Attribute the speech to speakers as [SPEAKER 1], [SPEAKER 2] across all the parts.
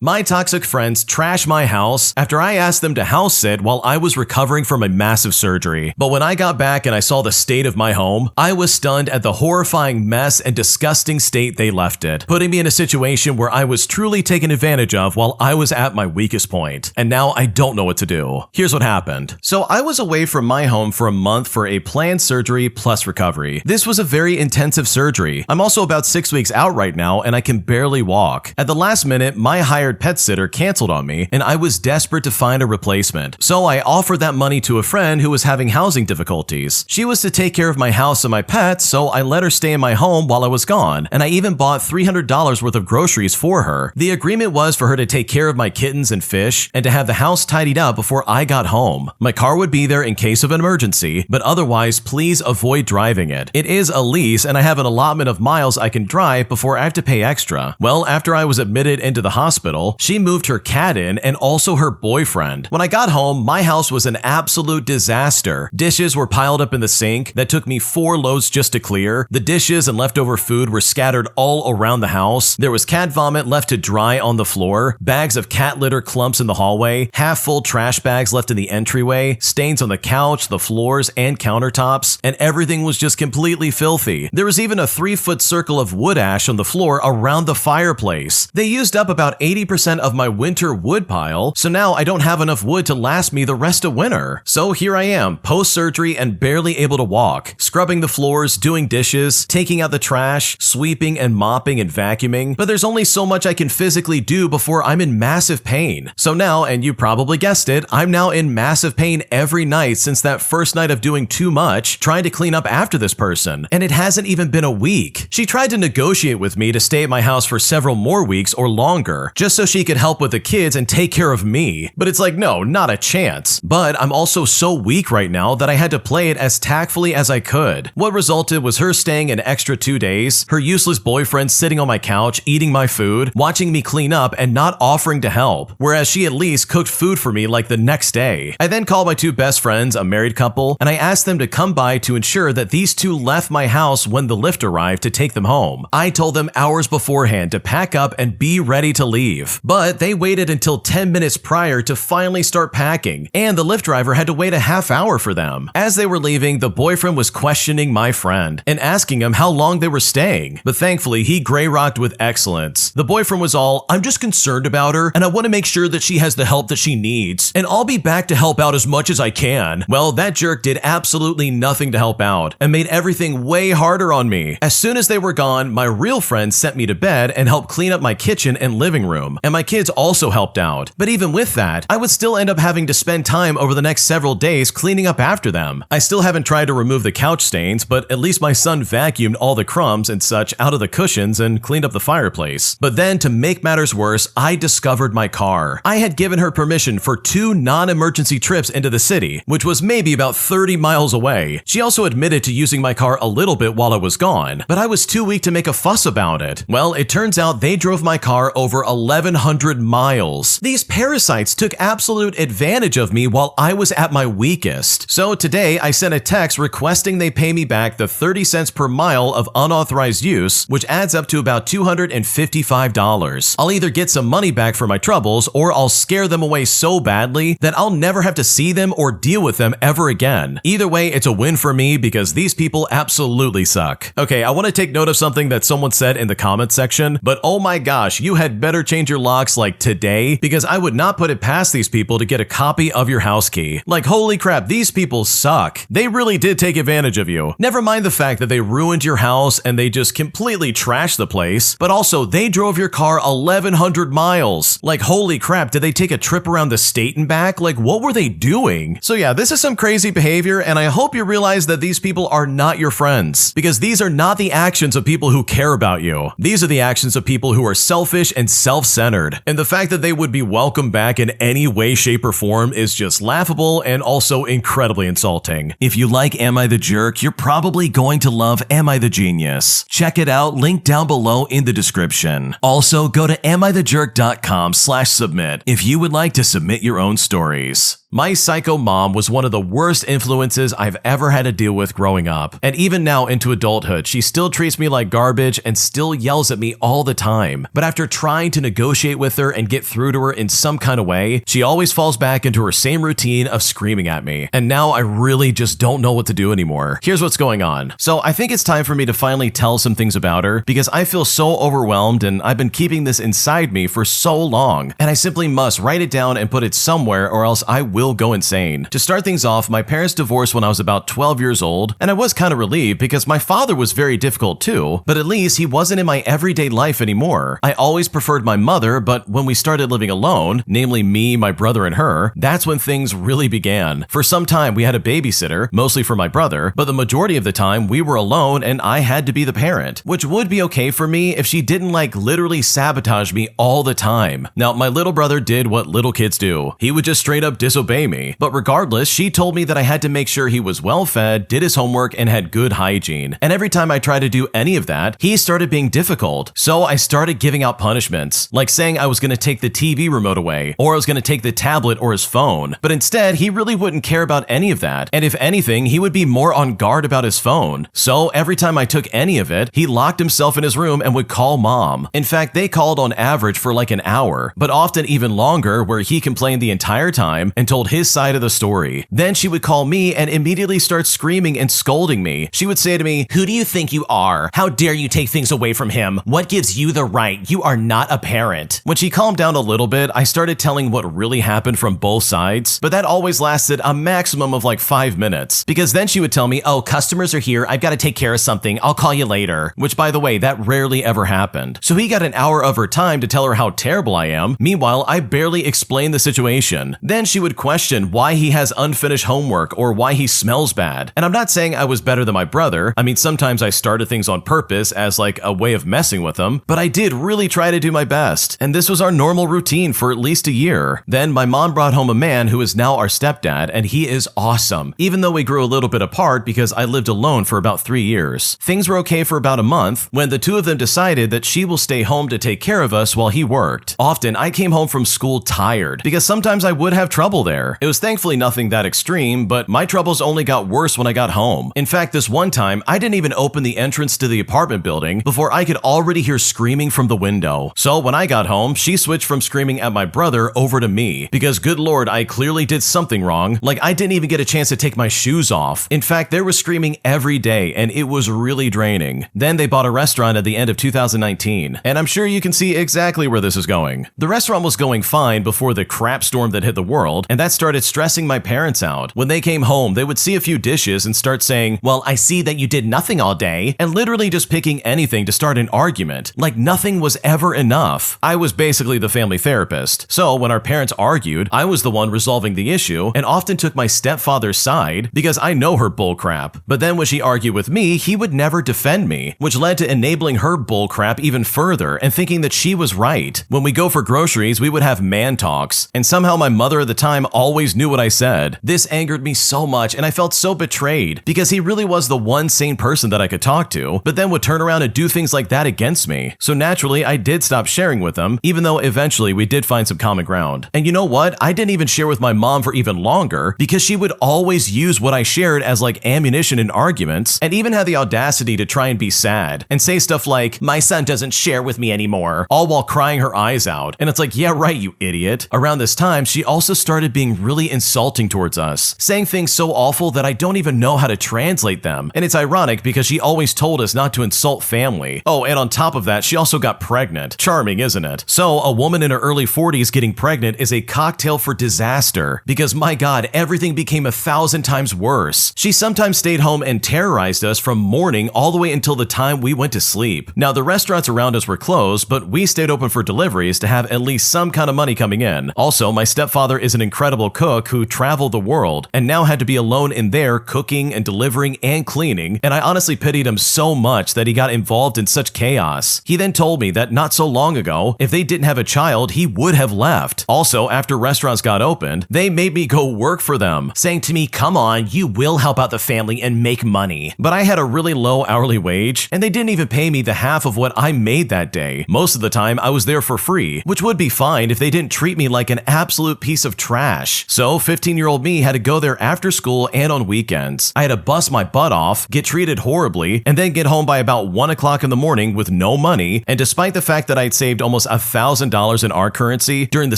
[SPEAKER 1] My toxic friends trash my house after I asked them to house sit while I was recovering from a massive surgery. But when I got back and I saw the state of my home, I was stunned at the horrifying mess and disgusting state they left it, putting me in a situation where I was truly taken advantage of while I was at my weakest point. And now I don't know what to do. Here's what happened. So I was away from my home for a month for a planned surgery plus recovery. This was a very intensive surgery. I'm also about 6 weeks out right now and I can barely walk. At the last minute, my hired pet sitter canceled on me and I was desperate to find a replacement. So I offered that money to a friend who was having housing difficulties. She was to take care of my house and my pets, so I let her stay in my home while I was gone, and I even bought $300 worth of groceries for her. The agreement was for her to take care of my kittens and fish and to have the house tidied up before I got home. My car would be there in case of an emergency, but otherwise please avoid driving it. It is a lease and I have an allotment of miles I can drive before I have to pay extra. Well, after I was admitted into the hospital, she moved her cat in and also her boyfriend. When I got home, my house was an absolute disaster. Dishes were piled up in the sink that took me 4 loads just to clear. The dishes and leftover food were scattered all around the house. There was cat vomit left to dry on the floor, bags of cat litter clumps in the hallway, half-full trash bags left in the entryway, stains on the couch, the floors, and countertops, and everything was just completely filthy. There was even a 3-foot circle of wood ash on the floor around the fireplace. They used up about 80% of my winter wood pile, so now I don't have enough wood to last me the rest of winter. So here I am, post-surgery and barely able to walk, scrubbing the floors, doing dishes, taking out the trash, sweeping and mopping and vacuuming, but there's only so much I can physically do before I'm in massive pain. So now, and you probably guessed it, I'm now in massive pain every night since that first night of doing too much, trying to clean up after this person, and it hasn't even been a week. She tried to negotiate with me to stay at my house for several more weeks or longer, just so she could help with the kids and take care of me. But it's like, no, not a chance. But I'm also so weak right now that I had to play it as tactfully as I could. What resulted was her staying an extra 2 days, her useless boyfriend sitting on my couch, eating my food, watching me clean up and not offering to help, whereas she at least cooked food for me like the next day. I then called my 2 best friends, a married couple, and I asked them to come by to ensure that these 2 left my house when the lift arrived to take them home. I told them hours beforehand to pack up and be ready to leave, but they waited until 10 minutes prior to finally start packing, and the Lyft driver had to wait a half hour for them. As they were leaving, the boyfriend was questioning my friend and asking him how long they were staying, but thankfully he gray-rocked with excellence. The boyfriend was all, "I'm just concerned about her and I want to make sure that she has the help that she needs, and I'll be back to help out as much as I can." Well, that jerk did absolutely nothing to help out and made everything way harder on me. As soon as they were gone, my real friend sent me to bed and helped clean up my kitchen and living room, and my kids also helped out. But even with that, I would still end up having to spend time over the next several days cleaning up after them. I still haven't tried to remove the couch stains, but at least my son vacuumed all the crumbs and such out of the cushions and cleaned up the fireplace. But then, to make matters worse, I discovered my car. I had given her permission for 2 non-emergency trips into the city, which was maybe about 30 miles away. She also admitted to using my car a little bit while I was gone, but I was too weak to make a fuss about it. Well, it turns out they drove my car over 1,100 miles. These parasites took absolute advantage of me while I was at my weakest. So today I sent a text requesting they pay me back the 30 cents per mile of unauthorized use, which adds up to about $255. I'll either get some money back for my troubles or I'll scare them away so badly that I'll never have to see them or deal with them ever again. Either way, it's a win for me because these people absolutely suck. Okay, I want to take note of something that someone said in the comments section, but oh my gosh, you had better change your locks like today, because I would not put it past these people to get a copy of your house key. Like, holy crap, these people suck. They really did take advantage of you. Never mind the fact that they ruined your house and they just completely trashed the place, but also they drove your car 1,100 miles. Like, holy crap, did they take a trip around the state and back? Like, what were they doing? So yeah, this is some crazy behavior, and I hope you realize that these people are not your friends, because these are not the actions of people who care about you. These are the actions of people who are selfish and self-centered, and the fact that they would be welcomed back in any way, shape, or form is just laughable and also incredibly insulting. If you like Am I the Jerk, you're probably going to love Am I the Genius. Check it out, link down below in the description. Also, go to amithejerk.com/submit if you would like to submit your own stories. My psycho mom was one of the worst influences I've ever had to deal with growing up. And even now into adulthood, she still treats me like garbage and still yells at me all the time. But after trying to negotiate with her and get through to her in some kind of way, she always falls back into her same routine of screaming at me. And now I really just don't know what to do anymore. Here's what's going on. So I think it's time for me to finally tell some things about her because I feel so overwhelmed and I've been keeping this inside me for so long. And I simply must write it down and put it somewhere or else I will go insane. To start things off, my parents divorced when I was about 12 years old, and I was kind of relieved because my father was very difficult too, but at least he wasn't in my everyday life anymore. I always preferred my mother, but when we started living alone, namely me, my brother, and her, that's when things really began. For some time, we had a babysitter, mostly for my brother, but the majority of the time we were alone and I had to be the parent, which would be okay for me if she didn't literally sabotage me all the time. Now, my little brother did what little kids do. He would just straight up disobey me. But regardless, she told me that I had to make sure he was well fed, did his homework, and had good hygiene. And every time I tried to do any of that, he started being difficult. So I started giving out punishments, like saying I was going to take the TV remote away, or I was going to take the tablet or his phone. But instead, he really wouldn't care about any of that. And if anything, he would be more on guard about his phone. So every time I took any of it, he locked himself in his room and would call mom. In fact, they called on average for an hour, but often even longer, where he complained the entire time and told his side of the story. Then she would call me and immediately start screaming and scolding me. She would say to me, "Who do you think you are? How dare you take things away from him? What gives you the right? You are not a parent." When she calmed down a little bit, I started telling what really happened from both sides, but that always lasted a maximum of 5 minutes, because then she would tell me, "Oh, customers are here. I've got to take care of something. I'll call you later," which, by the way, that rarely ever happened. So he got an hour of her time to tell her how terrible I am. Meanwhile, I barely explained the situation. Then she would question why he has unfinished homework or why he smells bad. And I'm not saying I was better than my brother. I mean, sometimes I started things on purpose as a way of messing with him, but I did really try to do my best. And this was our normal routine for at least a year. Then my mom brought home a man who is now our stepdad, and he is awesome, even though we grew a little bit apart because I lived alone for about 3 years. Things were okay for about a month when the two of them decided that she will stay home to take care of us while he worked. Often, I came home from school tired because sometimes I would have trouble there. It was thankfully nothing that extreme, but my troubles only got worse when I got home. In fact, this one time, I didn't even open the entrance to the apartment building before I could already hear screaming from the window. So when I got home, she switched from screaming at my brother over to me because, good lord, I clearly did something wrong. I didn't even get a chance to take my shoes off. In fact, there was screaming every day and it was really draining. Then they bought a restaurant at the end of 2019, and I'm sure you can see exactly where this is going. The restaurant was going fine before the crap storm that hit the world, and that started stressing my parents out. When they came home, they would see a few dishes and start saying, "Well, I see that you did nothing all day," and literally just picking anything to start an argument, like nothing was ever enough. I was basically the family therapist, so when our parents argued, I was the one resolving the issue and often took my stepfather's side because I know her bullcrap. But then when she argued with me, he would never defend me, which led to enabling her bullcrap even further and thinking that she was right. When we go for groceries, we would have man talks, and somehow my mother at the time always knew what I said. This angered me so much and I felt so betrayed because he really was the one sane person that I could talk to, but then would turn around and do things like that against me. So naturally, I did stop sharing with him, even though eventually we did find some common ground. And you know what? I didn't even share with my mom for even longer because she would always use what I shared as ammunition in arguments, and even had the audacity to try and be sad and say stuff like, "My son doesn't share with me anymore," all while crying her eyes out. And it's yeah, right, you idiot. Around this time, she also started being really insulting towards us, saying things so awful that I don't even know how to translate them. And it's ironic because she always told us not to insult family. Oh, and on top of that, she also got pregnant. Charming, isn't it? So a woman in her early 40s getting pregnant is a cocktail for disaster because, my God, everything became 1,000 times worse. She sometimes stayed home and terrorized us from morning all the way until the time we went to sleep. Now, the restaurants around us were closed, but we stayed open for deliveries to have at least some kind of money coming in. Also, my stepfather is an incredible cook who traveled the world and now had to be alone in there cooking and delivering and cleaning, and I honestly pitied him so much that he got involved in such chaos. He then told me that not so long ago, if they didn't have a child, he would have left. Also, after restaurants got opened, they made me go work for them, saying to me, "Come on, you will help out the family and make money." But I had a really low hourly wage, and they didn't even pay me the half of what I made that day. Most of the time, I was there for free, which would be fine if they didn't treat me like an absolute piece of trash. trash. So 15-year-old me had to go there after school and on weekends. I had to bust my butt off, get treated horribly, and then get home by about 1 o'clock in the morning with no money. And despite the fact that I'd saved almost $1,000 in our currency during the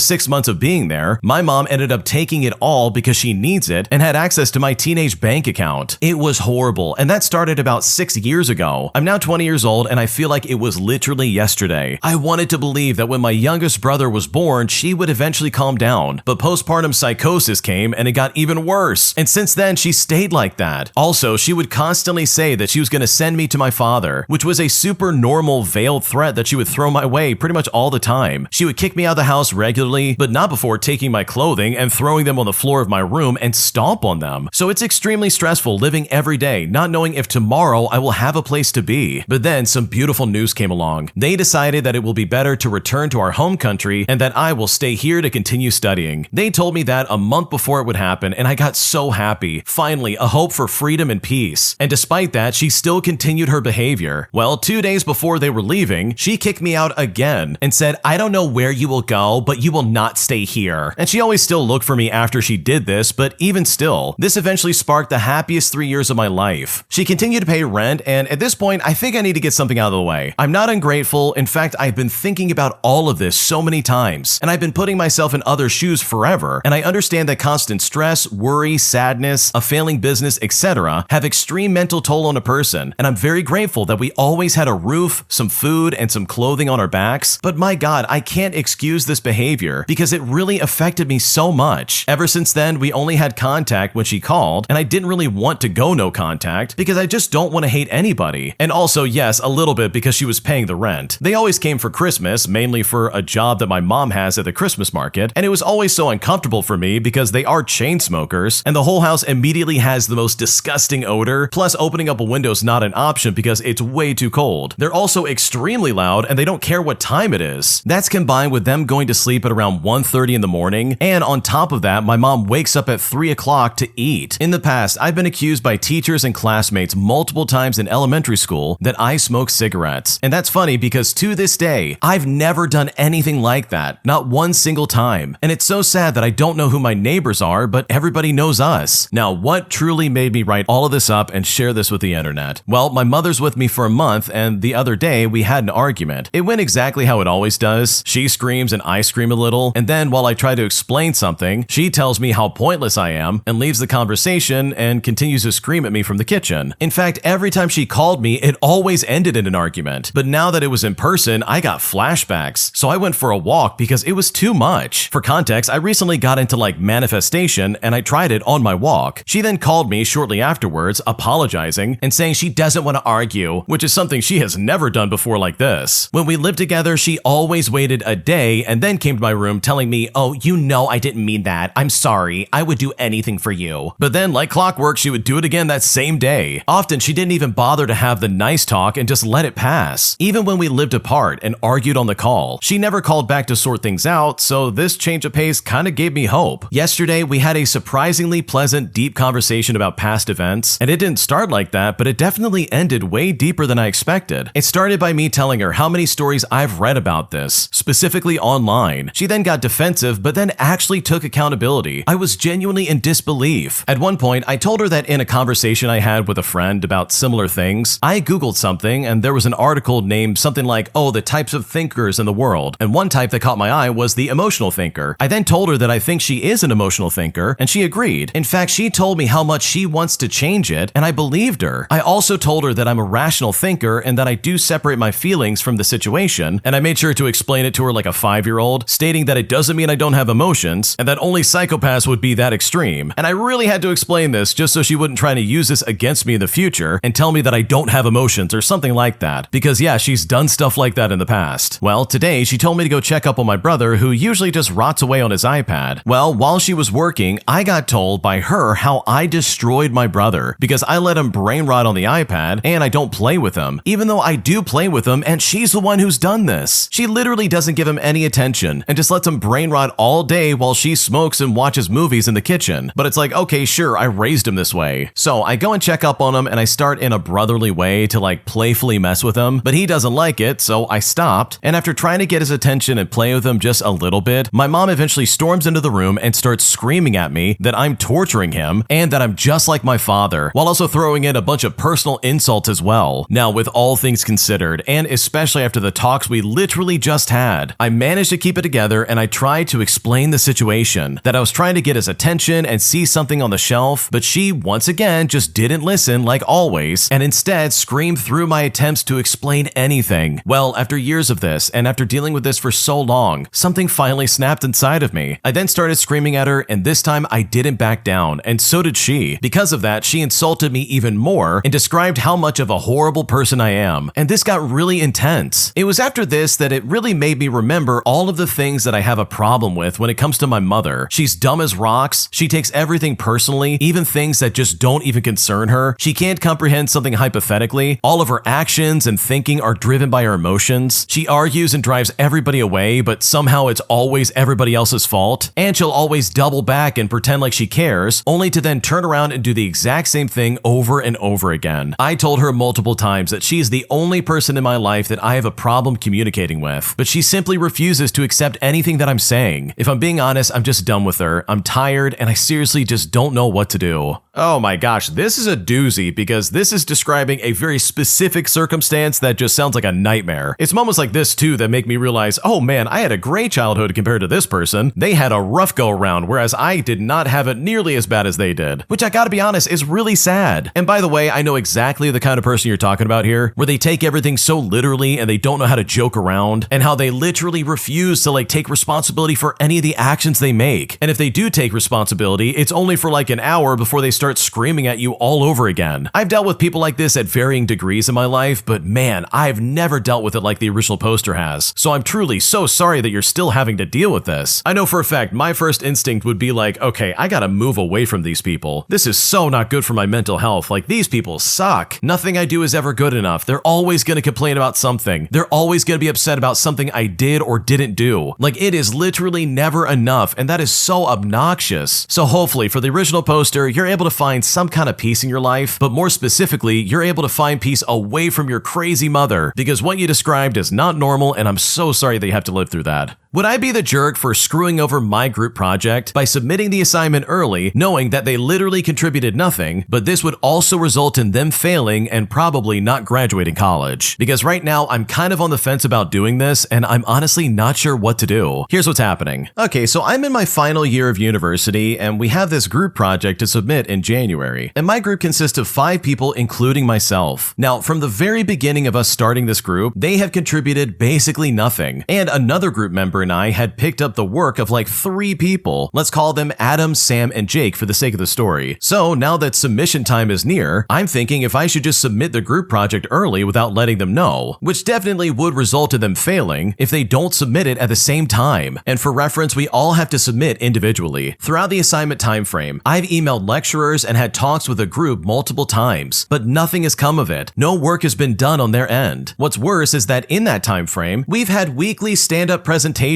[SPEAKER 1] 6 months of being there, my mom ended up taking it all because she needs it and had access to my teenage bank account. It was horrible, and that started about 6 years ago. I'm now 20 years old, and I feel like it was literally yesterday. I wanted to believe that when my youngest brother was born, she would eventually calm down, but postpartum psychosis came and it got even worse. And since then, she stayed like that. Also, she would constantly say that she was going to send me to my father, which was a super normal veiled threat that she would throw my way pretty much all the time. She would kick me out of the house regularly, but not before taking my clothing and throwing them on the floor of my room and stomp on them. So it's extremely stressful living every day, not knowing if tomorrow I will have a place to be. But then some beautiful news came along. They decided that it will be better to return to our home country and that I will stay here to continue studying. They told me that a month before it would happen, and I got so happy. Finally, a hope for freedom and peace. And despite that, she still continued her behavior. Well, 2 days before they were leaving, she kicked me out again and said, "I don't know where you will go, but you will not stay here." And she always still looked for me after she did this, but even still, this eventually sparked the happiest 3 years of my life. She continued to pay rent, and at this point, I think I need to get something out of the way. I'm not ungrateful. In fact, I've been thinking about all of this so many times, and I've been putting myself in other shoes forever, and I understand that constant stress, worry, sadness, a failing business, etc. have extreme mental toll on a person, and I'm very grateful that we always had a roof, some food, and some clothing on our backs, but my God, I can't excuse this behavior because it really affected me so much. Ever since then, we only had contact when she called, and I didn't really want to go no contact because I just don't want to hate anybody. And also, yes, a little bit because she was paying the rent. They always came for Christmas, mainly for a job that my mom has at the Christmas market, and it was always so uncomfortable for me because they are chain smokers, and the whole house immediately has the most disgusting odor, plus opening up a window is not an option because it's way too cold. They're also extremely loud, and they don't care what time it is. That's combined with them going to sleep at around 1:30 in the morning, and on top of that, my mom wakes up at 3 o'clock to eat. In the past, I've been accused by teachers and classmates multiple times in elementary school that I smoke cigarettes. And that's funny because to this day, I've never done anything like that, not one single time. And it's so sad that I don't know who my neighbors are, but everybody knows us. Now, what truly made me write all of this up and share this with the internet? Well, my mother's with me for a month, and the other day we had an argument. It went exactly how it always does. She screams and I scream a little, and then while I try to explain something, she tells me how pointless I am and leaves the conversation and continues to scream at me from the kitchen. In fact, every time she called me, it always ended in an argument. But now that it was in person, I got flashbacks. So I went for a walk because it was too much. For context, I recently got into manifestation and I tried it on my walk. She then called me shortly afterwards, apologizing and saying she doesn't want to argue, which is something she has never done before like this. When we lived together, she always waited a day and then came to my room telling me, "Oh, you know I didn't mean that. I'm sorry. I would do anything for you." But then, like clockwork, she would do it again that same day. Often, she didn't even bother to have the nice talk and just let it pass. Even when we lived apart and argued on the call, she never called back to sort things out, so this change of pace kind of gave me hope. Yesterday, we had a surprisingly pleasant, deep conversation about past events, and it didn't start like that, but it definitely ended way deeper than I expected. It started by me telling her how many stories I've read about this, specifically online. She then got defensive, but then actually took accountability. I was genuinely in disbelief. At one point, I told her that in a conversation I had with a friend about similar things, I Googled something and there was an article named something like, "Oh, the types of thinkers in the world," and one type that caught my eye was the emotional thinker. I then told her that I think she is an emotional thinker, and she agreed. In fact, she told me how much she wants to change it, and I believed her. I also told her that I'm a rational thinker and that I do separate my feelings from the situation, and I made sure to explain it to her like a 5-year-old, stating that it doesn't mean I don't have emotions, and that only psychopaths would be that extreme. And I really had to explain this just so she wouldn't try to use this against me in the future and tell me that I don't have emotions or something like that, because yeah, she's done stuff like that in the past. Well, today she told me to go check up on my brother, who usually just rots away on his iPad. Well, while she was working, I got told by her how I destroyed my brother because I let him brain rot on the iPad and I don't play with him, even though I do play with him, and she's the one who's done this. She literally doesn't give him any attention and just lets him brain rot all day while she smokes and watches movies in the kitchen. But it's like, okay, sure, I raised him this way. So I go and check up on him and I start in a brotherly way to playfully mess with him, but he doesn't like it, so I stopped. And after trying to get his attention and play with him just a little bit, my mom eventually storms into the room and starts screaming at me that I'm torturing him and that I'm just like my father, while also throwing in a bunch of personal insults as well. Now, with all things considered, and especially after the talks we literally just had, I managed to keep it together and I tried to explain the situation, that I was trying to get his attention and see something on the shelf, but she once again just didn't listen like always and instead screamed through my attempts to explain anything. Well, after years of this and after dealing with this for so long, something finally snapped inside of me. I then started screaming at her, and this time I didn't back down, and so did she. Because of that, she insulted me even more and described how much of a horrible person I am, and this got really intense. It was after this that it really made me remember all of the things that I have a problem with when it comes to my mother. She's dumb as rocks, she takes everything personally, even things that just don't even concern her. She can't comprehend something hypothetically. All of her actions and thinking are driven by her emotions. She argues and drives everybody away, but somehow it's always everybody else's fault. And she'll always double back and pretend like she cares, only to then turn around and do the exact same thing over and over again. I told her multiple times that she is the only person in my life that I have a problem communicating with, but she simply refuses to accept anything that I'm saying. If I'm being honest, I'm just done with her. I'm tired and I seriously just don't know what to do. Oh my gosh, this is a doozy because this is describing a very specific circumstance that just sounds like a nightmare. It's moments like this too that make me realize, oh man, I had a great childhood compared to this person. They had a rough go around, whereas I did not have it nearly as bad as they did, which I gotta be honest is really sad. And by the way, I know exactly the kind of person you're talking about here, where they take everything so literally and they don't know how to joke around, and how they literally refuse to take responsibility for any of the actions they make. And if they do take responsibility, it's only for an hour before they start screaming at you all over again. I've dealt with people like this at varying degrees in my life, but man, I've never dealt with it like the original poster has. So I'm truly so sorry that you're still having to deal with this. I know for a fact my first instinct would be like, okay, I gotta move away from these people. This is so not good for my mental health. These people suck. Nothing I do is ever good enough. They're always gonna complain about something. They're always gonna be upset about something I did or didn't do. It is literally never enough, and that is so obnoxious. So hopefully for the original poster, you're able to find some kind of peace in your life, but more specifically, you're able to find peace away from your crazy mother, because what you described is not normal, and I'm so sorry that you have to live through that. Would I be the jerk for screwing over my group project by submitting the assignment early, knowing that they literally contributed nothing, but this would also result in them failing and probably not graduating college? Because right now, I'm kind of on the fence about doing this, and I'm honestly not sure what to do. Here's what's happening. Okay, so I'm in my final year of university, and we have this group project to submit in January. And my group consists of 5 people, including myself. Now, from the very beginning of us starting this group, they have contributed basically nothing. And another group member and I had picked up the work of 3 people. Let's call them Adam, Sam, and Jake for the sake of the story. So now that submission time is near, I'm thinking if I should just submit the group project early without letting them know, which definitely would result in them failing if they don't submit it at the same time. And for reference, we all have to submit individually. Throughout the assignment time frame, I've emailed lecturers and had talks with a group multiple times, but nothing has come of it. No work has been done on their end. What's worse is that in that time frame, we've had weekly stand-up presentations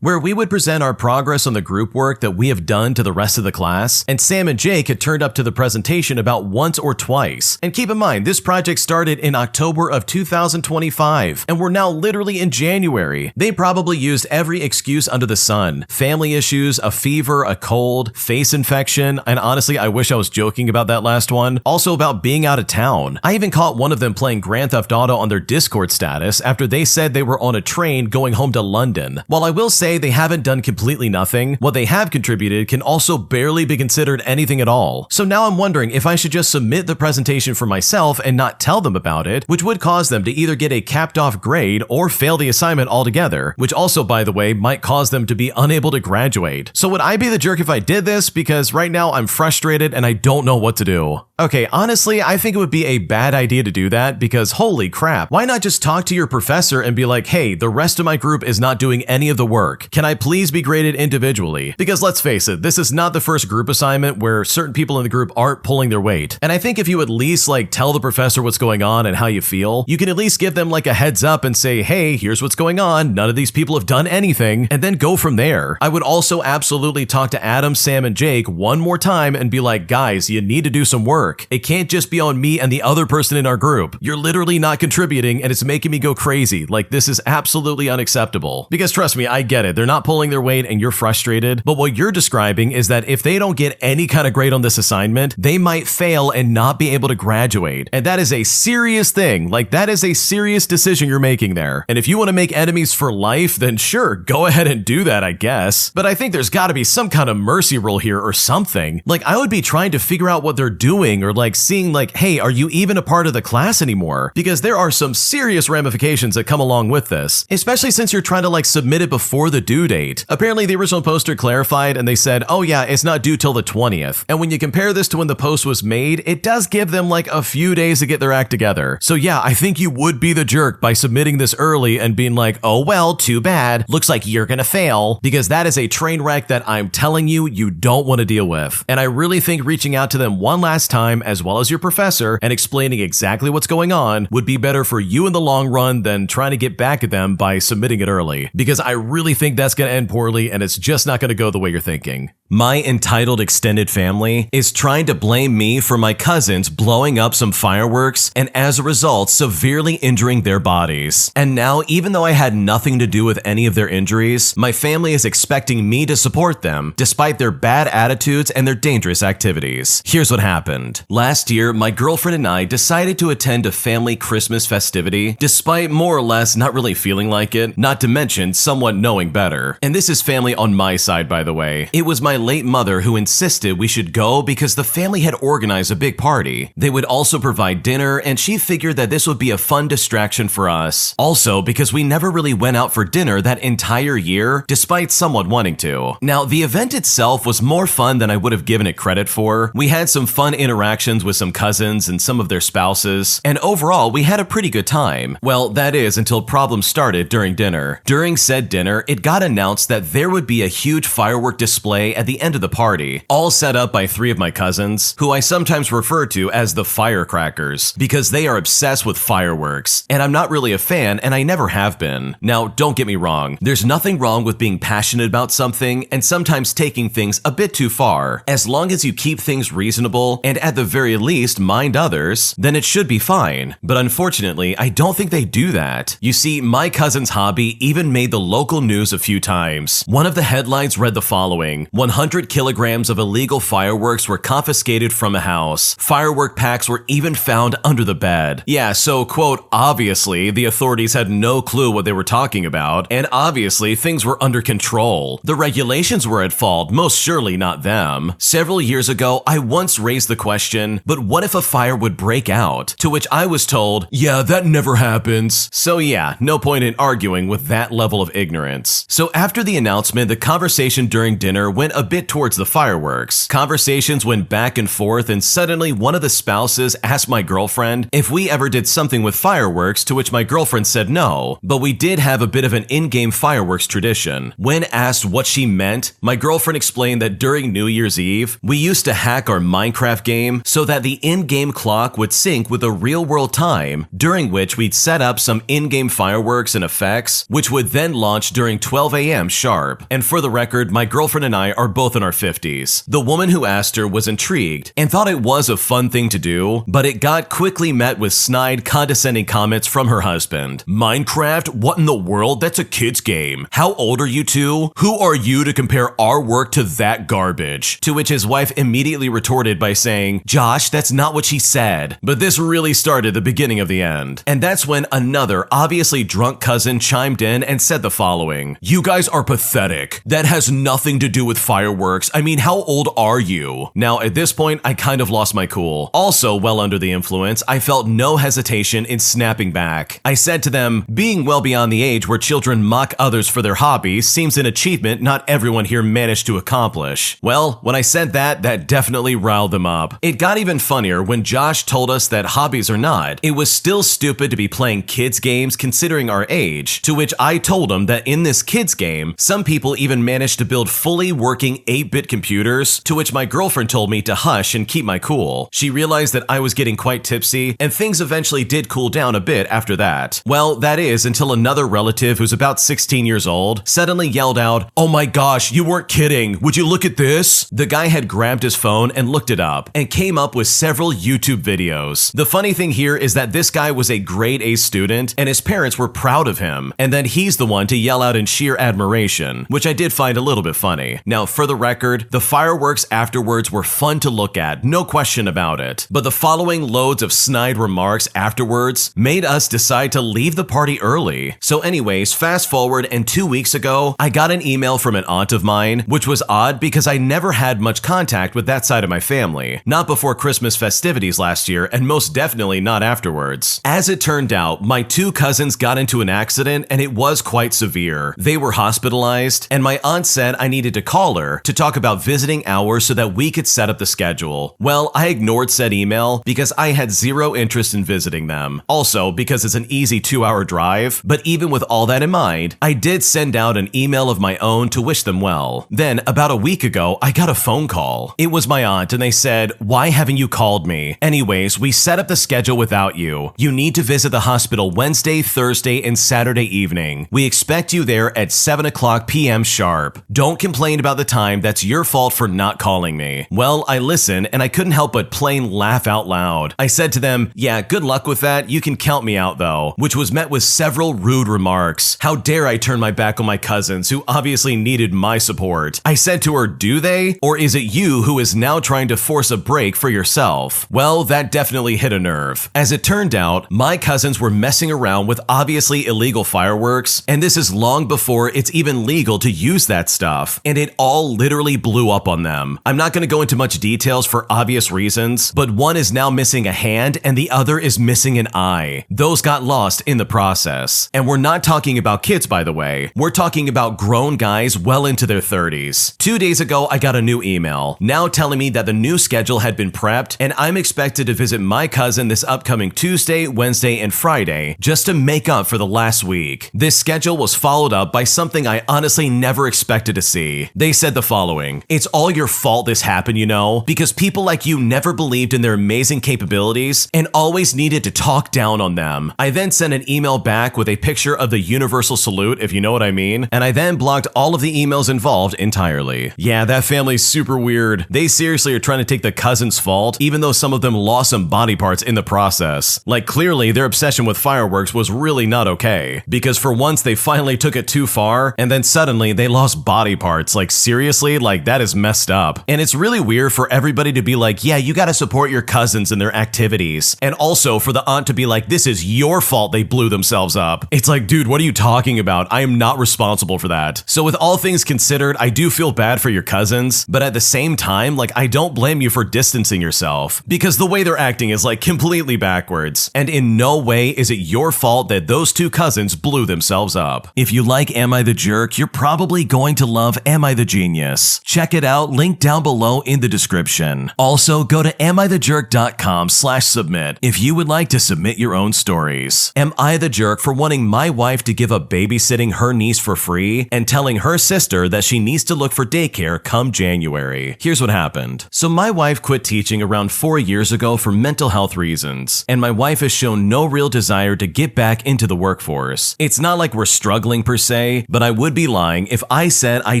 [SPEAKER 1] where we would present our progress on the group work that we have done to the rest of the class, and Sam and Jake had turned up to the presentation about once or twice. And keep in mind, this project started in October of 2025, and we're now literally in January. They probably used every excuse under the sun. Family issues, a fever, a cold, face infection, and honestly, I wish I was joking about that last one. Also about being out of town. I even caught one of them playing Grand Theft Auto on their Discord status after they said they were on a train going home to London. While I will say they haven't done completely nothing, what they have contributed can also barely be considered anything at all. So now I'm wondering if I should just submit the presentation for myself and not tell them about it, which would cause them to either get a capped off grade or fail the assignment altogether, which also, by the way, might cause them to be unable to graduate. So would I be the jerk if I did this? Because right now I'm frustrated and I don't know what to do. Okay, honestly, I think it would be a bad idea to do that because holy crap, why not just talk to your professor and be like, hey, the rest of my group is not doing any of the work. Can I please be graded individually? Because let's face it, this is not the first group assignment where certain people in the group aren't pulling their weight. And I think if you at least tell the professor what's going on and how you feel, you can at least give them a heads up and say, hey, here's what's going on. None of these people have done anything, and then go from there. I would also absolutely talk to Adam, Sam, and Jake one more time and be like, guys, you need to do some work. It can't just be on me and the other person in our group. You're literally not contributing and it's making me go crazy. This is absolutely unacceptable. Because trust me, I get it. They're not pulling their weight and you're frustrated frustrated, but what you're describing is that if they don't get any kind of grade on this assignment, they might fail and not be able to graduate. And that is a serious thing. Like, that is a serious decision you're making there. And if you want to make enemies for life, then sure, go ahead and do that, I guess. But I think there's got to be some kind of mercy rule here or something. Like, I would be trying to figure out what they're doing, or like seeing like, hey, are you even a part of the class anymore? Because there are some serious ramifications that come along with this, especially since you're trying to like submit it before the due date. Apparently the original poster clarified and they said, oh yeah, it's not due till the 20th. And when you compare this to when the post was made, it does give them like a few days to get their act together. So yeah, I think you would be the jerk by submitting this early and being like, oh well, too bad. Looks like you're gonna fail, because that is a train wreck that I'm telling you, you don't want to deal with. And I really think reaching out to them one last time, as well as your professor, and explaining exactly what's going on would be better for you in the long run than trying to get back at them by submitting it early, because I really think that's going to end poorly and it's just not going to go the way you're thinking. My entitled extended family is trying to blame me for my cousins blowing up some fireworks and as a result severely injuring their bodies. And now, even though I had nothing to do with any of their injuries, my family is expecting me to support them despite their bad attitudes and their dangerous activities. Here's what happened. Last year, my girlfriend and I decided to attend a family Christmas festivity despite more or less not really feeling like it, not to mention somewhat knowing better. And this is family on my side, by the way. It was my late mother who insisted we should go because the family had organized a big party. They would also provide dinner, and she figured that this would be a fun distraction for us. Also, because we never really went out for dinner that entire year, despite somewhat wanting to. Now, the event itself was more fun than I would have given it credit for. We had some fun interactions with some cousins and some of their spouses, and overall, we had a pretty good time. Well, that is until problems started during dinner. During said dinner, it got announced that there would be a huge firework display at the end of the party, all set up by 3 of my cousins, who I sometimes refer to as the firecrackers, because they are obsessed with fireworks, and I'm not really a fan, and I never have been. Now, don't get me wrong, there's nothing wrong with being passionate about something and sometimes taking things a bit too far. As long as you keep things reasonable and at the very least mind others, then it should be fine. But unfortunately, I don't think they do that. You see, my cousin's hobby even made the local news a few times. One of the headlines read the following: 100 kilograms of illegal fireworks were confiscated from a house. Firework packs were even found under the bed. Yeah, so quote, obviously, the authorities had no clue what they were talking about, and obviously things were under control. The regulations were at fault, most surely not them. Several years ago, I once raised the question, but what if a fire would break out? To which I was told, yeah, that never happens. So yeah, no point in arguing with that level of ignorance. So after the announcement, the conversation during dinner went a bit towards the fireworks. Conversations went back and forth, and suddenly one of the spouses asked my girlfriend if we ever did something with fireworks, to which my girlfriend said no, but we did have a bit of an in-game fireworks tradition. When asked what she meant, my girlfriend explained that during New Year's Eve, we used to hack our Minecraft game so that the in-game clock would sync with the real-world time, during which we'd set up some in-game fireworks and effects, which would then launch during 12 a.m. sharp. And for the record, my girlfriend and I are both in our 50s. The woman who asked her was intrigued and thought it was a fun thing to do, but it got quickly met with snide, condescending comments from her husband. Minecraft? What in the world? That's a kid's game. How old are you two? Who are you to compare our work to that garbage? To which his wife immediately retorted by saying, Josh, that's not what she said. But this really started the beginning of the end. And that's when another obviously drunk cousin chimed in and said the following: you guys are pathetic. That has nothing to do with fireworks. I mean, how old are you? Now, at this point, I kind of lost my cool. Also, well under the influence, I felt no hesitation in snapping back. I said to them, being well beyond the age where children mock others for their hobbies seems an achievement not everyone here managed to accomplish. Well, when I said that definitely riled them up. It got even funnier when Josh told us that hobbies or not, it was still stupid to be playing kids games considering our age, to which I told him that in this kids game, some people even managed to build fully working talking 8-bit computers, to which my girlfriend told me to hush and keep my cool. She realized that I was getting quite tipsy, and things eventually did cool down a bit after that. Well, that is until another relative who's about 16 years old suddenly yelled out, "Oh my gosh, you weren't kidding. Would you look at this?" The guy had grabbed his phone and looked it up and came up with several YouTube videos. The funny thing here is that this guy was a grade A student and his parents were proud of him, and then he's the one to yell out in sheer admiration, which I did find a little bit funny. Now, for the record, the fireworks afterwards were fun to look at, no question about it, but the following loads of snide remarks afterwards made us decide to leave the party early. So anyways, fast forward, and 2 weeks ago, I got an email from an aunt of mine, which was odd because I never had much contact with that side of my family. Not before Christmas festivities last year, and most definitely not afterwards. As it turned out, my 2 cousins got into an accident and it was quite severe. They were hospitalized, and my aunt said I needed to call her to talk about visiting hours so that we could set up the schedule. Well, I ignored said email because I had zero interest in visiting them. Also, because it's an easy 2-hour drive, but even with all that in mind, I did send out an email of my own to wish them well. Then, about a week ago, I got a phone call. It was my aunt, and they said, "Why haven't you called me? Anyways, we set up the schedule without you. You need to visit the hospital Wednesday, Thursday, and Saturday evening. We expect you there at 7:00 p.m. sharp. Don't complain about the time. That's your fault for not calling me." Well, I listened, and I couldn't help but plain laugh out loud. I said to them, "Yeah, good luck with that. You can count me out though," which was met with several rude remarks. How dare I turn my back on my cousins who obviously needed my support. I said to her, "Do they? Or is it you who is now trying to force a break for yourself?" Well, that definitely hit a nerve. As it turned out, my cousins were messing around with obviously illegal fireworks, and this is long before it's even legal to use that stuff, and it all literally blew up on them. I'm not going to go into much details for obvious reasons, but one is now missing a hand and the other is missing an eye. Those got lost in the process. And we're not talking about kids, by the way. We're talking about grown guys well into their 30s. 2 days ago, I got a new email, now telling me that the new schedule had been prepped and I'm expected to visit my cousin this upcoming Tuesday, Wednesday, and Friday just to make up for the last week. This schedule was followed up by something I honestly never expected to see. They said the following: "It's all your fault this happened, you know, because people like you never believed in their amazing capabilities and always needed to talk down on them." I then sent an email back with a picture of the universal salute, if you know what I mean, and I then blocked all of the emails involved entirely. Yeah, that family's super weird. They seriously are trying to take the cousin's fault, even though some of them lost some body parts in the process. Like, clearly their obsession with fireworks was really not okay, because for once they finally took it too far, and then suddenly they lost body parts. Like, seriously, like, that is messed up. And it's really weird for everybody to be like, yeah, you gotta support your cousins and their activities, and also for the aunt to be like, this is your fault they blew themselves up. It's like, dude, what are you talking about? I am not responsible for that. So with all things considered, I do feel bad for your cousins, but at the same time, like, I don't blame you for distancing yourself, because the way they're acting is like completely backwards, and in no way is it your fault that those 2 cousins blew themselves up. If you like Am I the Jerk, you're probably going to love Am I the Genius. Check it out, link down below in the description. Also, go to AmITheJerk.com/submit if you would like to submit your own stories. Am I the jerk for wanting my wife to give up babysitting her niece for free and telling her sister that she needs to look for daycare come January? Here's what happened. So my wife quit teaching around 4 years ago for mental health reasons, and my wife has shown no real desire to get back into the workforce. It's not like we're struggling per se, but I would be lying if I said I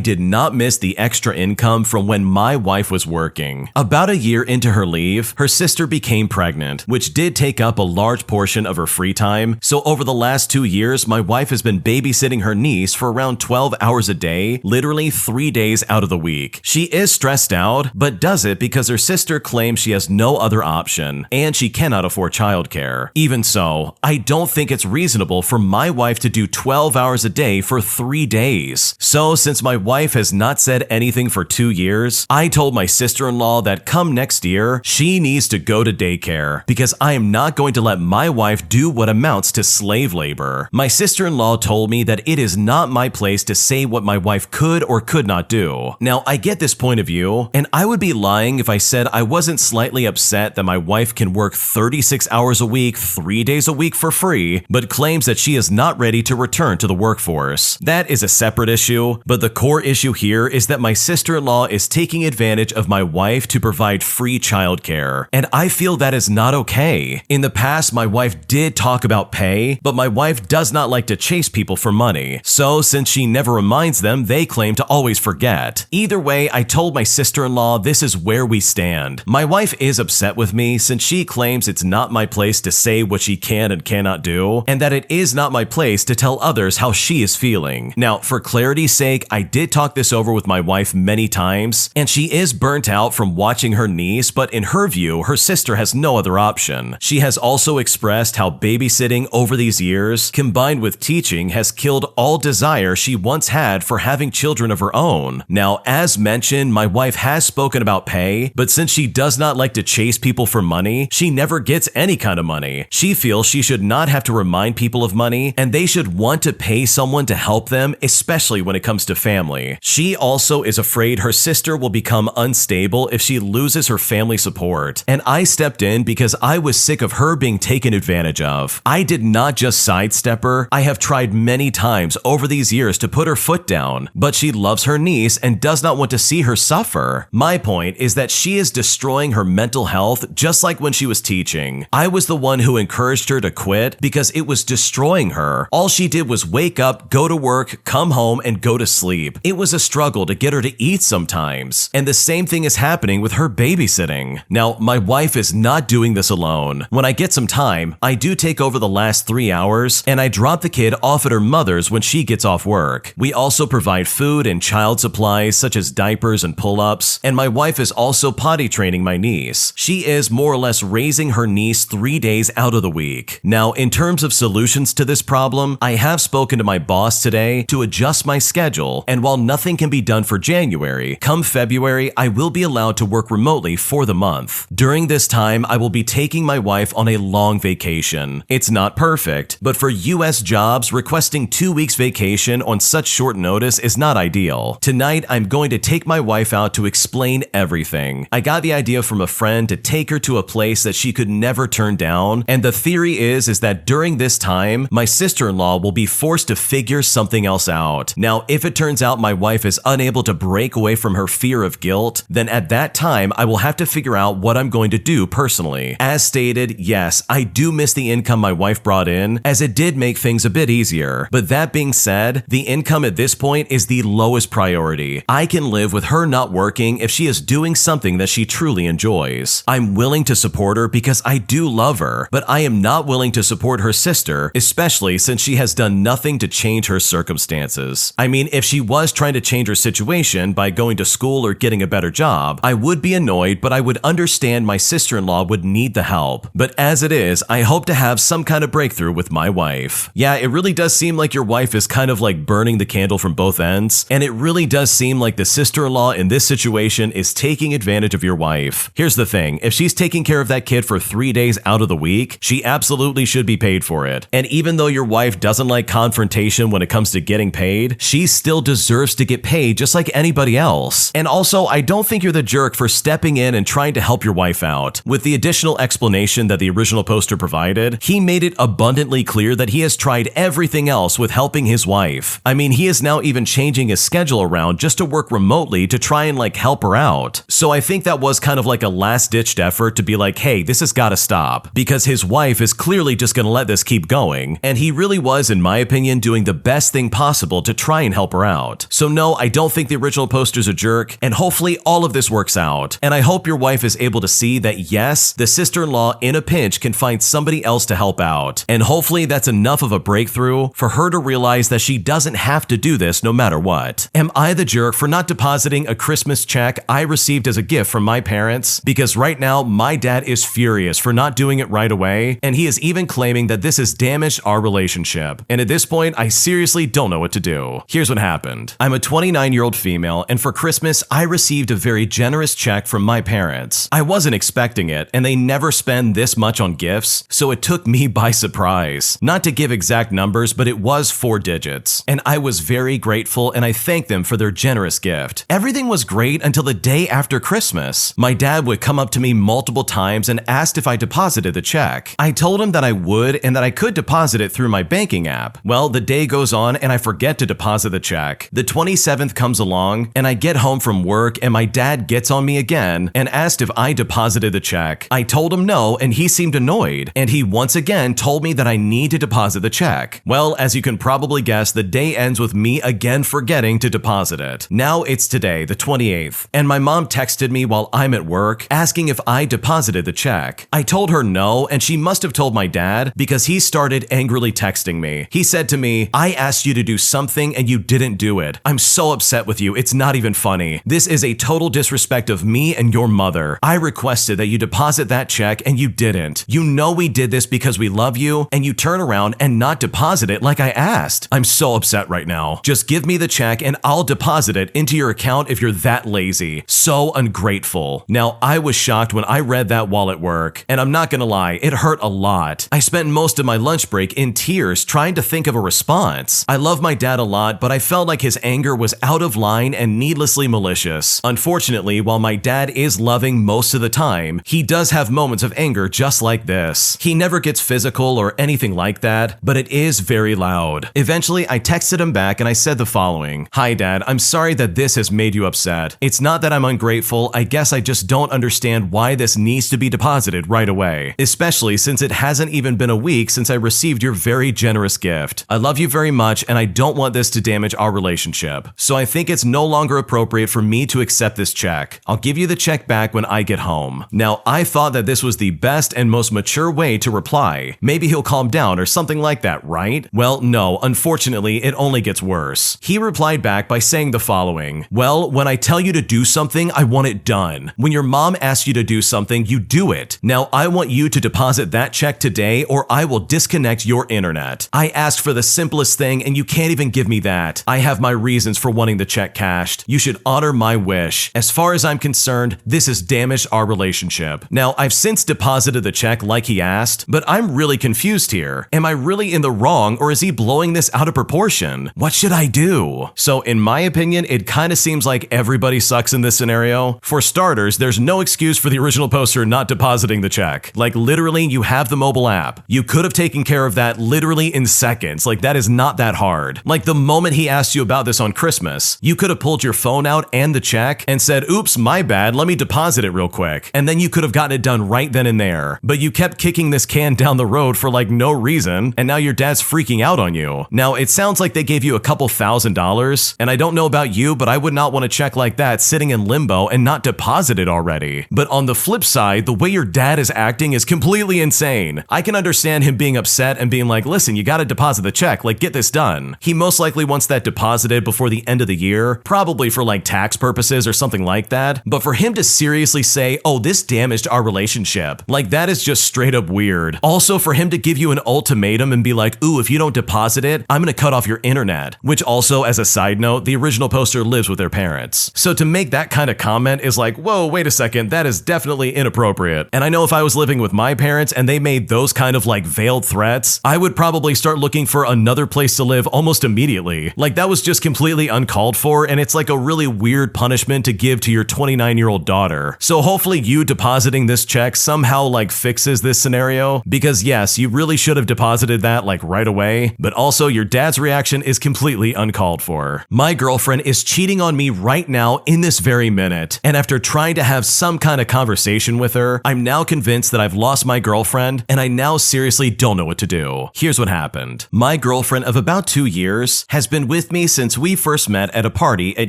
[SPEAKER 1] did not miss the extra income from when my wife was working. About a year into her leave, her sister became pregnant, which did take up a large portion of her free time. So over the last 2 years, my wife has been babysitting her niece for around 12 hours a day, literally 3 days out of the week. She is stressed out, but does it because her sister claims she has no other option, and she cannot afford childcare. Even so, I don't think it's reasonable for my wife to do 12 hours a day for 3 days. So since my wife has not said anything for 2 years, I told my sister-in-law that come next year, she needs to go to daycare, because I am not going to let my wife do what amounts to slave labor. My sister-in-law told me that it is not my place to say what my wife could or could not do. Now, I get this point of view, and I would be lying if I said I wasn't slightly upset that my wife can work 36 hours a week, 3 days a week for free, but claims that she is not ready to return to the workforce. That is a separate issue, but the core issue here is that my sister-in-law is taking advantage of my wife to provide free childcare, and I feel that is not okay. In the past, my wife did talk about pay, but my wife does not like to chase people for money, so since she never reminds them, they claim to always forget. Either way, I told my sister-in-law this is where we stand. My wife is upset with me since she claims it's not my place to say what she can and cannot do, and that it is not my place to tell others how she is feeling. Now, for clarity's sake, I did talk this over with my wife many times, and she is burnt out from watching her niece, but in her view, her sister has no other option. She has also expressed how babysitting over these years, combined with teaching, has killed all desire she once had for having children of her own. Now, as mentioned, my wife has spoken about pay, but since she does not like to chase people for money, she never gets any kind of money. She feels she should not have to remind people of money, and they should want to pay someone to help them, especially when it comes to family. She also is afraid her sister will become unstable if she loses her family support, and I stepped in because I was sick of her being taken advantage of. I did not just sidestep her, I have tried many times over these years to put her foot down, but she loves her niece and does not want to see her suffer. My point is that she is destroying her mental health just like when she was teaching. I was the one who encouraged her to quit because it was destroying her. All she did was wake up, go to work, come home, and go to sleep. It was a struggle to get her to eat sometimes. And the same thing is happening with her babysitting. Now, my wife is not doing this alone. When I get some time, I do take over the last 3 hours, and I drop the kid off at her mother's when she gets off work. We also provide food and child supplies such as diapers and pull-ups, and my wife is also potty training my niece. She is more or less raising her niece 3 days out of the week. Now, in terms of solutions to this problem, I have spoken to my boss today to adjust my schedule, and while nothing can be done for January, come February, I will be allowed to work remotely for the month. During this time, I will be taking my wife on a long vacation. It's not perfect, but for US jobs, requesting 2 weeks vacation on such short notice is not ideal. Tonight, I'm going to take my wife out to explain everything. I got the idea from a friend to take her to a place that she could never turn down, and the theory is that during this time, my sister-in-law will be forced to figure something else out. Now, if it turns out my wife is unable to break away from her fear of guilt, then at that time, I will have to figure out what I'm going to do personally. As stated, yes, I do miss the income my wife brought in, as it did make things a bit easier. But that being said, the income at this point is the lowest priority. I can live with her not working if she is doing something that she truly enjoys. I'm willing to support her because I do love her, but I am not willing to support her sister, especially since she has done nothing to change her circumstances. I mean, if she was trying to change her situation by going to school or getting a better job, I would be annoyed, but I would understand my sister-in-law would need the help. But as it is, I hope to have some kind of breakthrough with my wife. Yeah, it really does seem like your wife is kind of like burning the candle from both ends, and it really does seem like the sister-in-law in this situation is taking advantage of your wife. Here's the thing, if she's taking care of that kid for 3 days out of the week, she absolutely should be paid for it. And even though your wife doesn't like confrontation when it comes to getting paid, she still deserves to get paid just like anybody else. And also, I don't think you're the jerk for stepping in and trying to help your wife out. With the additional explanation that the original poster provided, he made it abundantly clear that he has tried everything else with helping his wife. I mean, he is now even changing his schedule around just to work remotely to try and help her out. So I think that was kind of like a last-ditched effort to be like, hey, this has got to stop, because his wife is clearly just going to let this keep going, and he really was, in my opinion, doing the best thing possible to try and help her out. So no, I don't think the original poster's a jerk, and hopefully all of this works out. And I hope your wife is able to see that yes, the sister-in-law in a pinch can find somebody else to help out. And hopefully that's enough of a breakthrough for her to realize that she doesn't have to do this no matter what. Am I the jerk for not depositing a Christmas check I received as a gift from my parents? Because right now, my dad is furious for not doing it right away, and he is even claiming that this has damaged our relationship. And at this point, I seriously don't know what to do. Here's what happened. I'm a 29-year-old female, and for Christmas, I received a very generous check from my parents. I wasn't expecting it, and they never spend this much on gifts, so it took me by surprise. Not to give exact numbers, but it was 4 digits. And I was very grateful, and I thanked them for their generous gift. Everything was great until the day after Christmas. My dad would come up to me multiple times and asked if I deposited the check. I told him that I would and that I could deposit it through my banking app. Well, the day goes on and I forget to deposit the check. The 27th comes comes along and I get home from work and my dad gets on me again and asked if I deposited the check. I told him no and he seemed annoyed, and he once again told me that I need to deposit the check. Well, as you can probably guess, the day ends with me again forgetting to deposit it. Now it's today, the 28th, and my mom texted me while I'm at work asking if I deposited the check. I told her no, and she must have told my dad because he started angrily texting me. He said to me, "I asked you to do something and you didn't do it. I'm so upset with you. It's not even funny. This is a total disrespect of me and your mother. I requested that you deposit that check and you didn't. You know we did this because we love you, and you turn around and not deposit it like I asked. I'm so upset right now. Just give me the check and I'll deposit it into your account if you're that lazy. So ungrateful." Now, I was shocked when I read that while at work, and I'm not gonna lie, it hurt a lot. I spent most of my lunch break in tears trying to think of a response. I love my dad a lot, but I felt like his anger was out of line and needlessly malicious. Unfortunately, while my dad is loving most of the time, he does have moments of anger just like this. He never gets physical or anything like that, but it is very loud. Eventually, I texted him back and I said the following: "Hi Dad, I'm sorry that this has made you upset. It's not that I'm ungrateful, I guess I just don't understand why this needs to be deposited right away, especially since it hasn't even been a week since I received your very generous gift. I love you very much and I don't want this to damage our relationship. So I think it's no longer appropriate for me to accept this check. I'll give you the check back when I get home." Now, I thought that this was the best and most mature way to reply. Maybe he'll calm down or something like that, right? Well, no, unfortunately, it only gets worse. He replied back by saying the following: "Well, when I tell you to do something, I want it done. When your mom asks you to do something, you do it. Now, I want you to deposit that check today or I will disconnect your internet. I asked for the simplest thing and you can't even give me that. I have my reasons for wanting the check cashed. You should honor my wish. As far as I'm concerned, this has damaged our relationship." Now, I've since deposited the check like he asked, but I'm really confused here. Am I really in the wrong or is he blowing this out of proportion? What should I do? So in my opinion, it kind of seems like everybody sucks in this scenario. For starters, there's no excuse for the original poster not depositing the check. Like literally, you have the mobile app. You could have taken care of that literally in seconds. Like that is not that hard. Like the moment he asked you about this on Christmas, you could have pulled your phone out and the check and said, "Oops, my bad, let me deposit it real quick." And then you could have gotten it done right then and there. But you kept kicking this can down the road for like no reason, and now your dad's freaking out on you. Now, it sounds like they gave you a couple $1,000s, and I don't know about you, but I would not want a check like that sitting in limbo and not deposited already. But on the flip side, the way your dad is acting is completely insane. I can understand him being upset and being like, "Listen, you gotta deposit the check, like get this done." He most likely wants that deposited before the end of the year, probably for like tax purposes or something like that. But for him to seriously say, "Oh, this damaged our relationship," like that is just straight up weird. Also, for him to give you an ultimatum and be like, "Ooh, if you don't deposit it, I'm gonna cut off your internet," which also, as a side note, the original poster lives with their parents. So to make that kind of comment is like, whoa, wait a second, that is definitely inappropriate. And I know if I was living with my parents and they made those kind of like veiled threats, I would probably start looking for another place to live almost immediately. Like that was just completely uncalled for, and it's like a really weird punishment to give to your 29-year-old daughter. So hopefully you depositing this check somehow like fixes this scenario, because yes, you really should have deposited that like right away, but also your dad's reaction is completely uncalled for. My girlfriend is cheating on me right now in this very minute, and after trying to have some kind of conversation with her, I'm now convinced that I've lost my girlfriend and I now seriously don't know what to do. Here's what happened. My girlfriend of about 2 years has been with me since we first met at a party at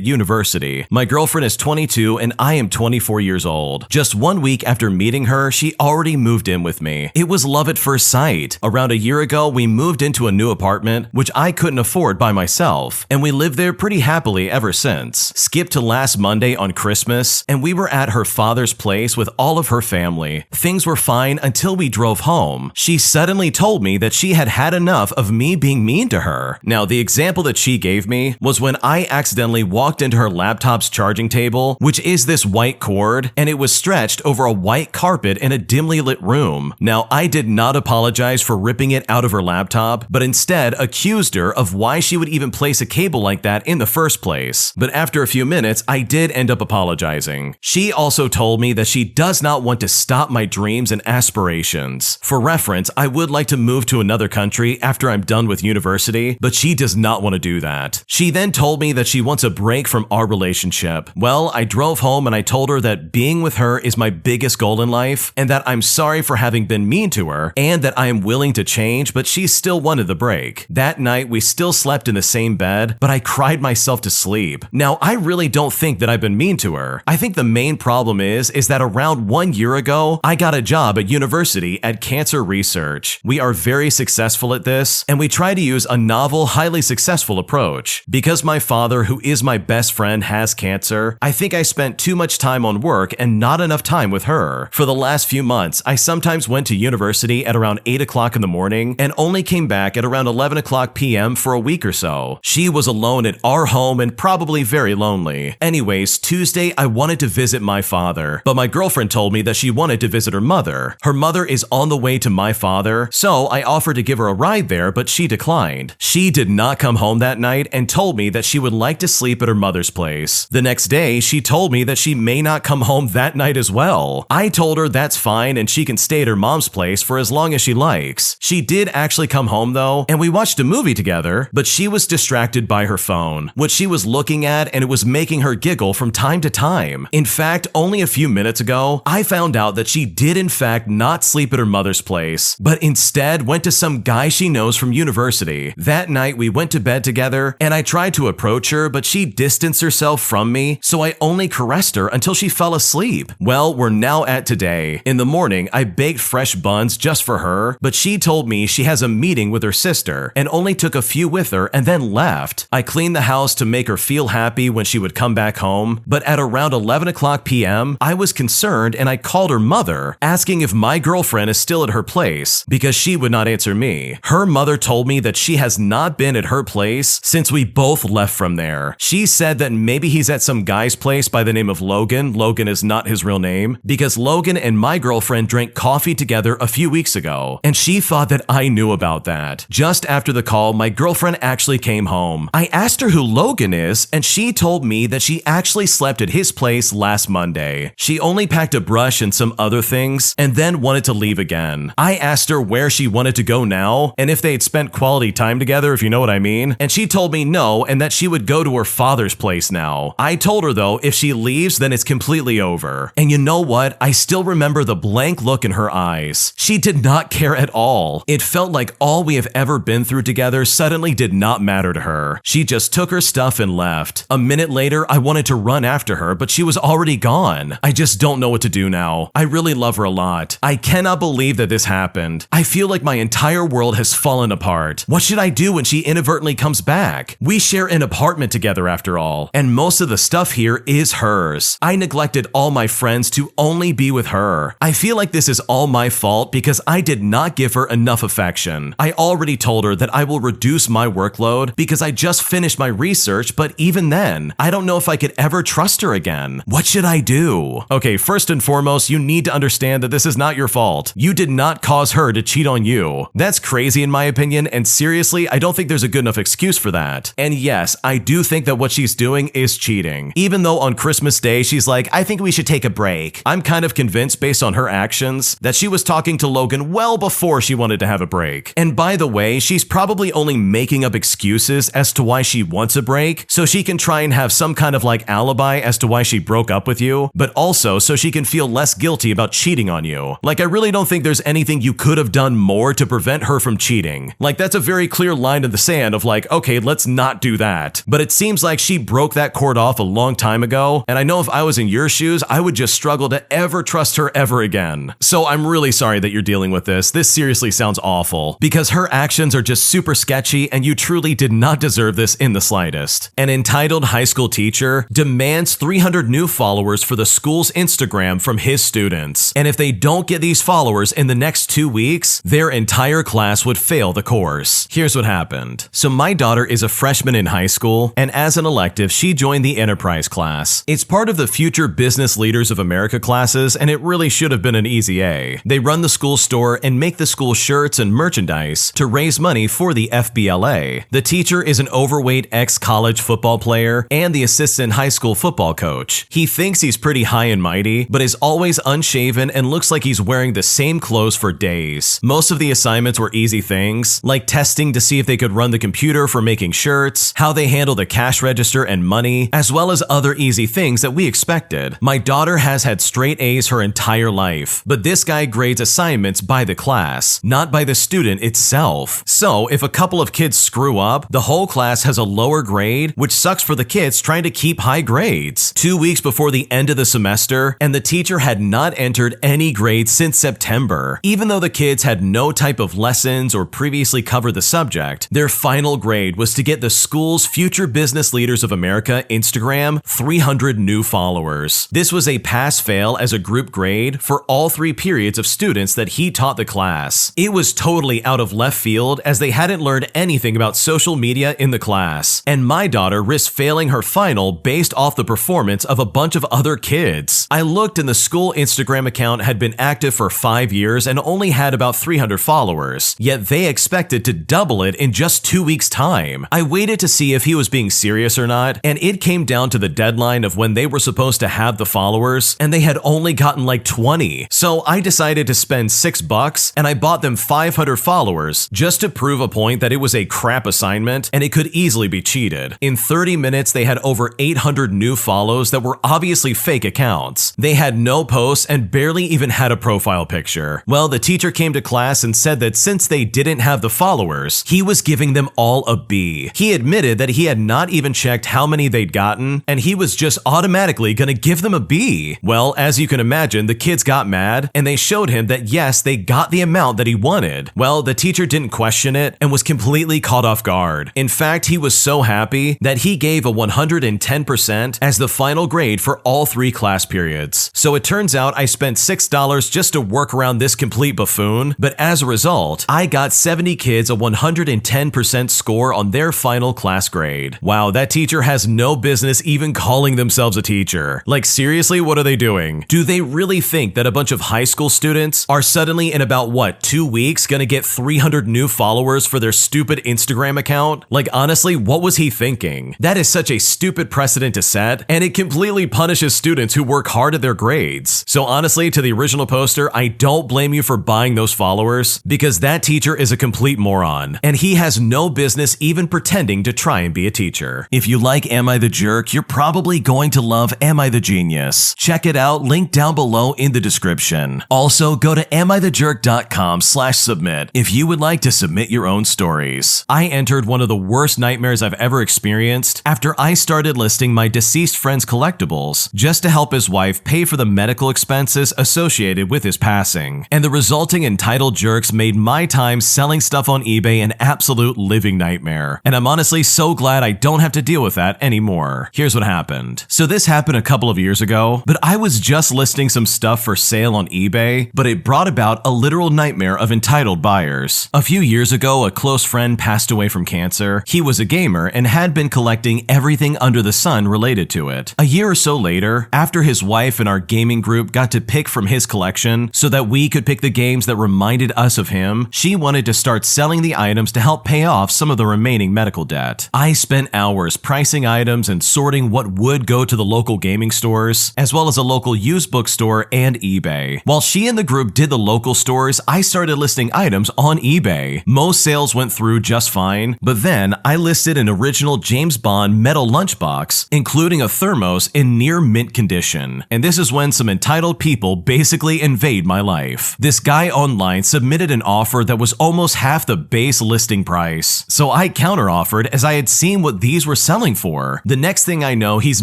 [SPEAKER 1] university. My girlfriend is 22 and I am 24 years old. Just 1 week after meeting her, she already moved in with me. It was love at first sight. Around a year ago, we moved into a new apartment, which I couldn't afford by myself, and we lived there pretty happily ever since. Skip to last Monday on Christmas, and we were at her father's place with all of her family. Things were fine until we drove home. She suddenly told me that she had had enough of me being mean to her. Now, the example that she gave me was when I accidentally walked into her laptop's charging table, which is this white cord, and it was stretched over a white carpet in a dimly lit room. Now, I did not apologize for ripping it out of her laptop, but instead accused her of why she would even place a cable like that in the first place. But after a few minutes, I did end up apologizing. She also told me that she does not want to stop my dreams and aspirations. For reference, I would like to move to another country after I'm done with university, but she does not want to do that. She then told me that she wants a break from our relationship. Well, I drove home and I told her that being with her is my biggest goal in life and that I'm sorry for having been mean to her and that I am willing to change, but she still wanted the break. That night, we still slept in the same bed, but I cried myself to sleep. Now, I really don't think that I've been mean to her. I think the main problem is that around 1 year ago, I got a job at university at cancer research. We are very successful at this, and we try to use a novel, highly successful approach. Because my father, who is my best friend, has cancer, I think I spent too much time on work and not enough time with her. For the last few months, I sometimes went to university at around 8 o'clock in the morning and only came back at around 11 o'clock p.m. for a week or so. She was alone at our home and probably very lonely. Anyways, Tuesday, I wanted to visit my father, but my girlfriend told me that she wanted to visit her mother. Her mother is on the way to my father, so I offered to give her a ride there, but she declined. She did not come home that night and told me that she would like to sleep at her mother's place. The next day, she told me that she may not come home that night as well. I told her that's fine and she can stay at her mom's place for as long as she likes. She did actually come home though, and we watched a movie together, but she was distracted by her phone, which she was looking at, and it was making her giggle from time to time. In fact, only a few minutes ago, I found out that she did in fact not sleep at her mother's place, but instead went to some guy she knows from university. That night, we went to bed together, and I tried to approach her, but she distanced herself from me, so I only caressed her until she fell asleep. Well, we're now at today. In the morning, I baked fresh buns just for her, but she told me she has a meeting with her sister and only took a few with her and then left. I cleaned the house to make her feel happy when she would come back home, but at around 11 o'clock p.m., I was concerned and I called her mother, asking if my girlfriend is still at her place because she would not answer me. Her mother told me that she has not been at her place since we both left from there. She said that maybe he's at some guy's place by the name of Logan. Logan is not his real name, because Logan and my girlfriend drank coffee together a few weeks ago, and she thought that I knew about that. Just after the call, my girlfriend actually came home. I asked her who Logan is, and she told me that she actually slept at his place last Monday. She only packed a brush and some other things, and then wanted to leave again. I asked her where she wanted to go now, and if they had spent quality time together, if you know what I mean, and she told me no, and that she would go to her father's place now. I told her though, if she leaves, then it's completely over. And you know what? I still remember the blank look in her eyes. She did not care at all. It felt like all we have ever been through together suddenly did not matter to her. She just took her stuff and left. A minute later, I wanted to run after her, but she was already gone. I just don't know what to do now. I really love her a lot. I cannot believe that this happened. I feel like my entire world has fallen apart. What should I do when she inadvertently comes back? We share an apartment together after all, and most of the stuff here is hers. I neglected all my friends to only be with her. I feel like this is all my fault because I did not give her enough affection. I already told her that I will reduce my workload because I just finished my research, but even then, I don't know if I could ever trust her again. What should I do? Okay, first and foremost, you need to understand that this is not your fault. You did not cause her to cheat on you. That's crazy in my opinion, and seriously, I don't think there's a good enough excuse for that. And yes, I do think that what she's doing is cheating. Even though on Christmas Day, she's like, I think we should take a break. I'm kind of convinced based on her actions that she was talking to Logan well before she wanted to have a break. And by the way, she's probably only making up excuses as to why she wants a break, so she can try and have some kind of like alibi as to why she broke up with you, but also so she can feel less guilty about cheating on you. Like, I really don't think there's anything you could have done more to prevent her from cheating. Like, that's a very clear line in the sand of like, okay, let's not do that. But it seems like she broke that cord off a long time ago, and I know if I was in your shoes, I would just struggle to ever trust her ever again. So I'm really sorry that you're dealing with this. This seriously sounds awful, because her actions are just super sketchy, and you truly did not deserve this in the slightest. An entitled high school teacher demands 300 new followers for the school's Instagram from his students, and if they don't get these followers in the next 2 weeks, their entire class would fail the course. Here's what happened. So my daughter is a freshman in high school, and as an elective, she joined the enterprise class. It's part of the Future Business Leaders of America classes, and it really should have been an easy A. They run the school store and make the school shirts and merchandise to raise money for the FBLA. The teacher is an overweight ex-college football player and the assistant high school football coach. He thinks he's pretty high and mighty, but is always unshaven and looks like he's wearing the same clothes for days. Most of the assignments were easy things, like testing to see if they could run the computer for making shirts, how they handle the cash register and money, as well as other easy things that we expected. My daughter has had straight A's her entire life, but this guy grades assignments by the class, not by the student itself. So if a couple of kids screw up, the whole class has a lower grade, which sucks for the kids trying to keep high grades. 2 weeks before the end of the semester, and the teacher had not entered any grades since September. Even though the kids had no type of lessons or previously covered the subject, their final grade was to get the school's Future Business Leaders of America Instagram 300 new followers. This was a pass-fail as a group grade for all 3 periods of students that he taught the class. It was totally out of left field as they hadn't learned anything about social media in the class, and my daughter risked failing her final based off the performance of a bunch of other kids. I looked and the school Instagram account had been active for 5 years and only had about 300 followers, yet they expected to double it in just 2 weeks' time. I waited to see if he was being serious or not, and it came down to the deadline of when they were supposed to have the followers, and they had only gotten like 20. So I decided to spend $6 and I bought them 500 followers just to prove a point that it was a crap assignment and it could easily be cheated. In 30 minutes, they had over 800 new follows that were obviously fake accounts. They had no posts and barely even had a profile picture. Well, the teacher came to class and said that since they didn't have the followers, he was giving them all a B. He admitted that he had not even checked how many they'd gotten, and he was just automatically gonna give them a B. Well, as you can imagine, the kids got mad, and they showed him that yes, they got the amount that he wanted. Well, the teacher didn't question it and was completely caught off guard. In fact, he was so happy that he gave a 110% as the final grade for all 3 class periods. So it turns out I spent $6 just to work around this complete buffoon, but as a result, I got 70 kids a 110% score on their final class grade. Wow, that teacher has no business even calling themselves a teacher. Like seriously, what are they doing? Do they really think that a bunch of high school students are suddenly in about 2 weeks gonna get 300 new followers for their stupid Instagram account? Like honestly, what was he thinking? That is such a stupid precedent to set, and it completely punishes students who work hard at their grades. So honestly, to the original poster, I don't blame you for buying those followers, because that teacher is a complete moron, and he has no business even pretending to try and be a teacher. If you like Am I the Jerk, you're probably going to love Am I the Genius. Check it out, link down below in the description. Also, go to AmITheJerk.com/submit if you would like to submit your own stories. I entered one of the worst nightmares I've ever experienced after I started listing my deceased friend's collectibles just to help his wife pay for the medical expenses associated with his passing. And the resulting entitled jerks made my time selling stuff on eBay an absolute living nightmare. And I'm honestly so glad I don't have to deal with that anymore. Here's what happened. So this happened a couple of years ago, but I was just listing some stuff for sale on eBay, but it brought about a literal nightmare of entitled buyers. A few years ago, a close friend passed away from cancer. He was a gamer and had been collecting everything under the sun related to it. A year or so later, after his wife and our gaming group got to pick from his collection so that we could pick the games that reminded us of him, she wanted to start selling the items to help pay off some of the remaining medical debt. I spent hours pricing items and sorting what would go to the local gaming stores, as well as a local used bookstore and eBay. While she and the group did the local stores, I started listing items on eBay. Most sales went through just fine, but then I listed an original James Bond metal lunchbox, including a thermos in near mint condition. And this is when some entitled people basically invade my life. This guy online submitted an offer that was almost half the base listing price. So I counter-offered as I had seen what these were selling for. The next thing I know, he's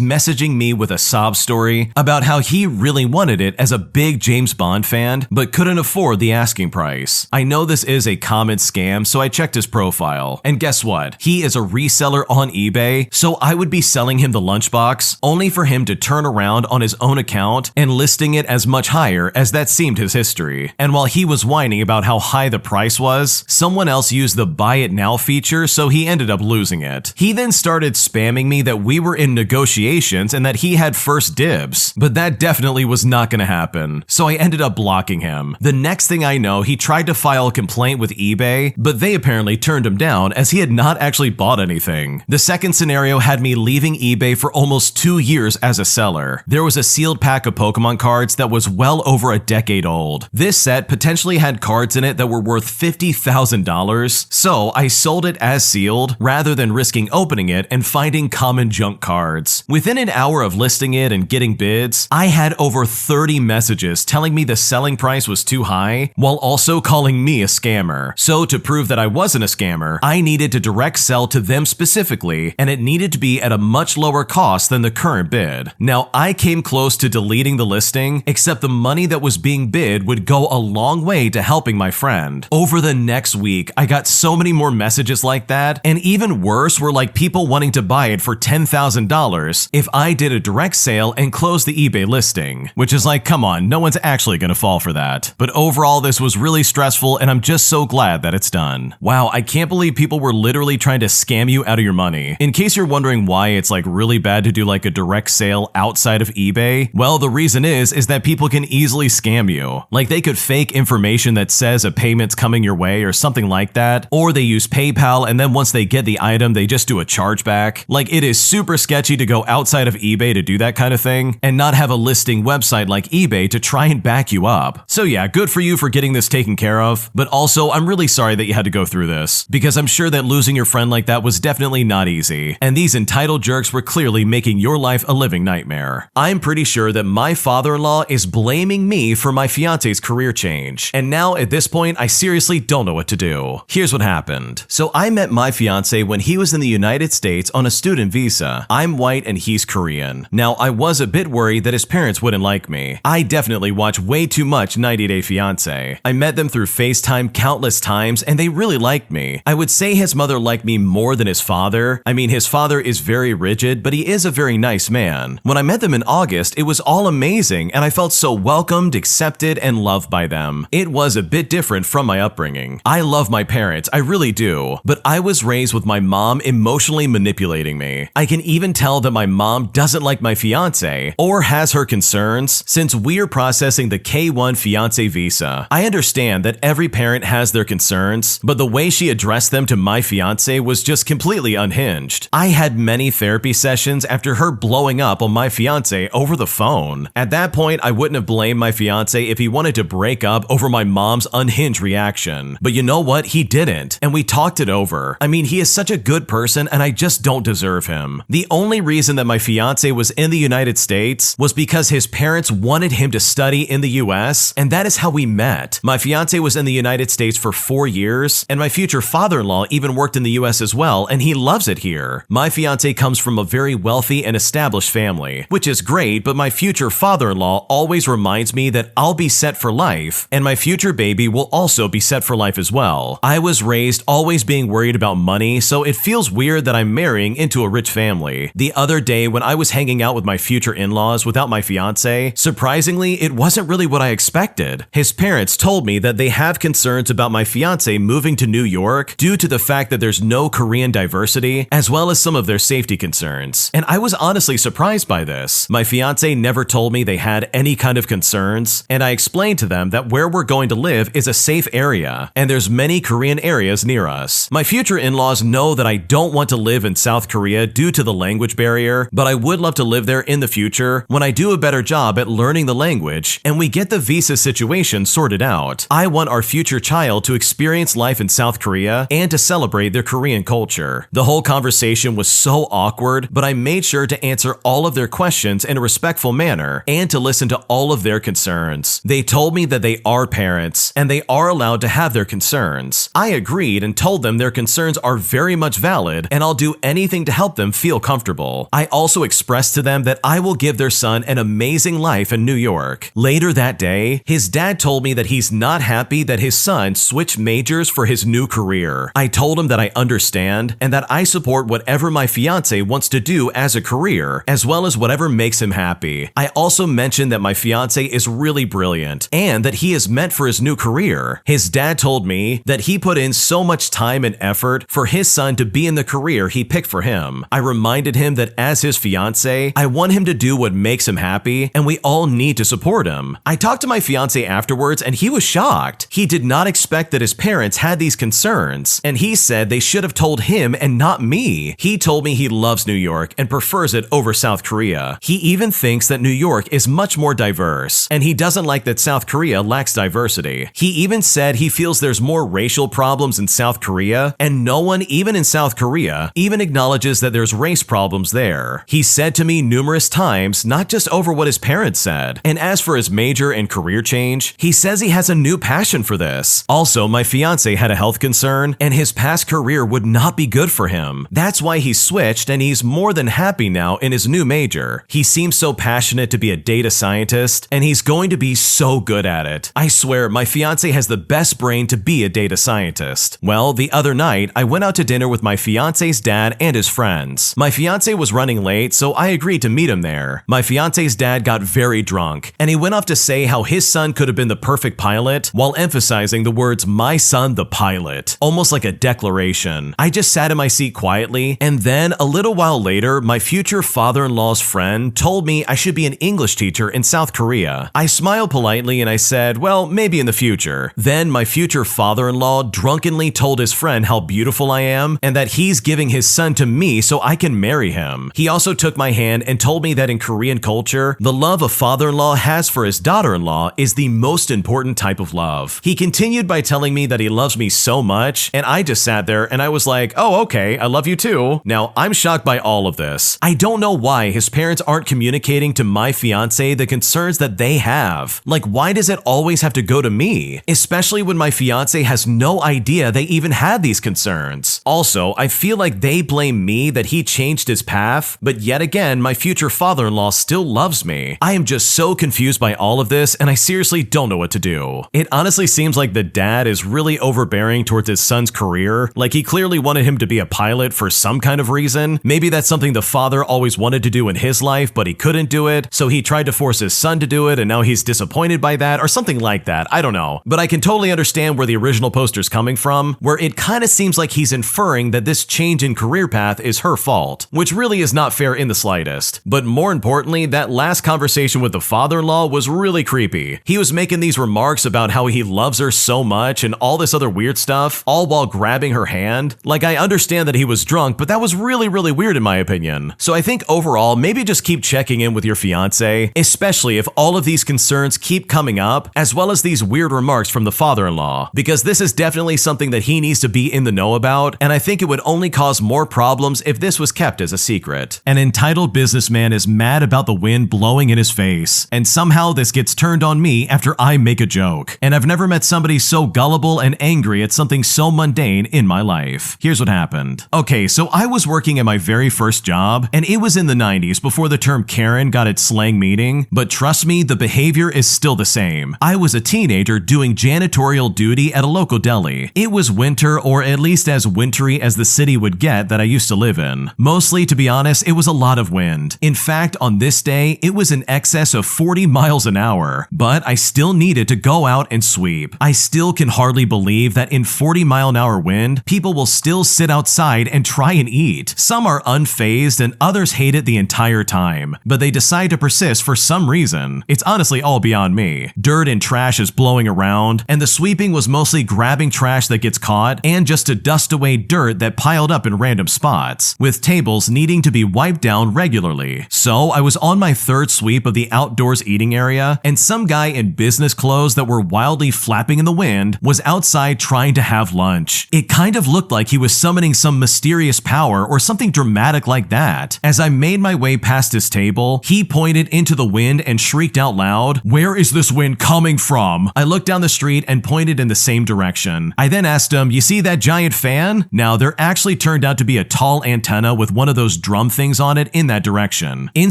[SPEAKER 1] messaging me with a sob story about how he really wanted it as a big James Bond fan, but couldn't afford the asking price. I know this is a common scam, so I checked his profile. And guess what? He is a reseller on eBay, so I would be selling him the lunchbox, only for him to turn around on his own account and listing it as much higher as that seemed his history. And while he was whining about how high the price was, someone else used the buy it now feature, so he ended up losing it. He then started spamming me that we were in negotiations and that he had first dibs, but that definitely was not gonna happen, so I ended up blocking him. The next thing I know, he tried to file a complaint with eBay, but they apparently turned him down as he had not actually bought anything. The second scenario had me leaving eBay for almost 2 years as a seller. There was a sealed pack of Pokemon cards that was well over a decade old. This set potentially had cards in it that were worth $50,000, so I sold it as sealed rather than risking opening it and finding common junk cards. Within an hour of listing it and getting bids, I had over 30 messages telling me the selling price was too high, while also calling me a scammer. So to prove that I wasn't a scammer, I needed to direct sell to them specifically, and it needed to be at a much lower cost than the current bid. Now, I came close to deleting the listing, except the money that was being bid would go a long way to helping my friend. Over the next week, I got so many more messages like that, and even worse were like people wanting to buy it for $10,000 if I did a direct sale and closed the eBay listing, which is like, come on, no one's actually gonna fall for that. But overall, this was really stressful, and I'm just so glad that it's done. Wow, I can't believe people were literally trying to scam you out of your money. In case you're wondering why it's like really bad to do like a direct sale outside of eBay, well, the reason is that people can easily scam you. Like they could fake information that says a payment's coming your way or something like that, or they use PayPal and then once they get the item, they just do a chargeback. Like it is super sketchy to go outside of eBay to do that kind of thing and not have a listing website like eBay to try and back you up. So yeah, good for you for getting this taken care of, but also I'm really sorry that you had to go through this, because I'm sure that losing your friend like that was definitely not easy, and these entitled jerks were clearly making your life a living nightmare. I'm pretty sure that my father-in-law is blaming me for my fiance's career change, and now at this point I seriously don't know what to do. Here's what happened. So I met my fiance when he was in the United States on a student visa. I'm white and he's Korean. Now I was a bit worried that his parents wouldn't like me. I definitely watch way too much 90 Day Fiancé. I met them through FaceTime countless times and they really liked me. I would say his mother liked me more than his father. I mean, his father is very rigid, but he is a very nice man. When I met them in August, it was all amazing and I felt so welcomed, accepted, and loved by them. It was a bit different from my upbringing. I love my parents, I really do, but I was raised with my mom emotionally manipulating me. I can even tell that my mom doesn't like my fiance or has her concerns since we're processing the K1 fiance visa. I understand that every parent has their concerns, but the way she addressed them to my fiance was just completely unhinged. I had many therapy sessions after her blowing up on my fiance over the phone. At that point, I wouldn't have blamed my fiance if he wanted to break up over my mom's unhinged reaction. But you know what? He didn't, and we talked it over. I mean, he is such a good person and I just don't deserve him. The only reason that my fiance was in the United States was because his parents wanted him to study in the US, and that is how we met. My fiance was in the United States for 4 years, and my future father-in-law even worked in the US as well, and he loves it here. My fiance comes from a very wealthy and established family, which is great, but my future father-in-law always reminds me that I'll be set for life, and my future baby will also be set for life as well. I was raised always being worried about money, so it feels weird that I'm marrying into a rich family. The other day when I was hanging out with my future in-laws without my fiance, surprisingly, it wasn't really what I expected. His parents told me that they have concerns about my fiance moving to New York due to the fact that there's no Korean diversity, as well as some of their safety concerns. And I was honestly surprised by this. My fiance never told me they had any kind of concerns, and I explained to them that where we're going to live is a safe area, and there's many Korean areas near us. My future in-laws know that I don't want to live in South Korea due to the language barrier, but I would love to live there in the future when I do a better job at learning the language and we get the visa situation sorted out. I want our future child to experience life in South Korea and to celebrate their Korean culture. The whole conversation was so awkward, but I made sure to answer all of their questions in a respectful manner and to listen to all of their concerns. They told me that they are parents and they are allowed to have their concerns. I agreed and told them their concerns are very much valid and I'll do anything to help them feel comfortable. I also expressed to them that I will give their son an amazing life in New York. Later that day, his dad told me that he's not happy that his son switched majors for his new career. I told him that I understand and that I support whatever my fiance wants to do as a career, as well as whatever makes him happy. I also mentioned that my fiance is really brilliant and that he is meant for his new career. His dad told me that he put in so much time and effort for his son to be in the career he picked for him. I reminded him that as his fiance, I want him to do what makes him happy and we all need to support him. I talked to my fiance afterwards and he was shocked. He did not expect that his parents had these concerns, and he said they should have told him and not me. He told me he loves New York and prefers it over South Korea. He even thinks that New York is much more diverse, and he doesn't like that South Korea lacks diversity. He even said he feels there's more racial problems in South Korea, and no one, even in South Korea, even acknowledges that there's race problems there. He said to me numerous times, not just over what his parents said. And as for his major and career change, he says he has a new passion for this. Also, my fiance had a health concern, and his past career would not be good for him. That's why he switched, and he's more than happy now in his new major. He seems so passionate to be a data scientist, and he's going to be so good at it. I swear, my fiance has the best brain to be a data scientist. Well, the other night, I went out to dinner with my fiance's dad and his friends. My fiance was running late, so I agreed to meet him there. My fiance's dad got very drunk, and he went off to say how his son could have been the perfect pilot while emphasizing the words, "my son the pilot," almost like a declaration. I just sat in my seat quietly, and then a little while later, my future father-in-law's friend told me I should be an English teacher in South Korea. I smiled politely and I said, well, maybe in the future. Then my future father-in-law drunkenly told his friend how beautiful I am and that he's giving his son to me so I can marry him. He also took my hand and told me that in Korean culture, the love a father-in-law has for his daughter-in-law is the most important type of love. He continued by telling me that he loves me so much, and I just sat there and I was like, oh, okay, I love you too. Now, I'm shocked by all of this. I don't know why his parents aren't communicating to my fiance the concerns that they have. Like, why does it always have to go to me? Especially when my fiance has no idea they even had these concerns. Also, I feel like they blame me that he changed his path, but yet again, my future father-in-law still loves me. I am just so confused by all of this, and I seriously don't know what to do. It honestly seems like the dad is really overbearing towards his son's career, like he clearly wanted him to be a pilot for some kind of reason. Maybe that's something the father always wanted to do in his life, but he couldn't do it, so he tried to force his son to do it, and now he's disappointed by that, or something like that. I don't know. But I can totally understand where the original poster's coming from, where it kind of seems like he's inferring that this change in career path is her fault, which really is not fair in the slightest. But more importantly, that last conversation with the father-in-law was really creepy. He was making these remarks about how he loves her so much and all this other weird stuff, all while grabbing her hand. Like, I understand that he was drunk, but that was really weird in my opinion. So I think overall, maybe just keep checking in with your fiance, especially if all of these concerns keep coming up, as well as these weird remarks from the father-in-law, because this is definitely something that he needs to be in the know about, and I think it would only cause more problems if this was kept as a secret. An entitled businessman is mad about the wind blowing in his face, and somehow this gets turned on me after I make a joke. And I've never met somebody so gullible and angry at something so mundane in my life. Here's what happened. Okay, so I was working at my very first job, and it was in the 90s before the term Karen got its slang meaning, but trust me, the behavior is still the same. I was a teenager doing janitorial duty at a local deli. It was winter, or at least as wintry as the city would get that I used to live in. Mostly, to be honest, it was a lot of wind. In fact, on this day, it was in excess of 40 miles an hour, but I still needed to go out and sweep. I still can hardly believe that in 40-mile-an-hour wind, people will still sit outside and try and eat. Some are unfazed and others hate it the entire time, but they decide to persist for some reason. It's honestly all beyond me. Dirt and trash is blowing around, and the sweeping was mostly grabbing trash that gets caught and just to dust away dirt that piled up in random spots, with tables needing to be wiped down regularly. So I was on my third sweep of the outdoors eating area, and some guy in business clothes that were wildly flapping in the wind was outside trying to have lunch. It kind of looked like he was summoning some mysterious power or something dramatic like that. As I made my way past his table, he pointed into the wind and shrieked out loud, "Where is this wind coming from?" I looked down the street and pointed in the same direction. I then asked him, "You see that giant fan?" Now, there actually turned out to be a tall antenna with one of those drum things on it in that direction. In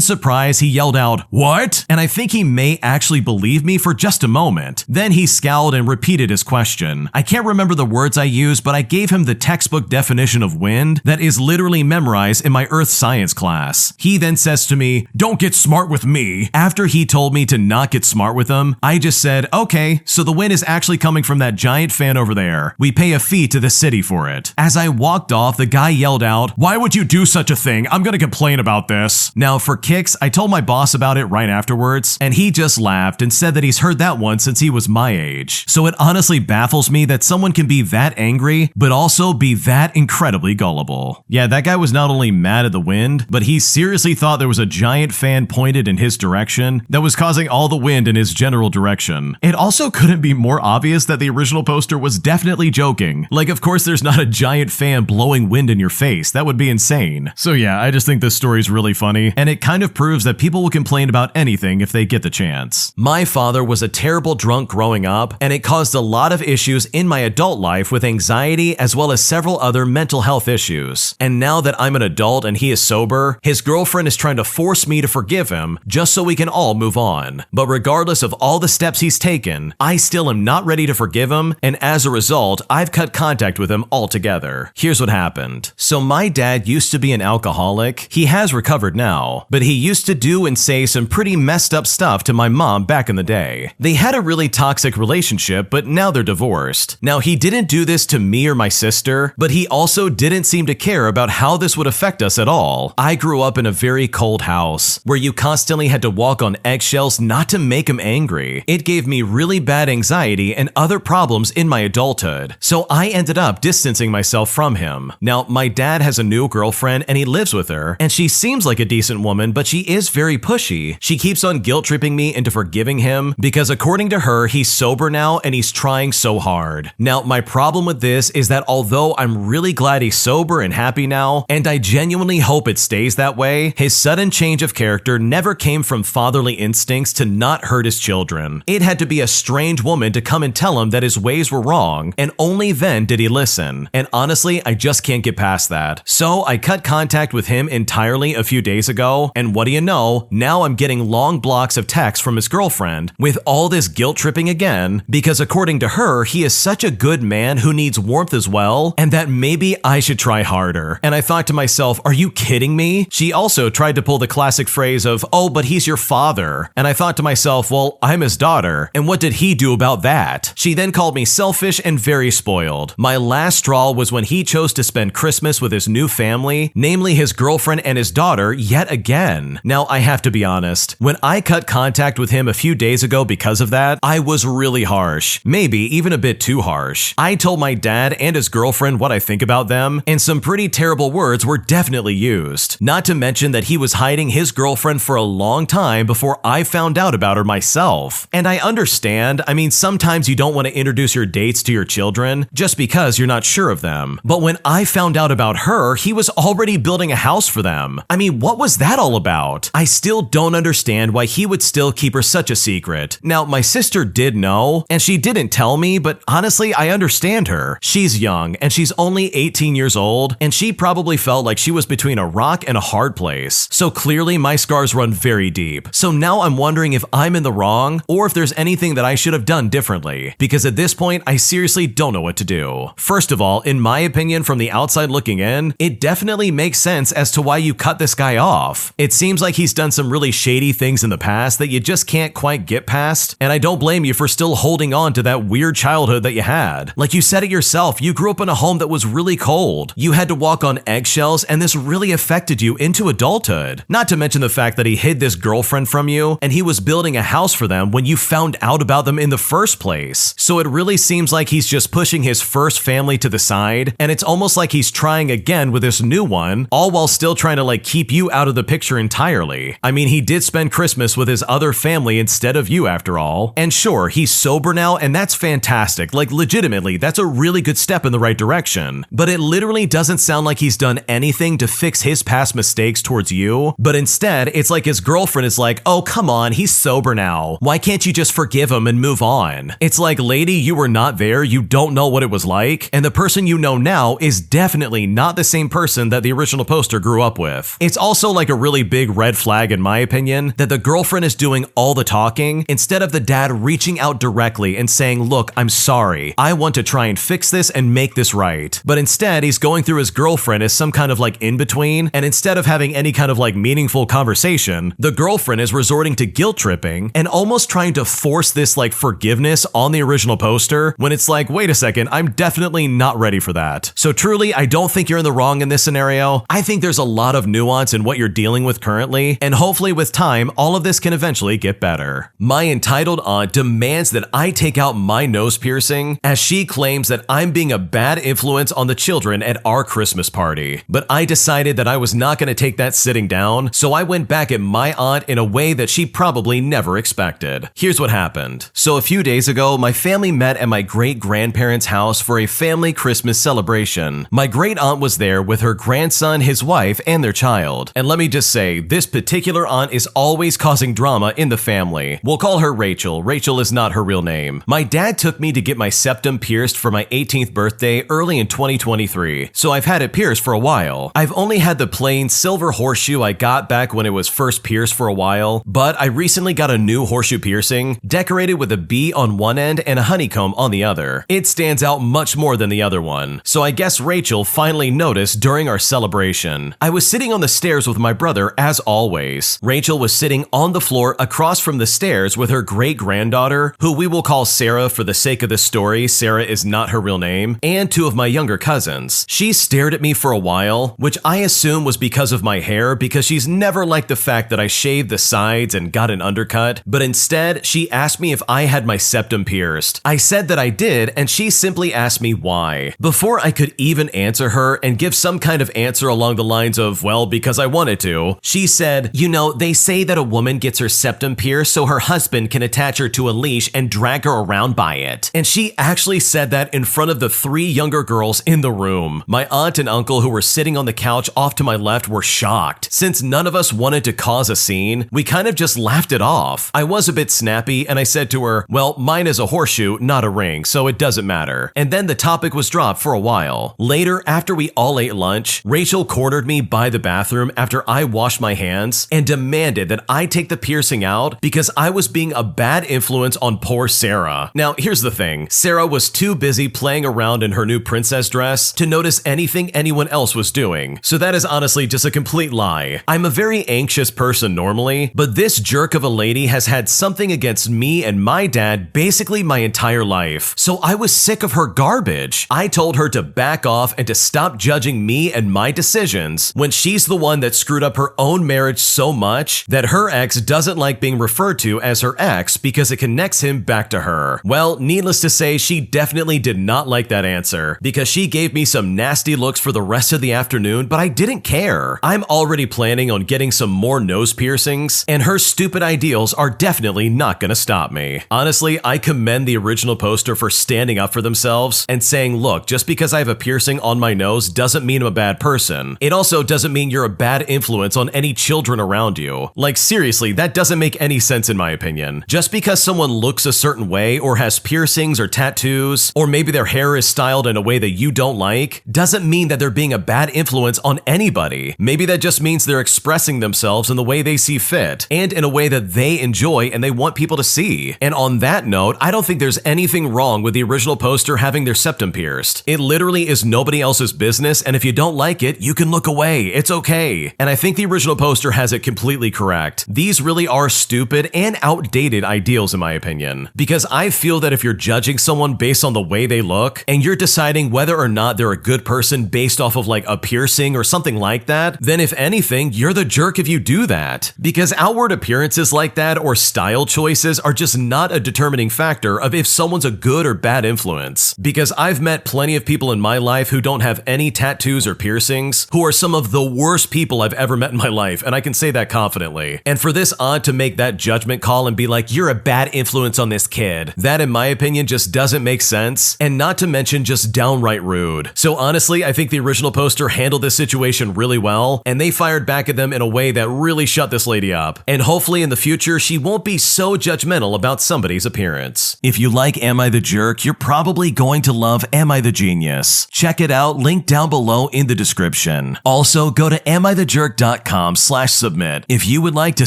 [SPEAKER 1] surprise, he yelled out, "What?" And I think he may actually believe me for just a moment. Then he scowled and repeated his question. I can't remember the words I used, but I gave him the textbook definition of wind that is literally memorized in my earth science class. He then says to me, "Don't get smart with me." After he told me to not get smart with him, I just said, "Okay, so the wind is actually coming from that giant fan over there. We pay a fee to the city for it." As I walked off, the guy yelled out, "Why would you do such a thing? I'm gonna complain about this." Now, for kicks, I told my boss about it right afterwards, and he just laughed and said that he's heard that one since he was my age. So it honestly baffles me that someone can be that angry, but also be that incredibly gullible. Yeah, that guy was not only mad at the wind, but he seriously thought there was a giant fan pointed in his direction that was causing all the wind in his general direction. It also couldn't be more obvious that the original poster was definitely joking. Like, of course there's not a giant fan blowing wind in your face. That would be insane. So yeah, I just think this story is really funny, and it kind of proves that people will complain about anything if they get the chance. My father was a terrible drunk growing up, and it caused a lot of issues in my adult life with anxiety as well as several other mental health issues. And now that I'm an adult and he is sober, his girlfriend is trying to force me to forgive him just so we can all move on. But regardless of all the steps he's taken, I still am not ready to forgive him, and as a result, I've cut contact with him altogether. Here's what happened. So my dad used to be an alcoholic. He has recovered now, but he used to do and say some pretty messed up stuff to my mom back in the day. They had a really toxic relationship, but now they're divorced. Now, he didn't do this to me or my sister, but he also didn't seem to care about how this would affect us at all. I grew up in a very cold house where you constantly had to walk on eggshells not to make him angry. It gave me really bad anxiety and other problems in my adulthood, so I ended up distancing myself from him. Now, my dad has a new girlfriend and he lives with her, and she seems like a decent woman, but she is very pushy. She keeps on guilt-tripping me into forgiving him because according to her, he's sober now and he's trying so hard. Now, my problem with this is that although I'm really glad he's sober and happy now, and I genuinely hope it stays that way, his sudden change of character never came from fatherly instincts to not hurt his children. It had to be a strange woman to come and tell him that his ways were wrong, and only then did he listen. And honestly, I just can't get past that. So I cut contact with him entirely a few days ago, and what do you know, now I'm getting long blocks of texts from his girlfriend with all this guilt tripping again, because according to her, he is such a good man who needs warmth as well, and that maybe I should try harder. And I thought to myself, are you kidding me? She also tried to pull the classic phrase of, "Oh, but he's your father." And I thought to myself, well, I'm his daughter, and what did he do about that? She then called me selfish and very spoiled. My last straw was when he chose to spend Christmas with his new family, namely his girlfriend and his daughter, yet again. Now, I have to be honest, when I cut contact with him a few days ago because of that, I was really harsh, maybe even a bit too harsh. I told my dad and his girlfriend what I think about them, and some pretty terrible words were definitely used. Not to mention that he was hiding his girlfriend for a long time before I found out about her myself. And I understand, I mean, sometimes you don't want to introduce your dates to your children just because you're not sure of them. But when I found out about her, he was already building a house for them. I mean, what was that all about? I still don't understand why he would still keep her such a secret. Now, my sister did know, and she didn't tell me, but honestly, I understand her. She's young, and she's only 18 years old, and she probably felt like she was between a rock and a hard place. So clearly, my scars run very deep. So now I'm wondering if I'm in the wrong, or if there's anything that I should have done differently, because at this point, I seriously don't know what to do. First of all, in my opinion, from the outside looking in, it definitely makes sense as to why you cut this guy off. It seems like he's done some really shady things in the past that you just can't quite get past, and I don't blame you for still holding on to that weird childhood that you had. Like you said it yourself, you grew up in a home that was really cold. You had to walk on eggshells, and this really affected you into adulthood. Not to mention the fact that he hid this girlfriend from you, and he was building a house for them when you found out about them in the first place. So it really seems like he's just pushing his first family to the side, and it's almost like he's trying again with this new one, all while still trying to like keep you out of the picture entirely. I mean, he did spend Christmas with his other family instead of you after all. And sure, he's sober now, and that's fantastic. Like legitimately, that's a really good step in the right direction. But it literally doesn't sound like he's done anything to fix his past mistakes towards you, but instead, it's like his girlfriend is like, oh, come on, he's sober now. Why can't you just forgive him and move on? It's like, lady, you were not there, you don't know what it was like, and the person you know now is definitely not the same person that the original poster grew up with. It's also like a really big red flag in my opinion that the girlfriend is doing all the talking instead of the dad reaching out directly and saying, look, I'm sorry, I want to try and fix this and make this right. But instead, he's going through his girlfriend as some kind of like in-between, and instead of having any kind of like meaningful conversation, the girlfriend is resorting to guilt tripping and almost trying to force this like forgiveness on the original poster when it's like, wait a second, I'm definitely not ready for that. So truly, I don't think you're in the wrong in this scenario. I think there's a lot of nuance in what you're dealing with currently, and hopefully with time, all of this can eventually get better. My entitled aunt demands that I take out my nose piercing, as she claims that I'm being a bad influence on the children at our Christmas party. But I decided that I was not going to take that sitting down, so I went back at my aunt in a way that she probably never expected. Here's what happened. So a few days ago, my family met at my great-grandparents' house for a family Christmas celebration. My great-aunt was there with her grandson, his wife, and their child. And let me just say, this particular aunt is always causing drama in the family. We'll call her Rachel. Rachel is not her real name. My dad took me to get my septum pierced for my 18th birthday early in 2023, so I've had it pierced for a while. I've only had the plain silver horseshoe I got back when it was first pierced for a while, but I recently got a new horseshoe piercing, decorated with a bee on one end and a honeycomb on the other. It stands out much more than the other one, so I guess Rachel finally noticed during our celebration. I was sitting on the stairs with my brother as always. Rachel was sitting on the floor across from the stairs with her great-granddaughter, who we will call Sarah for the sake of the story. Sarah is not her real name, and two of my younger cousins. She stared at me for a while, which I assume was because of my hair, because she's never liked the fact that I shaved the sides and got an undercut, but instead, she asked me if I had my septum pierced. I said that I did, and she simply asked me why. Before I could even answer her and give some kind of answer along the lines of, well, because I wanted to, she said, you know, they say that a woman gets her septum pierced so her husband can attach her to a leash and drag her around by it. And she actually said that in front of the three younger girls in the room. My aunt and uncle, who were sitting on the couch off to my left, were shocked. Since none of us wanted to cause a scene, we kind of just laughed it off. I was a bit snappy and I said to her, well, mine is a horseshoe, not a ring, so it doesn't matter. And then the topic was dropped for a while. Later, after we all ate lunch, Rachel cornered me by the bathroom after I washed my hands and demanded that I take the piercing out because I was being a bad influence on poor Sarah. Now, here's the thing. Sarah was too busy playing around in her new princess dress to notice anything anyone else was doing. So that is honestly just a complete lie. I'm a very anxious person normally, but this jerk of a lady has had something against me and my dad basically my entire life. So I was sick of her garbage. I told her to back off and to stop judging me and my decisions when she's the one that screwed up her own marriage so much that her ex doesn't like being referred to as her ex because it connects him back to her. Well, needless to say, she definitely did not like that answer because she gave me some nasty looks for the rest of the afternoon, but I didn't care. I'm already planning on getting some more nose piercings, and her stupid ideals are definitely not gonna stop me. Honestly, I commend the original poster for standing up for themselves and saying, look, just because I have a piercing on my nose doesn't mean I'm a bad person. It also doesn't mean you're a bad influence on any children around you. Like seriously, that doesn't make any sense in my opinion. Just because someone looks a certain way or has piercings or tattoos, or maybe their hair is styled in a way that you don't like, doesn't mean that they're being a bad influence on anybody. Maybe that just means they're expressing themselves in the way they see fit and in a way that they enjoy and they want people to see. And on that note, I don't think there's anything wrong with the original poster having their septum pierced. It literally is nobody else's business, and if you don't like it, you can look away. It's okay. And I think the original poster has it completely correct. These really are stupid and outdated ideals in my opinion, because I feel that if you're judging someone based on the way they look and you're deciding whether or not they're a good person based off of like a piercing or something like that, then if anything, you're the jerk if you do that. Because outward appearances like that or style choices are just not a determining factor of if someone's a good or bad influence. Because I've met plenty of people in my life who don't have any tattoos or piercings, who are some of the worst people I've ever met in my life, and I can say that confidently. And for this aunt to make that judgment call and be like, you're a bad influence on this kid, that in my opinion just doesn't make sense, and not to mention just downright rude. So honestly, I think the original poster handled this situation really well, and they fired back at them in a way that really shut this lady up. And hopefully in the future, she won't be so judgmental about somebody's appearance. If you like Am I the Jerk, you're probably going to love Am I the Genius. Check it out, link down below in the description. Also, go to AmITheJerk.com/submit if you would like to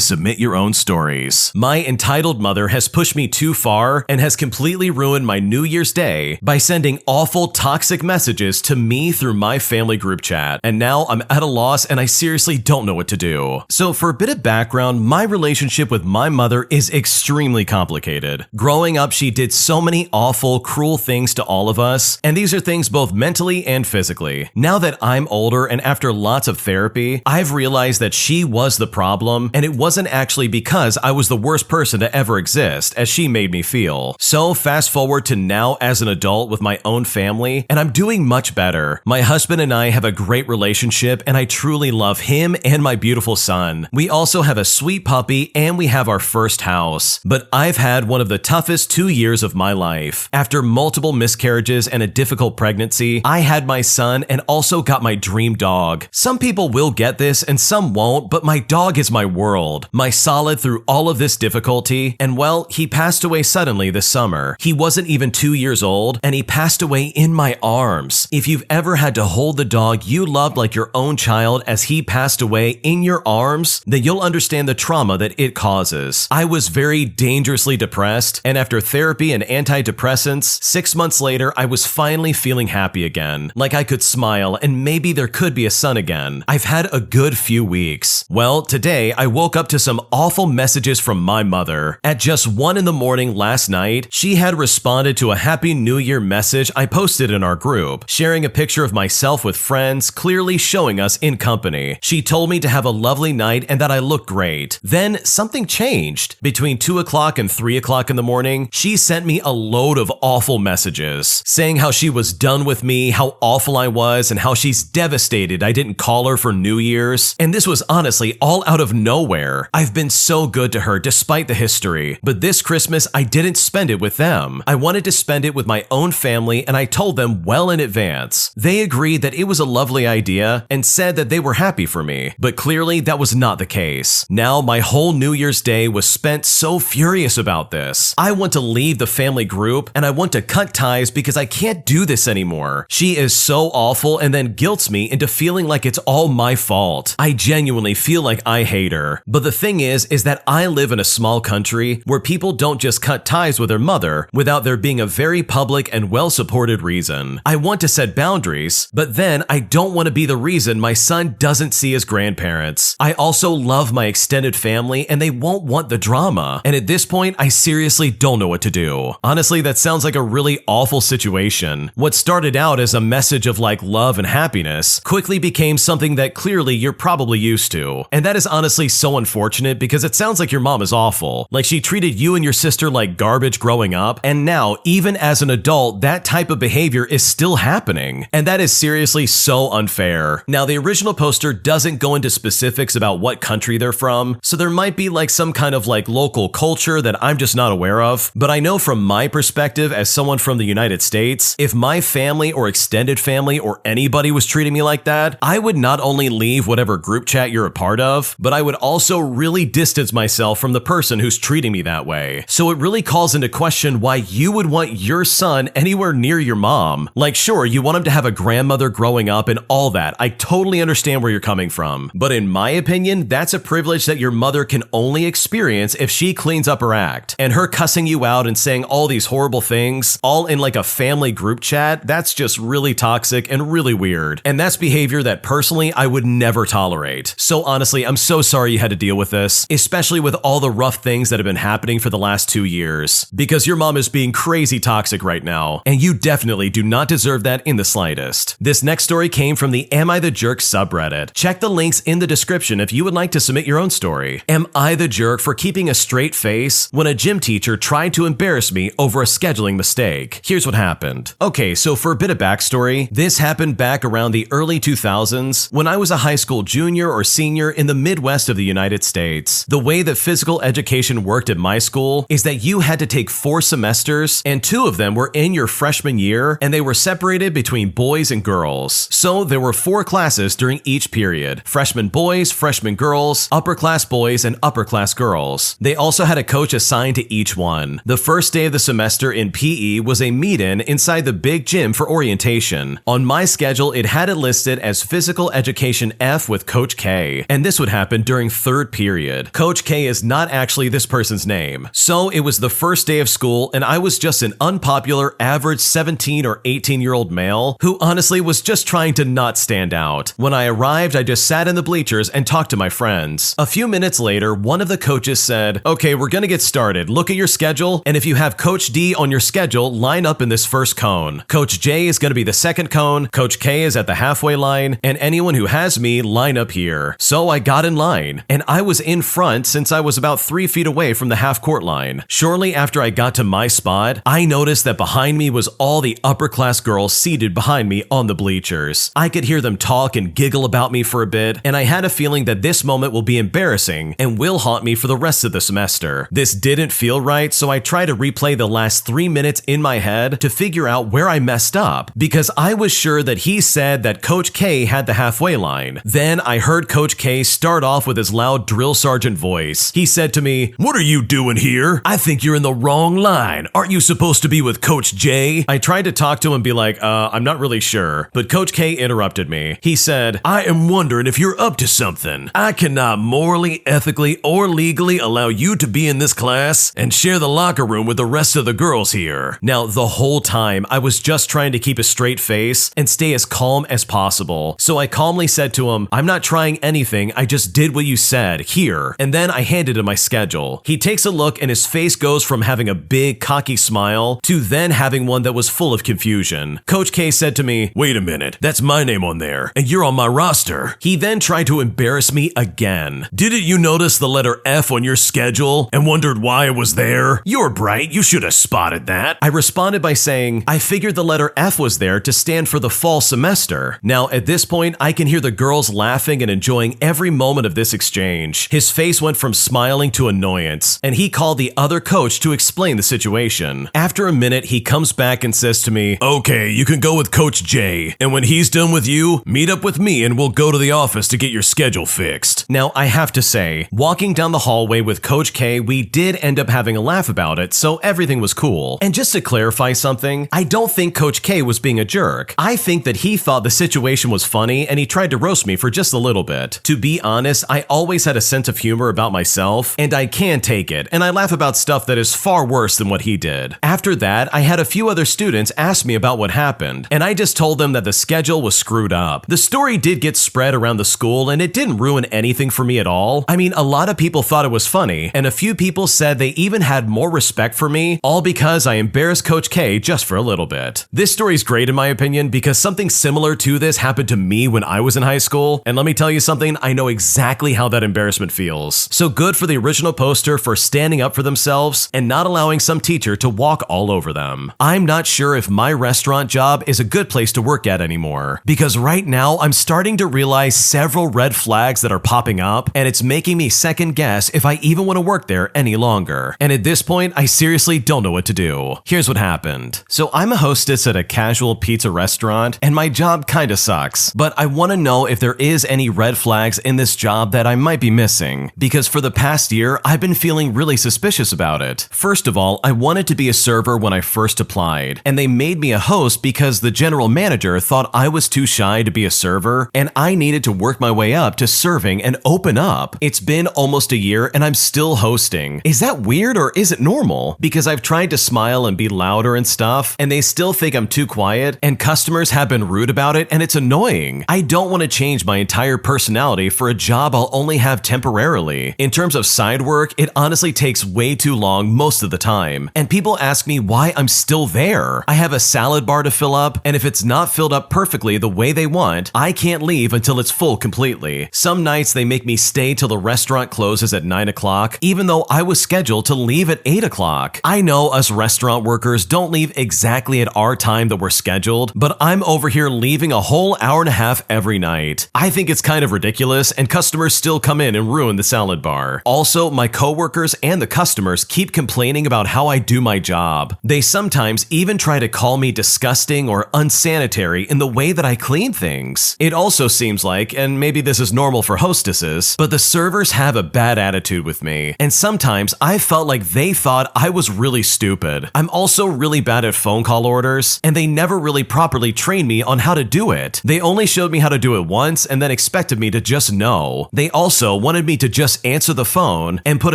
[SPEAKER 1] submit your own stories. My entitled mother has pushed me too far and has completely ruined my New Year's Day by sending awful, toxic messages to me through my family group chat. And now I'm at a loss and I seriously don't know what to do. So for a bit of background, my relationship with my mother is extremely complicated. Growing up, she did so many awful, cruel things to all of us, and these are things things both mentally and physically. Now that I'm older and after lots of therapy, I've realized that she was the problem, and it wasn't actually because I was the worst person to ever exist, as she made me feel. So fast forward to now as an adult with my own family, and I'm doing much better. My husband and I have a great relationship, and I truly love him and my beautiful son. We also have a sweet puppy, and we have our first house. But I've had one of the toughest 2 years of my life. After multiple miscarriages and a difficult pregnancy, I had my son and also got my dream dog. Some people will get this and some won't, but my dog is my world, my solid through all of this difficulty. And well, he passed away suddenly this summer. He wasn't even 2 years old, and he passed away in my arms. If you've ever had to hold the dog you loved like your own child as he passed away in your arms, then you'll understand the trauma that it causes. I was very dangerously depressed, and after therapy and antidepressants, 6 months later, I was finally feeling happy again. Like I could smile, and maybe there could be a son again. I've had a good few weeks. Well, today, I woke up to some awful messages from my mother. At just 1 in the morning last night, she had responded to a Happy New Year message I posted in our group, sharing a picture of myself with friends, clearly showing us in company. She told me to have a lovely night and that I looked great. Then something changed. Between 2 o'clock and 3 o'clock in the morning, she sent me a load of awful messages, saying how she was done with me, how awful I was, and how she's devastated I didn't call her for New Year's. And this was honestly all out of nowhere. I've been so good to her despite the history, but this Christmas I didn't spend it with them. I wanted to spend it with my own family, and I told them well in advance. They agreed that it was a lovely idea and said that they were happy for me, but clearly that was not the case. Now my whole New Year's Day was spent so furious about this. I want to leave the family group, and I want to cut ties because I can't do this anymore. She is so awful and then guilts me into feeling like it's all my fault. I genuinely feel like I hate her. But the thing is that I live in a small country where people don't just cut ties with their mother without there being a very public and well-supported reason. I want to set boundaries, but then I don't want to be the reason my son doesn't see his grandparents. I also love my extended family, and they won't want the drama. And at this point, I seriously don't know what to do. Honestly, that sounds like a really awful situation. What started out as a message of like love and happiness quickly became something that clearly you're probably used to. And that is honestly so unfortunate because it sounds like your mom is awful. Like she treated you and your sister like garbage growing up, and now, even as an adult, that type of behavior is still happening. And that is seriously so unfair. Now, the original poster doesn't go into specifics about what country they're from, so there might be like some kind of like local culture that I'm just not aware of, but I know from my perspective as someone from the United States, if my family or extended family or anybody was treating me like that, I would not only leave whatever group chat you're a part of, but I would also really distance myself from the person who's treating me that way. So it really calls into question why you would want your son anywhere near your mom. Like sure, you want him to have a grandmother growing up and all that. I totally understand where you're coming from. But in my opinion, that's a privilege that your mother can only experience if she cleans up her act. And her cussing you out and saying all these horrible things, all in like a family group chat, that's just really toxic and really weird. And that's behavior that personally I would never tolerate. So honestly, I'm so sorry you had to deal with this, especially with all the rough things that have been happening for the last 2 years. Because your mom is being crazy toxic right now, and you definitely do not deserve that in the slightest. This next story came from the Am I the Jerk subreddit. Check the links in the description if you would like to submit your own story. Am I the jerk for keeping a straight face when a gym teacher tried to embarrass me over a scheduling mistake? Here's what happened. Okay, so for a bit of backstory, this happened back around the early 2000s when I was a high school junior or senior in the Midwest of the United States. The way that physical education worked at my school is that you had to take 4 semesters, and 2 of them were in your freshman year, and they were separated between boys and girls. So there were 4 classes during each period: freshman boys, freshman girls, upper class boys, and upper class girls. They also had a coach assigned to each one. The first day of the semester in PE was a meet-in inside the big gym for orientation. On my schedule, it had it listed as Physical Education F with Coach K, and this would happen during 3rd period. Coach K is not actually this person's name. So it was the first day of school, and I was just an unpopular, average 17 or 18-year-old male who honestly was just trying to not stand out. When I arrived, I just sat in the bleachers and talked to my friends. A few minutes later, one of the coaches said, "Okay, we're gonna get started. Look at your schedule, and if you have Coach D on your schedule, line up in this first cone." Coach Coach J is going to be the second cone, Coach K is at the halfway line, and anyone who has me line up here. So I got in line, and I was in front since I was about 3 feet away from the half-court line. Shortly after I got to my spot, I noticed that behind me was all the upper-class girls seated behind me on the bleachers. I could hear them talk and giggle about me for a bit, and I had a feeling that this moment will be embarrassing and will haunt me for the rest of the semester. This didn't feel right, so I tried to replay the last 3 minutes in my head to figure out where I messed up, because I was sure that he said that Coach K had the halfway line. Then I heard Coach K start off with his loud drill sergeant voice. He said to me, "What are you doing here? I think you're in the wrong line. Aren't you supposed to be with Coach J?" I tried to talk to him and be like, I'm not really sure. But Coach K interrupted me. He said, "I am wondering if you're up to something. I cannot morally, ethically, or legally allow you to be in this class and share the locker room with the rest of the girls here." Now, the whole time, I was just trying to keep a straight face and stay as calm as possible. So I calmly said to him, "I'm not trying anything, I just did what you said, here." And then I handed him my schedule. He takes a look and his face goes from having a big, cocky smile to then having one that was full of confusion. Coach K said to me, "Wait a minute, that's my name on there, and you're on my roster." He then tried to embarrass me again. "Didn't you notice the letter F on your schedule and wondered why it was there? You're bright, you should have spotted that." I responded by saying, "I figured the letter F was there to stand for the fall semester." Now, at this point, I can hear the girls laughing and enjoying every moment of this exchange. His face went from smiling to annoyance, and he called the other coach to explain the situation. After a minute, he comes back and says to me, "Okay, you can go with Coach J, and when he's done with you, meet up with me and we'll go to the office to get your schedule fixed." Now, I have to say, walking down the hallway with Coach K, we did end up having a laugh about it, so everything was cool. And just to clarify something, I don't think Coach K was being a jerk. I think that he thought the situation was funny and he tried to roast me for just a little bit. To be honest, I always had a sense of humor about myself, and I can take it, and I laugh about stuff that is far worse than what he did. After that, I had a few other students ask me about what happened, and I just told them that the schedule was screwed up. The story did get spread around the school, and it didn't ruin anything for me at all. I mean, a lot of people thought it was funny, and a few people said they even had more respect for me, all because I embarrassed Coach K just for a little bit. This story's great in my opinion because something similar to this happened to me when I was in high school, and let me tell you something, I know exactly how that embarrassment feels. So good for the original poster for standing up for themselves and not allowing some teacher to walk all over them. I'm not sure if my restaurant job is a good place to work at anymore, because right now I'm starting to realize several red flags that are popping up, and it's making me second guess if I even want to work there any longer. And at this point, I seriously don't know what to do. Here's what happened. So I'm a hostess at a casual pizza restaurant, and my job kinda sucks, but I want to know if there is any red flags in this job that I might be missing, because for the past year, I've been feeling really suspicious about it. First of all, I wanted to be a server when I first applied, and they made me a host because the general manager thought I was too shy to be a server, and I needed to work my way up to serving and open up. It's been almost a year and I'm still hosting. Is that weird or is it normal? Because I've tried to smile and be louder and stuff, and they still think I'm too quiet, and customers have been rude about it, and it's annoying. I don't want to change my entire personality for a job I'll only have temporarily. In terms of side work, it honestly takes way too long most of the time, and people ask me why I'm still there. I have a salad bar to fill up, and if it's not filled up perfectly the way they want, I can't leave until it's full completely. Some nights they make me stay till the restaurant closes at 9 o'clock, even though I was scheduled to leave at 8 o'clock. I know us restaurant workers don't leave exactly at our time that we're scheduled, but I'm over here leaving a whole hour and a half every night. I think it's kind of ridiculous, and customers still come in and ruin the salad bar. Also, my coworkers and the customers keep complaining about how I do my job. They sometimes even try to call me disgusting or unsanitary in the way that I clean things. It also seems like, and maybe this is normal for hostesses, but the servers have a bad attitude with me, and sometimes I felt like they thought I was really stupid. I'm also really bad at phone call orders, and they never really properly trained me on how to do it. They only showed me how to do it once and then expected me to just know. They also wanted me to just answer the phone and put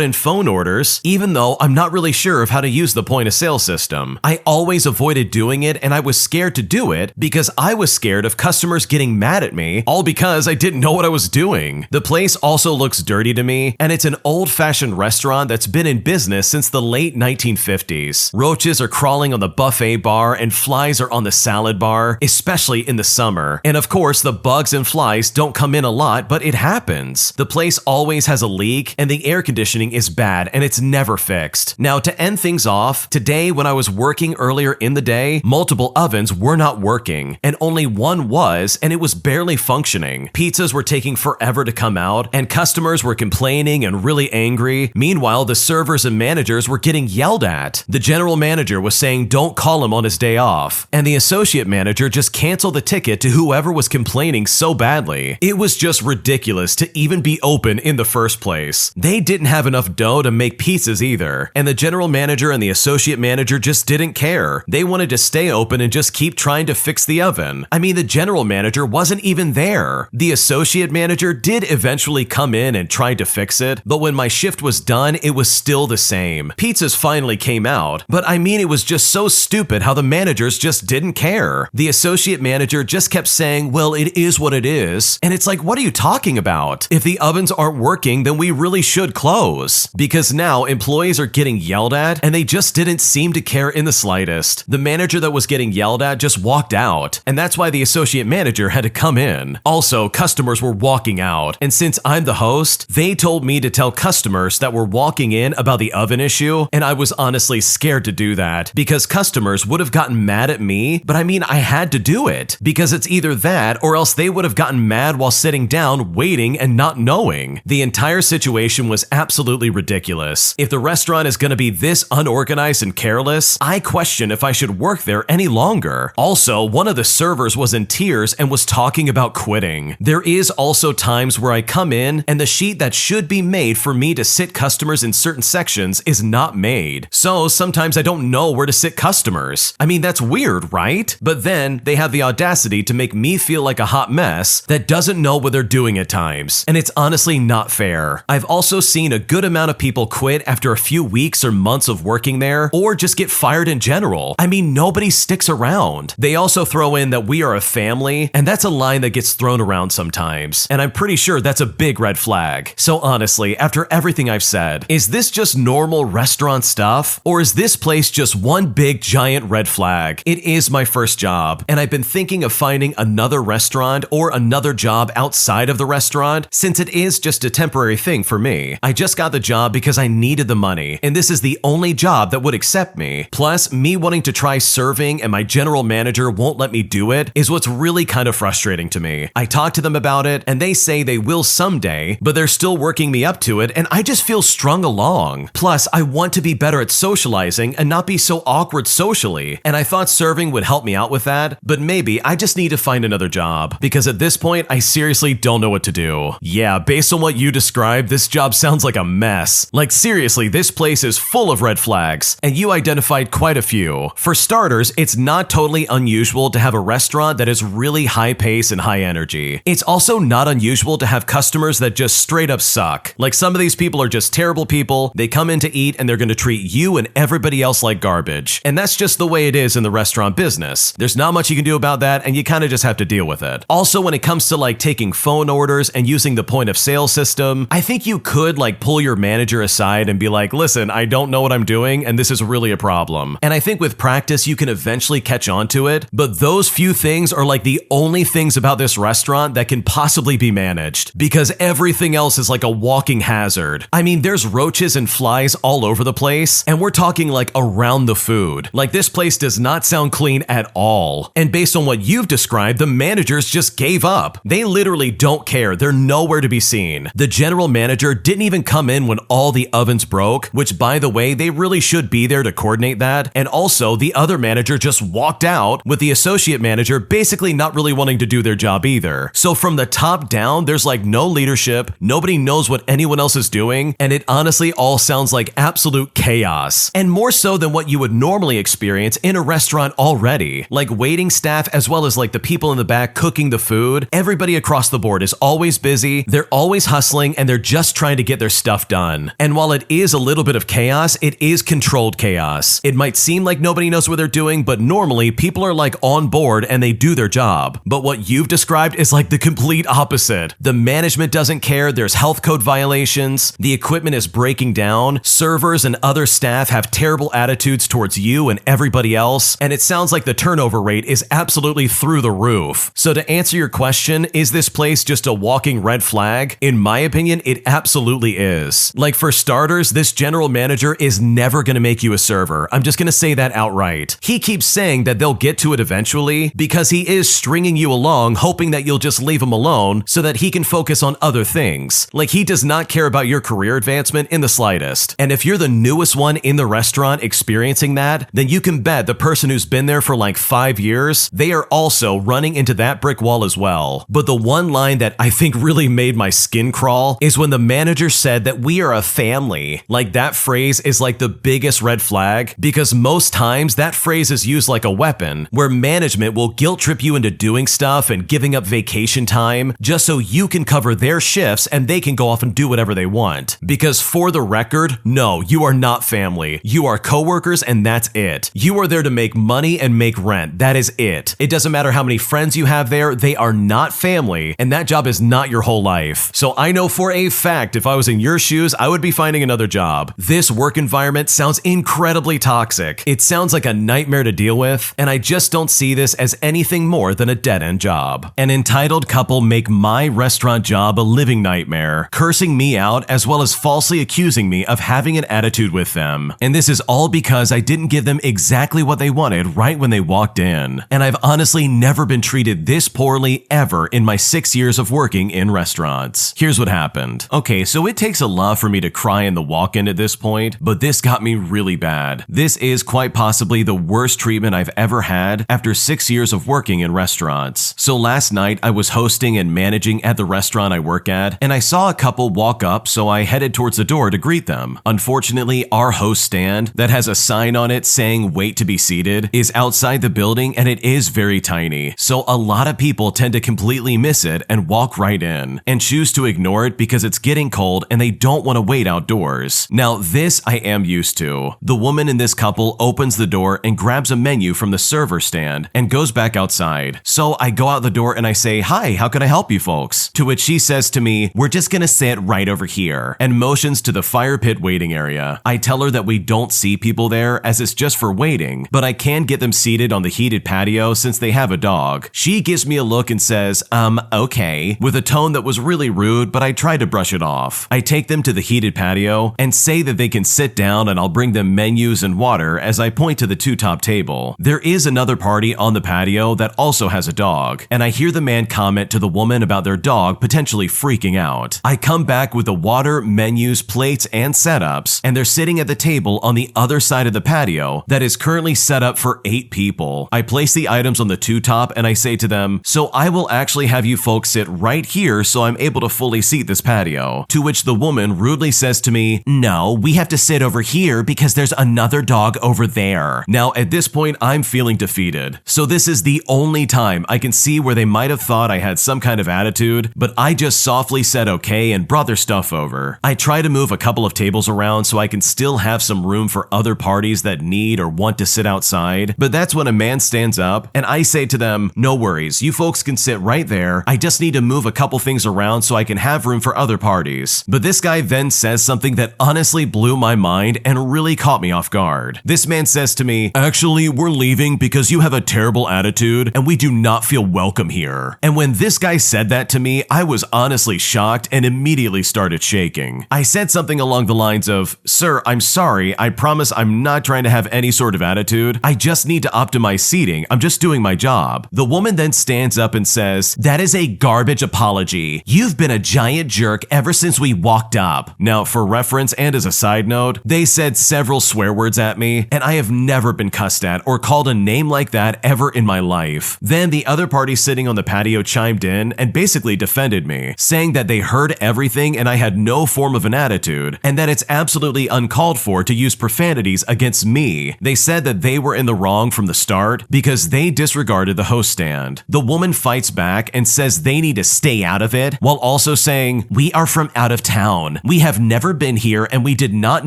[SPEAKER 1] in phone orders, even though I'm not really sure of how to use the point of sale system. I always avoided doing it, and I was scared to do it because I was scared of customers getting mad at me, all because I didn't know what I was doing. The place also looks dirty to me, and it's an old-fashioned restaurant that's been in business since the late 1950s. Roaches are crawling on the buffet bar, and flies are on the salad bar, especially in the summer. And of course, the bugs and flies don't come in a lot, but it happens. The place always has a leak, and the air conditioning is bad, and it's never fixed. Now, to end things off, today when I was working earlier in the day, multiple ovens were not working, and only one was, and it was barely functioning. Pizzas were taking forever to come out, and customers were complaining and really angry. Meanwhile, the servers and managers were getting yelled at. The general manager was saying don't call him on his day off, and the associate manager just canceled the ticket to whoever was complaining so badly. It was just ridiculous to even be open in the first place. They didn't have enough dough to make pizzas either, and the general manager and the associate manager just didn't care. They wanted to stay open and just keep trying to fix the oven. I mean, the general manager wasn't even there. The associate manager did eventually come in and tried to fix it, but when my shift was done, it was still the same. Pizzas finally came out, but I mean, it was just so stupid how the managers just didn't care. The associate manager just kept saying, well, it is what it is. And it's like, what are you talking about? If the ovens aren't working, then we really should close. Because now employees are getting yelled at, and they just didn't seem to care in the slightest. The manager that was getting yelled at just walked out, and that's why the associate manager had to come in. Also, customers were walking out, and since I'm the host, they told me to tell customers that were walking in about the oven issue, and I was honestly scared to do that because customers would have gotten mad at me, but I mean, I had to do it because it's either that or else they would have gotten mad while sitting down, waiting and not knowing. The entire situation was absolutely ridiculous. If the restaurant is going to be this unorganized and careless, I question if I should work there any longer. Also, one of the servers was in tears and was talking about quitting. There is also times where I come in and the sheet that should be made for me to sit customers in certain sections is not made. So sometimes I don't know where to sit customers. I mean, that's weird, right? But then they have the audacity to make me feel like a hot mess that doesn't know what they're doing at times. And it's honestly not fair. I've also seen a good amount of people quit after a few weeks or months of working there, or just get fired in general. I mean, nobody sticks around. They also throw in that we are a family, and that's a line that gets thrown around sometimes. And I'm pretty sure that's a big red flag. So honestly, after everything I've said, is this just normal restaurant stuff? Or is this place just one big giant red flag? It is my first job, and I've been thinking of finding another restaurant or another job outside of the restaurant since it is just a temporary thing for me. I just got the job because I needed the money, and this is the only job that would accept me. Plus, me wanting to try serving and my general manager won't let me do it is what's really kind of frustrating to me. I talked to them about it, and they say they will someday, but they're still working me up to it, and I just feel strung along. Plus, I want to be better at socializing and not be so awkward socially, and I thought serving would help me out with that, but maybe I just need to find another job, because at this point, I seriously don't know what to do. Yeah, based on what you described, this job sounds like a mess. Like seriously, this place is full of red flags, and you identified quite a few. For starters, it's not totally unusual to have a restaurant that is really high pace and high energy. It's also not unusual to have customers that just straight up suck. Like some of these people are just terrible people, they come in to eat and they're gonna treat you and everybody else like garbage. And that's just the way it is in the restaurant business. There's not much you can do about that, and you kind of just have to deal with it. Also, when it comes to like taking phone orders and using the point of sale system, I think you could like pull your manager aside and be like, listen, I don't know what I'm doing and this is really a problem. And I think with practice, you can eventually catch on to it, but those few things are like the only things about this restaurant that can possibly be managed, because everything else is like a walking hazard. I mean, there's roaches and flies all over the place, and we're talking like around the food. Like this place does not sound clean at all. And based on what you've described, the managers just gave up. They literally don't care. They're nowhere to be seen. The general manager didn't even come in when all the ovens broke, which by the way, they really should be there to coordinate that. And also the other manager just walked out, with the associate manager basically not really wanting to do their job either. So from the top down, there's like no leadership, nobody knows what anyone else is doing, and it honestly all sounds like absolute chaos. And more so than what you would normally experience in a restaurant already. Like waiting staff as well as like the people in the back cooking the food, everybody across the board is always busy, they're always hustling, and they're just trying to get their stuff done. And while it is a little bit of chaos, it is controlled chaos. It might seem like nobody knows what they're doing, but normally people are like on board and they do their job. But what you've described is like the complete opposite. The management doesn't care, there's health code violations, the equipment is breaking down, servers and other staff have terrible attitudes towards you and everybody else, business. And it sounds like the turnover rate is absolutely through the roof. So to answer your question, is this place just a walking red flag? In my opinion, it absolutely is. Like for starters, this general manager is never going to make you a server. I'm just going to say that outright. He keeps saying that they'll get to it eventually because he is stringing you along, hoping that you'll just leave him alone so that he can focus on other things. Like he does not care about your career advancement in the slightest. And if you're the newest one in the restaurant experiencing that, then you can bet the person who's been there for like 5 years, they are also running into that brick wall as well. But the one line that I think really made my skin crawl is when the manager said that we are a family. Like that phrase is like the biggest red flag because most times that phrase is used like a weapon where management will guilt trip you into doing stuff and giving up vacation time just so you can cover their shifts and they can go off and do whatever they want. Because for the record, no, you are not family. You are coworkers and that's it. You are there to make money and make rent. That is it. It doesn't matter how many friends you have there, they are not family and that job is not your whole life. So I know for a fact if I was in your shoes, I would be finding another job. This work environment sounds incredibly toxic. It sounds like a nightmare to deal with, and I just don't see this as anything more than a dead-end job. An entitled couple make my restaurant job a living nightmare, cursing me out as well as falsely accusing me of having an attitude with them. And this is all because I didn't give them exactly what they wanted right when they walked in. And I've honestly never been treated this poorly ever in my 6 years of working in restaurants. Here's what happened. Okay, so it takes a lot for me to cry in the walk-in at this point, but this got me really bad. This is quite possibly the worst treatment I've ever had after 6 years of working in restaurants. So last night I was hosting and managing at the restaurant I work at, and I saw a couple walk up, so I headed towards the door to greet them. Unfortunately, our host stand that has a sign on it saying wait to be seated is outside the building and it is very tiny. So a lot of people tend to completely miss it and walk right in and choose to ignore it because it's getting cold and they don't want to wait outdoors. Now this I am used to. The woman in this couple opens the door and grabs a menu from the server stand and goes back outside. So I go out the door and I say, "Hi, how can I help you folks?" To which she says to me, "We're just gonna sit right over here," and motions to the fire pit waiting area. I tell her that we don't see people there as it's just for waiting, but I can get them seated on the heated patio since they have a dog. She gives me a look and says, okay, with a tone that was really rude, but I try to brush it off. I take them to the heated patio and say that they can sit down and I'll bring them menus and water as I point to the two-top table. There is another party on the patio that also has a dog, and I hear the man comment to the woman about their dog potentially freaking out. I come back with the water, menus, plates, and setups, and they're sitting at the table on the other side of the patio that is currently set up for 8 people. I place the items on the two-top and I say to them, "So I will actually have you folks sit right here so I'm able to fully seat this patio." To which the woman rudely says to me, "No, we have to sit over here because there's another dog over there." Now at this point I'm feeling defeated. So this is the only time I can see where they might have thought I had some kind of attitude, but I just softly said okay and brought their stuff over. I try to move a couple of tables around so I can still have some room for other parties that need or want to sit outside, but that's when a man stands up and I say to them, "No worries, you folks can sit right there. I just need to move a couple things around so I can have room for other parties." But this guy then says something that honestly blew my mind and really caught me off guard. This man says to me, "Actually, we're leaving because you have a terrible attitude and we do not feel welcome here." And when this guy said that to me, I was honestly shocked and immediately started shaking. I said something along the lines of, "Sir, I'm sorry. I promise I'm not trying to have any sort of attitude. I just need to optimize seating. I'm just doing my job." The woman then stands up and says, "That is a garbage apology. You've been a giant jerk ever since we walked up." Now, for reference and as a side note, they said several swear words at me, and I have never been cussed at or called a name like that ever in my life. Then the other party sitting on the patio chimed in and basically defended me, saying that they heard everything and I had no form of an attitude, and that it's absolutely uncalled for to use profanities against me. They said that they were in the wrong from the start because they disregarded the host stand. The woman fights back and says they need to stay out of it, while also saying, "We are from out of town. We have never been here and we did not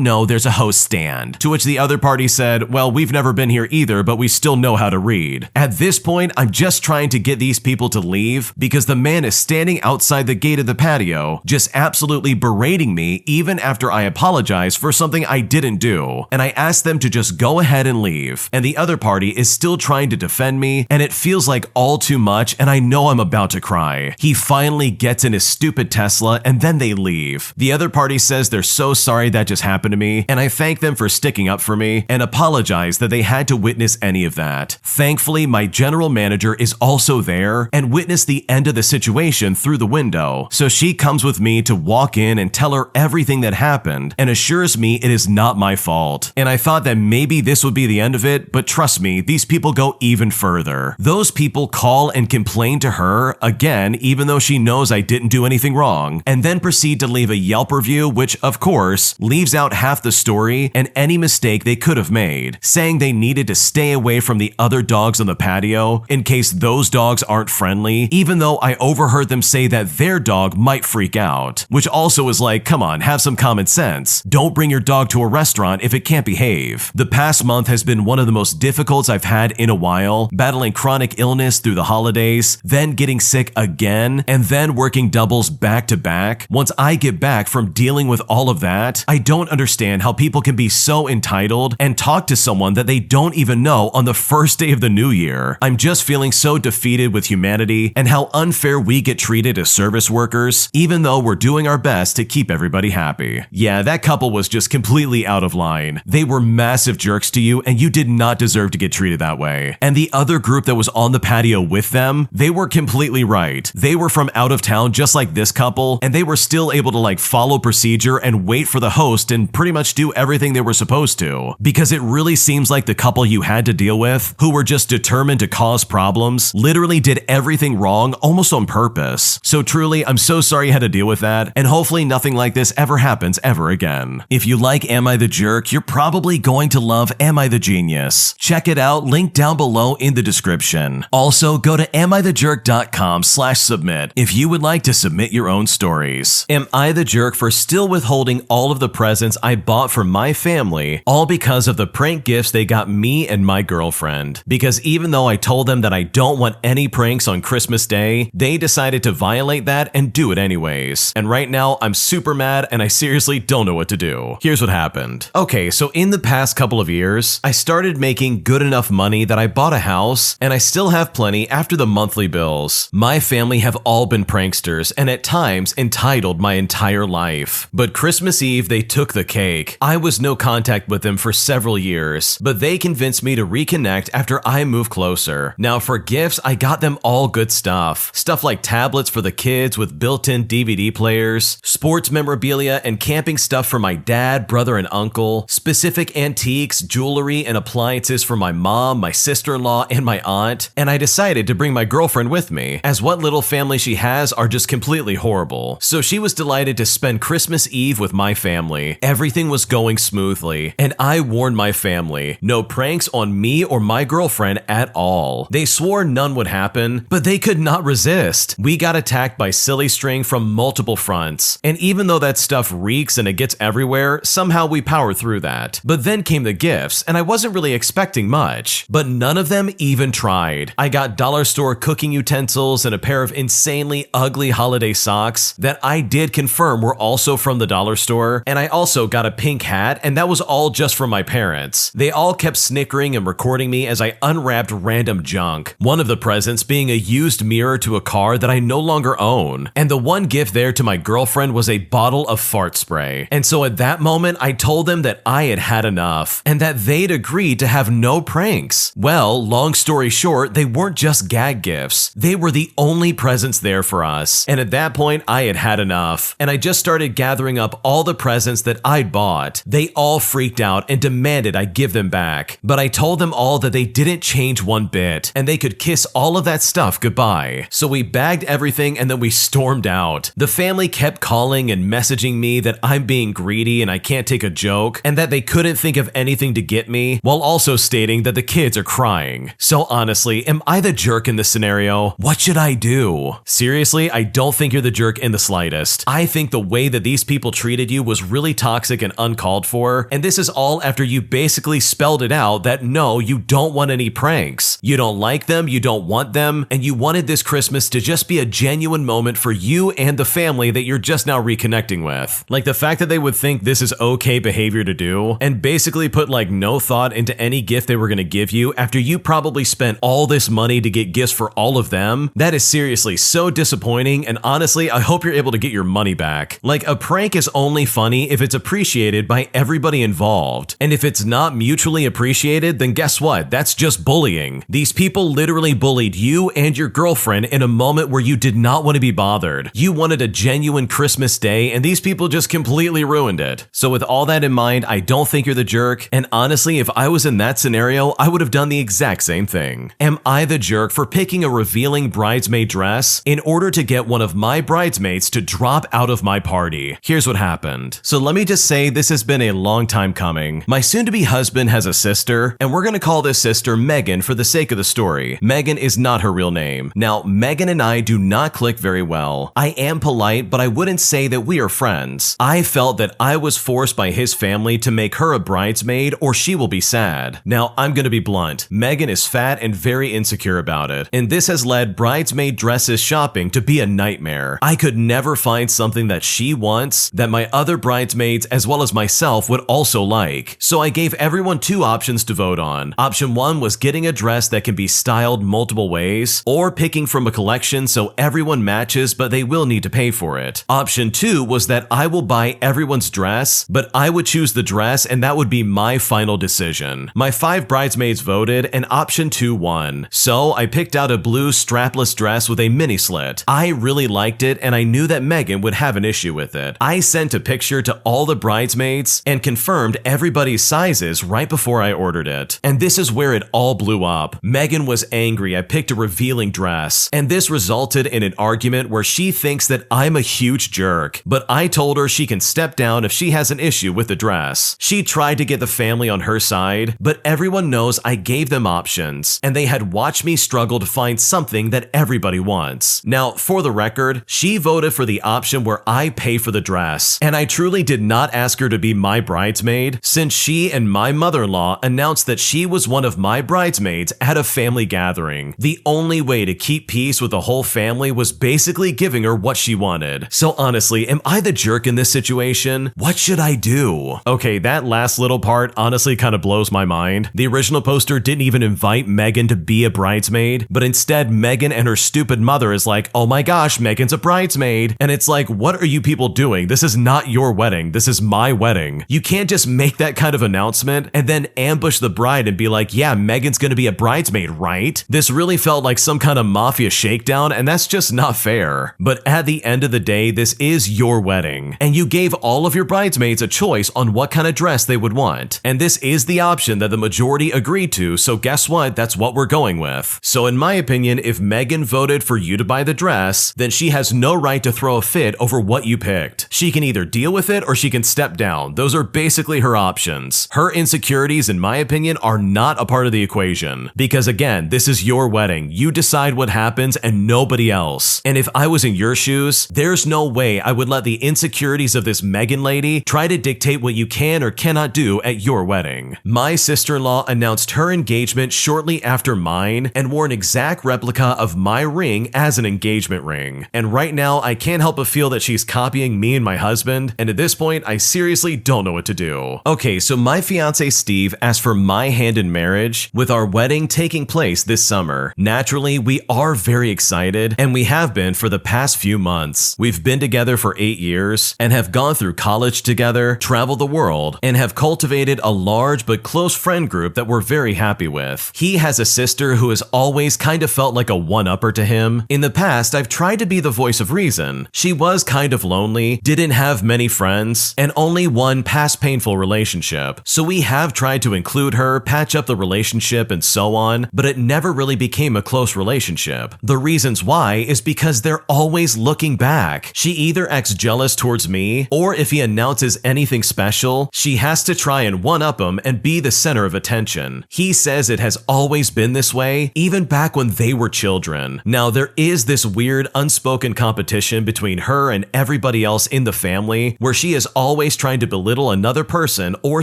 [SPEAKER 1] know there's a host stand." To which the other party said, "Well, we've never been here either, but we still know how to read." At this point, I'm just trying to get these people to leave because the man is standing outside the gate of the patio, just absolutely berating me even after I apologize for something I didn't do. And I asked them to just go ahead and leave. and the other party is still trying to defend me, and it feels like all too much, and I know I'm about to cry. He finally gets in his stupid Tesla, and then they leave. The other party says they're so sorry that just happened to me, and I thank them for sticking up for me and apologize that they had to witness any of that. Thankfully, my general manager is also there and witnessed the end of the situation through the window, so she comes with me to walk in and tell her everything that happened and assures me it is not my fault. And I thought that maybe this would be the end of it, but trust me, these people go even further. Those people call and complain to her, again, even though she knows I didn't do anything wrong, and then proceed to leave a Yelp review which, of course, leaves out half the story and any mistake they could have made, saying they needed to stay away from the other dogs on the patio in case those dogs aren't friendly, even though I overheard them say that their dog might freak out, which also is like, come on, have some common sense. Don't bring your dog to a restaurant if it can't behave. The past month has been one of the most difficult I've had in a while, battling chronic illness through the holidays, then getting sick again, and then working doubles back to back. Once I get back from dealing with all of that, I don't understand how people can be so entitled and talk to someone that they don't even know on the first day of the new year. I'm just feeling so defeated with humanity and how unfair we get treated as service workers, even though we're doing our best to keep everybody happy. Yeah, that couple was just completely out of line. They were massive jerks to you, and you did not deserve to get treated that way. And the other group that was on the patio with them, they were completely right. They were from out of town just like this couple, and they were still able to follow procedure and wait for the host and pretty much do everything they were supposed to. Because it really seems like the couple you had to deal with, who were just determined to cause problems, literally did everything wrong almost on purpose. So truly, I'm so sorry you had to deal with that, and hopefully nothing like this ever happens ever again. If you like Am I the Jerk, you're probably going to love Am I the Genius. Check it out, link down below in the description. Also, go to AmITheJerk.com/submit if you would like to submit your own stories. Am I the jerk for still withholding all of the presents I bought for my family, all because of the prank gifts they got me and my girlfriend? Because even though I told them that I don't want any pranks on Christmas Day, they decided to violate that and do it anyways. And right now, I'm super mad and I seriously don't know what to do. Here's what happened. Okay, so in the past couple of years, I started making good enough money that I bought a house, and I still have plenty after the monthly bills. My family have all been pranksters and at times entitled my entire life. But Christmas Eve, they took the cake. I was no contact with them for several years, but they convinced me to reconnect after I moved closer. Now for gifts, I got them all good stuff. Stuff like tablets for the kids with built-in DVD players, sports memorabilia and camping stuff for my dad, brother, and uncle, specific antiques, jewelry, and appliances for my mom, my sister-in-law, and my aunt. And I decided to bring my girlfriend with me, as what little family she has are just completely horrible. So she was delighted to spend Christmas Eve with my family. Everything was going smoothly, and I warned my family, no pranks on me or my girlfriend at all. They swore none would happen, but they could not resist. We got attacked by silly string from multiple fronts, and even though that stuff reeks and it gets everywhere, somehow we power through that. But then came the gifts, and I wasn't really expecting much, but none of them even tried. I got dollar store cooking utensils and a pair of insanely ugly holiday socks that I did confirm were also from the dollar store, and I also got a pink hat, and that was all just from my parents. They all kept snickering and recording me as I unwrapped random junk, one of the presents being a used mirror to a car that I no longer own, and the one gift there to my girlfriend was a bottle of fart spray. And so at that moment, I told them that I had had enough, and that they'd agreed to have no pranks. Well, long story short, they weren't just gag gifts. They were the only presents there for us. And at that point, I had had enough, and I just started gathering up all the presents that I'd bought. They all freaked out and demanded I give them back, but I told them all that they didn't change one bit, and they could kiss all of that stuff goodbye. So we bagged everything and then we stormed out. The family kept calling and messaging me that I'm being greedy and I can't take a joke, and that they couldn't think of anything to get me, while also stating that the kids are crying. So honestly, am I the jerk in this scenario? What should I do? Seriously, I don't think you're the jerk in the slightest. I think the way that these people treated you was really toxic and uncalled for, and this is all after you basically spelled it out that no, you don't want any pranks. You don't like them, you don't want them, and you wanted this Christmas to just be a genuine moment for you and the family that you're just now reconnecting with. Like the fact that they would think this is okay behavior to do and basically put like no thought into any gift they were going to give you after you probably spent all this money to get gifts for all of them. That is seriously so disappointing, and honestly, I hope you're able to get your money back. Like a prank is only funny if it's appreciated by everybody involved. And if it's not mutually appreciated, then guess what? That's just bullying. These people literally bullied you and your girlfriend in a moment where you did not want to be bothered. You wanted a genuine Christmas day, and these people just completely ruined it. So with all that in mind, I don't think you're the jerk, and honestly, if I was in that scenario, I would have done the exact same thing. Am I the jerk for picking a revealing bridesmaid dress in order to get one of my bridesmaids to drop out of my party? Here's what happened. So let me just say this has been a long time coming. My soon-to-be husband has a sister, and we're gonna call this sister Megan for the sake of the story. Megan is not her real name. Now, Megan and I do not click very well. I am polite, but I wouldn't say that we are friends. I felt that I was forced by his family to make her a bridesmaid or she will be sad. Now, I'm gonna be blunt. Megan is fat and very insecure about it, and this has led bridesmaid dresses shopping to be a nightmare. I could never find something that she wants that my other bridesmaids as well as myself would also like. So I gave everyone two options to vote on. Option one was getting a dress that can be styled multiple ways, or picking from a collection so everyone matches but they will need to pay for it. Option two was that I will buy everyone's dress, but I would choose the dress and that would be my final decision. My 5 bridesmaids voted and option 2 won. So I picked out a blue strapless dress with a mini slit. I really liked it and I knew that Megan would have an issue with it. I sent a picture to all the bridesmaids and confirmed everybody's sizes right before I ordered it. And this is where it all blew up. Megan was angry I picked a revealing dress, and this resulted in an argument where she thinks that I'm a huge jerk, but I told her she can step down if she has an issue with the dress. She tried to get the family on her side, but everyone knows I gave them options, and they had watched me struggle to find something that everybody wants. Now, for the record, she voted for the option where I pay for the dress, and I truly did not ask her to be my bridesmaid, since she and my mother-in-law announced that she was one of my bridesmaids at a family gathering. The only way to keep peace with the whole family was basically giving her what she wanted. So honestly, am I the jerk in this situation? What should I do? Okay, that last little part honestly kind of blows my mind. The original poster didn't even invite Megan to be a bridesmaid, but instead Megan and her stupid mother is like, oh my gosh, Megan's a bridesmaid. And it's like, what are you people doing? This is not your wedding. This is my wedding. You can't just make that kind of announcement and then ambush the bride and be like, yeah, Megan's gonna be a bridesmaid, right? This really felt like some kind of mafia shakedown, and that's just not fair. But at the end of the day, this is your wedding, and you gave all of your bridesmaids a choice on what kind of dress they would want. And this is the option that the majority agreed to, so guess what? That's what we're going with. So in my opinion, if Megan voted for you to buy the dress, then she has no right to throw a fit over what you picked. She can either deal with it or she can step down. Those are basically her options. Her insecurities, in my opinion, are not a part of the equation. Because again, this is your wedding. You decide what happens and nobody else. And if I was in your shoes, there's no way I would let the insecurities of this Megan lady try to dictate what you can or cannot do at your wedding. My sister-in-law announced her engagement shortly after mine and wore an exact replica of my ring as an engagement ring. And right now, I can't help but feel that she's copying me and my husband, and at this point, I seriously don't know what to do. Okay, so my fiance Steve asked for my hand in marriage, with our wedding taking place this summer. Naturally, we are very excited, and we have been for the past few months. We've been together for 8 years, and have gone through college together, traveled the world, and have cultivated a large but close friend group that we're very happy with. He has a sister who has always kind of felt like a one-upper to him. In the past, I've tried to be the voice of reason. She was kind of lonely, didn't have many friends, and only one past painful relationship. So we have tried to include her, patch up the relationship, and so on, but it never really became a close relationship. The reasons why is because they're always looking back. She either acts jealous towards me, or if he announces anything special, she has to try and one-up him and be the center of attention. He says it has always been this way, even back when they were children. Now, there is this weird unspoken competition between her and everybody else in the family, where she is always trying to belittle another person or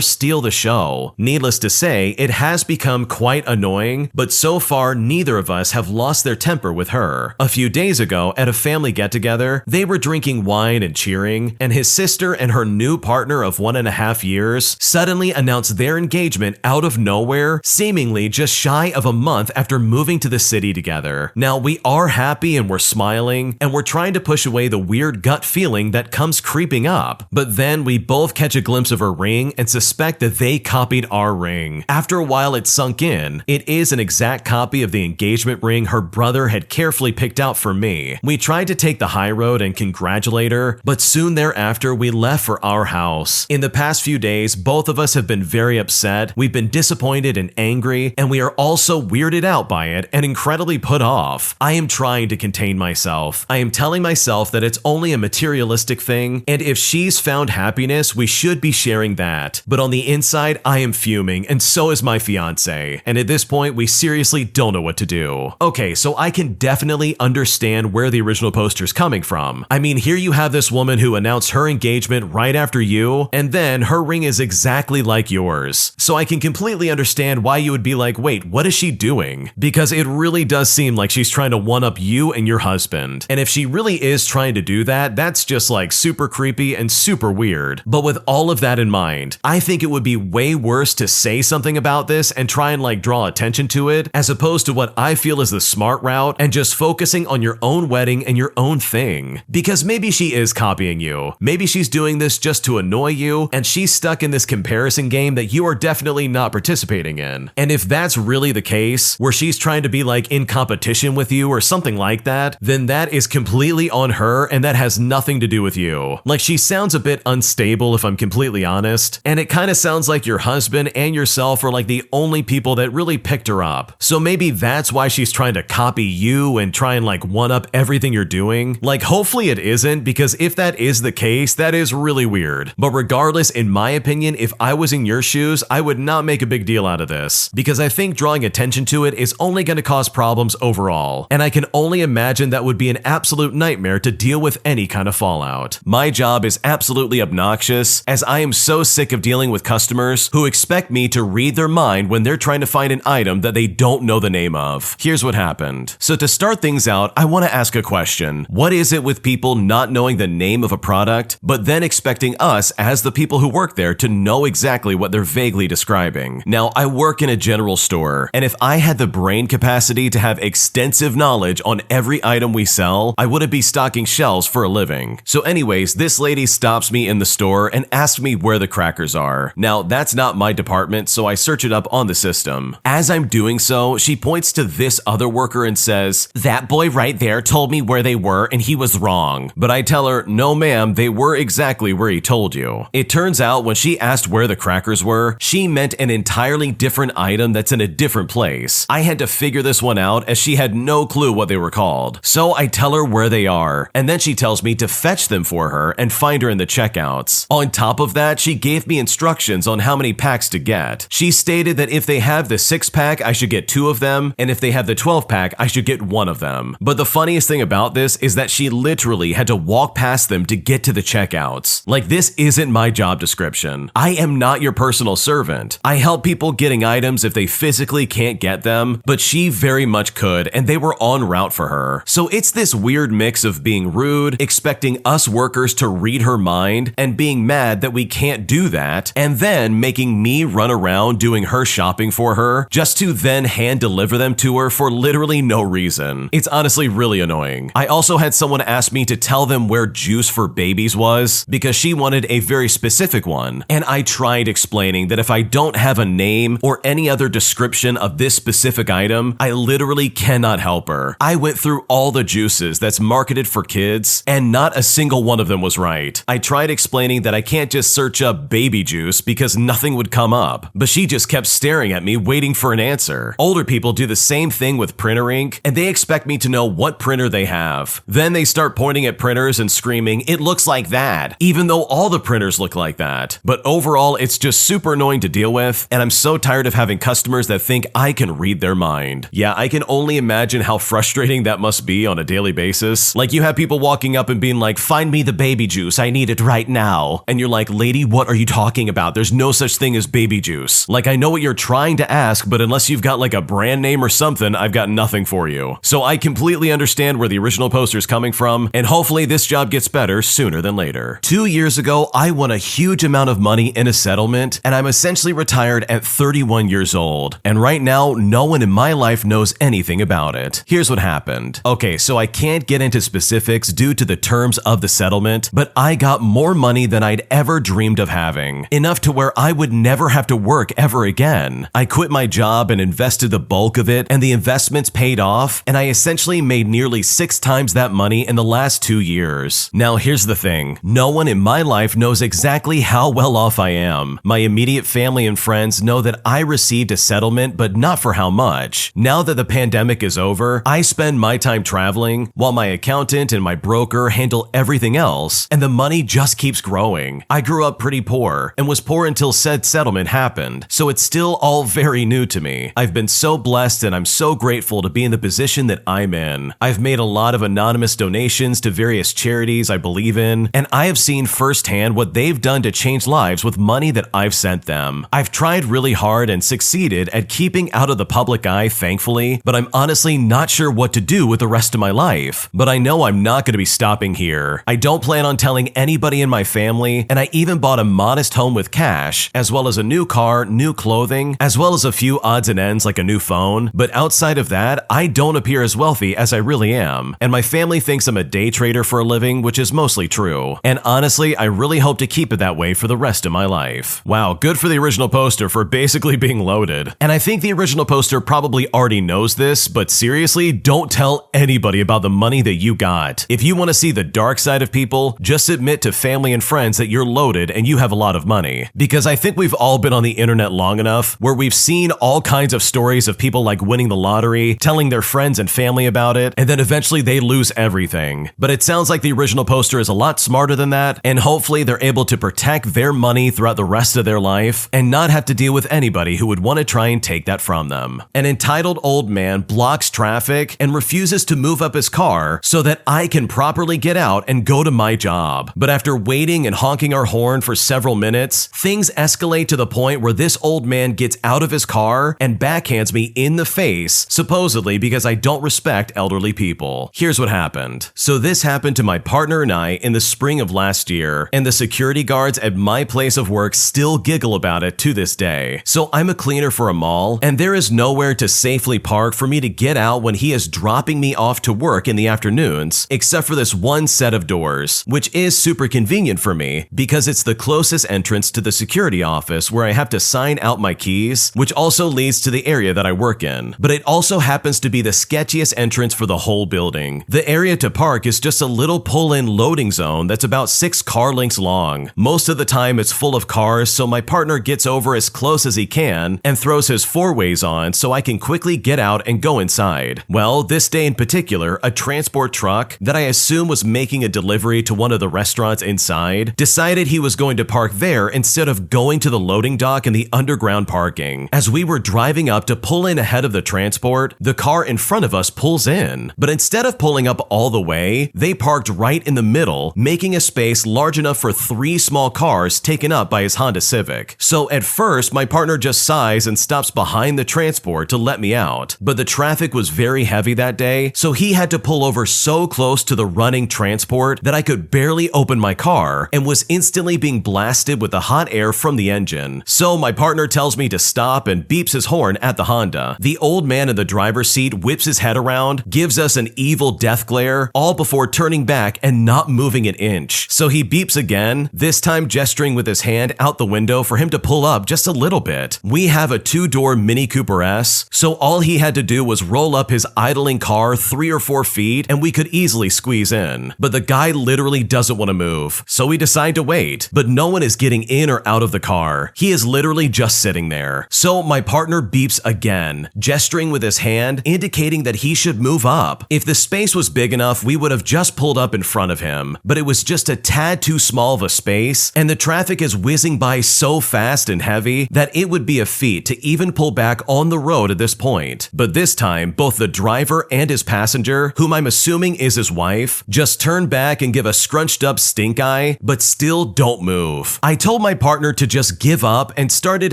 [SPEAKER 1] steal the show. Needless to say, it has become quite annoying ring, but so far neither of us have lost their temper with her. A few days ago, at a family get-together, they were drinking wine and cheering, and his sister and her new partner of 1.5 years suddenly announced their engagement out of nowhere, seemingly just shy of a month after moving to the city together. Now, we are happy and we're smiling, and we're trying to push away the weird gut feeling that comes creeping up, but then we both catch a glimpse of her ring and suspect that they copied our ring. After a while, it sunk in. It is an exact copy of the engagement ring her brother had carefully picked out for me. We tried to take the high road and congratulate her, but soon thereafter we left for our house. In the past few days, both of us have been very upset. We've been disappointed and angry, and we are also weirded out by it and incredibly put off. I am trying to contain myself. I am telling myself that it's only a materialistic thing, and if she's found happiness, we should be sharing that. But on the inside, I am fuming, and so is my fiance. And at this point, we seriously don't know what to do. Okay, so I can definitely understand where the original poster's coming from. I mean, here you have this woman who announced her engagement right after you, and then her ring is exactly like yours. So I can completely understand why you would be like, wait, what is she doing? Because it really does seem like she's trying to one-up you and your husband. And if she really is trying to do that, that's just like super creepy and super weird. But with all of that in mind, I think it would be way worse to say something about this and try and like draw attention to it, as opposed to what I feel is the smart route and just focusing on your own wedding and your own thing. Because maybe she is copying you. Maybe she's doing this just to annoy you, and she's stuck in this comparison game that you are definitely not participating in. And if that's really the case, where she's trying to be like in competition with you or something like that, then that is completely on her and that has nothing to do with you. Like, she sounds a bit unstable if I'm completely honest, and it kind of sounds like your husband and yourself are like the only people that really picked her up. So maybe that's why she's trying to copy you and try and like one up everything you're doing. Like, hopefully it isn't, because if that is the case, that is really weird. But regardless, in my opinion, if I was in your shoes, I would not make a big deal out of this, because I think drawing attention to it is only going to cause problems overall, and I can only imagine that would be an absolute nightmare to deal with any kind of fallout. My job is absolutely obnoxious, as I am so sick of dealing with customers who expect me to read their mind when they're trying to find an item that they don't know the name of. Here's what happened. So to start things out, I want to ask a question. What is it with people not knowing the name of a product, but then expecting us as the people who work there to know exactly what they're vaguely describing? Now, I work in a general store, and if I had the brain capacity to have extensive knowledge on every item we sell, I wouldn't be stocking shelves for a living. So anyways, this lady stops me in the store and asks me where the crackers are. Now, that's not my department, so I search it up on the system. As I'm doing so, she points to this other worker and says, "That boy right there told me where they were and he was wrong." But I tell her, "No ma'am, they were exactly where he told you." It turns out when she asked where the crackers were, she meant an entirely different item that's in a different place. I had to figure this one out as she had no clue what they were called. So I tell her where they are, and then she tells me to fetch them for her and find her in the checkouts. On top of that, she gave me instructions on how many packs to get. She stated that if they have the 6-pack, I should get 2 of them, and if they have the 12-pack, I should get 1 of them. But the funniest thing about this is that she literally had to walk past them to get to the checkouts. Like, this isn't my job description. I am not your personal servant. I help people getting items if they physically can't get them, but she very much could, and they were en route for her. So it's this weird mix of being rude, expecting us workers to read her mind, and being mad that we can't do that, and then making me run around doing her shopping for her, just to then hand deliver them to her for literally no reason. It's honestly really annoying. I also had someone ask me to tell them where juice for babies was, because she wanted a very specific one, and I tried explaining that if I don't have a name or any other description of this specific item, I literally cannot help her. I went through all the juices that's marketed for kids, and not a single one of them was right. I tried explaining that I can't just search up baby juice because nothing would come up, but she just kept staring at me waiting for an answer. Older people do the same thing with printer ink, and they expect me to know what printer they have. Then they start pointing at printers and screaming, "It looks like that," even though all the printers look like that. But overall, it's just super annoying to deal with, and I'm so tired of having customers that think I can read their mind. Yeah, I can only imagine how frustrating that must be on a daily basis. Like, you have people walking up and being like, "Find me the baby juice, I need it right now." And you're like, "Lady, what are you talking about? There's no such thing as baby juice." Like, I know what you're trying to ask, but unless unless you've got like a brand name or something, I've got nothing for you. So I completely understand where the original poster is coming from, and hopefully this job gets better sooner than later. 2 years ago, I won a huge amount of money in a settlement, and I'm essentially retired at 31 years old. And right now, no one in my life knows anything about it. Here's what happened. Okay, so I can't get into specifics due to the terms of the settlement, but I got more money than I'd ever dreamed of having. Enough to where I would never have to work ever again. I quit my job and invested the bulk of it, and the investments paid off, and I essentially made nearly 6 times that money in the last 2 years. Now here's the thing. No one in my life knows exactly how well off I am. My immediate family and friends know that I received a settlement, but not for how much. Now that the pandemic is over, I spend my time traveling, while my accountant and my broker handle everything else, and the money just keeps growing. I grew up pretty poor, and was poor until said settlement happened, so it's still all very new to me. I've been so blessed, and I'm so grateful to be in the position that I'm in. I've made a lot of anonymous donations to various charities I believe in, and I have seen firsthand what they've done to change lives with money that I've sent them. I've tried really hard and succeeded at keeping out of the public eye, thankfully, but I'm honestly not sure what to do with the rest of my life. But I know I'm not going to be stopping here. I don't plan on telling anybody in my family, and I even bought a modest home with cash, as well as a new car, new clothing, as well as a few odds and ends like a new phone. But outside of that, I don't appear as wealthy as I really am, and my family thinks I'm a day trader for a living, which is mostly true. And honestly, I really hope to keep it that way for the rest of my life. Wow, good for the original poster for basically being loaded. And I think the original poster probably already knows this, but seriously, don't tell anybody about the money that you got. If you want to see the dark side of people, just admit to family and friends that you're loaded and you have a lot of money. Because I think we've all been on the internet long enough where we've seen all kinds of stories of people like winning the lottery, telling their friends and family about it, and then eventually they lose everything. But it sounds like the original poster is a lot smarter than that, and hopefully they're able to protect their money throughout the rest of their life and not have to deal with anybody who would want to try and take that from them. An entitled old man blocks traffic and refuses to move up his car so that I can properly get out and go to my job. But after waiting and honking our horn for several minutes, things escalate to the point where this old man gets out of his car and backhands me in the face, supposedly because I don't respect elderly people. Here's what happened. So this happened to my partner and I in the spring of last year, and the security guards at my place of work still giggle about it to this day. So I'm a cleaner for a mall, and there is nowhere to safely park for me to get out when he is dropping me off to work in the afternoons, except for this one set of doors, which is super convenient for me because it's the closest entrance to the security office where I have to sign out my keys, which also leads to the area that I work in. But it also happens to be the sketchiest entrance for the whole building. The area to park is just a little pull-in loading zone that's about 6 car lengths long. Most of the time it's full of cars, so my partner gets over as close as he can and throws his four-ways on so I can quickly get out and go inside. Well, this day in particular, a transport truck that I assume was making a delivery to one of the restaurants inside decided he was going to park there instead of going to the loading dock in the underground parking. As we were driving up to pull in ahead of the transport, the car in front of us pulls in. But instead of pulling up all the way, they parked right in the middle, making a space large enough for 3 small cars taken up by his Honda Civic. So at first, my partner just sighs and stops behind the transport to let me out. But the traffic was very heavy that day, so he had to pull over so close to the running transport that I could barely open my car and was instantly being blasted with the hot air from the engine. So my partner tells me to stop and beeps his horn at the Honda. The old man in the driver's seat whips his head around, gives us an evil death glare, all before turning back and not moving an inch. So he beeps again, this time gesturing with his hand out the window for him to pull up just a little bit. We have a 2-door Mini Cooper S, so all he had to do was roll up his idling car 3 or 4 feet and we could easily squeeze in. But the guy literally doesn't want to move, so we decide to wait. But no one is getting in or out of the car. He is literally just sitting there. So my partner beeps again, gesturing with his hand, indicating that he should move up. If the space was big enough, we would have just pulled up in front of him, but it was just a tad too small of a space, and the traffic is whizzing by so fast and heavy that it would be a feat to even pull back on the road at this point. But this time, both the driver and his passenger, whom I'm assuming is his wife, just turn back and give a scrunched up stink eye, but still don't move. I told my partner to just give up and started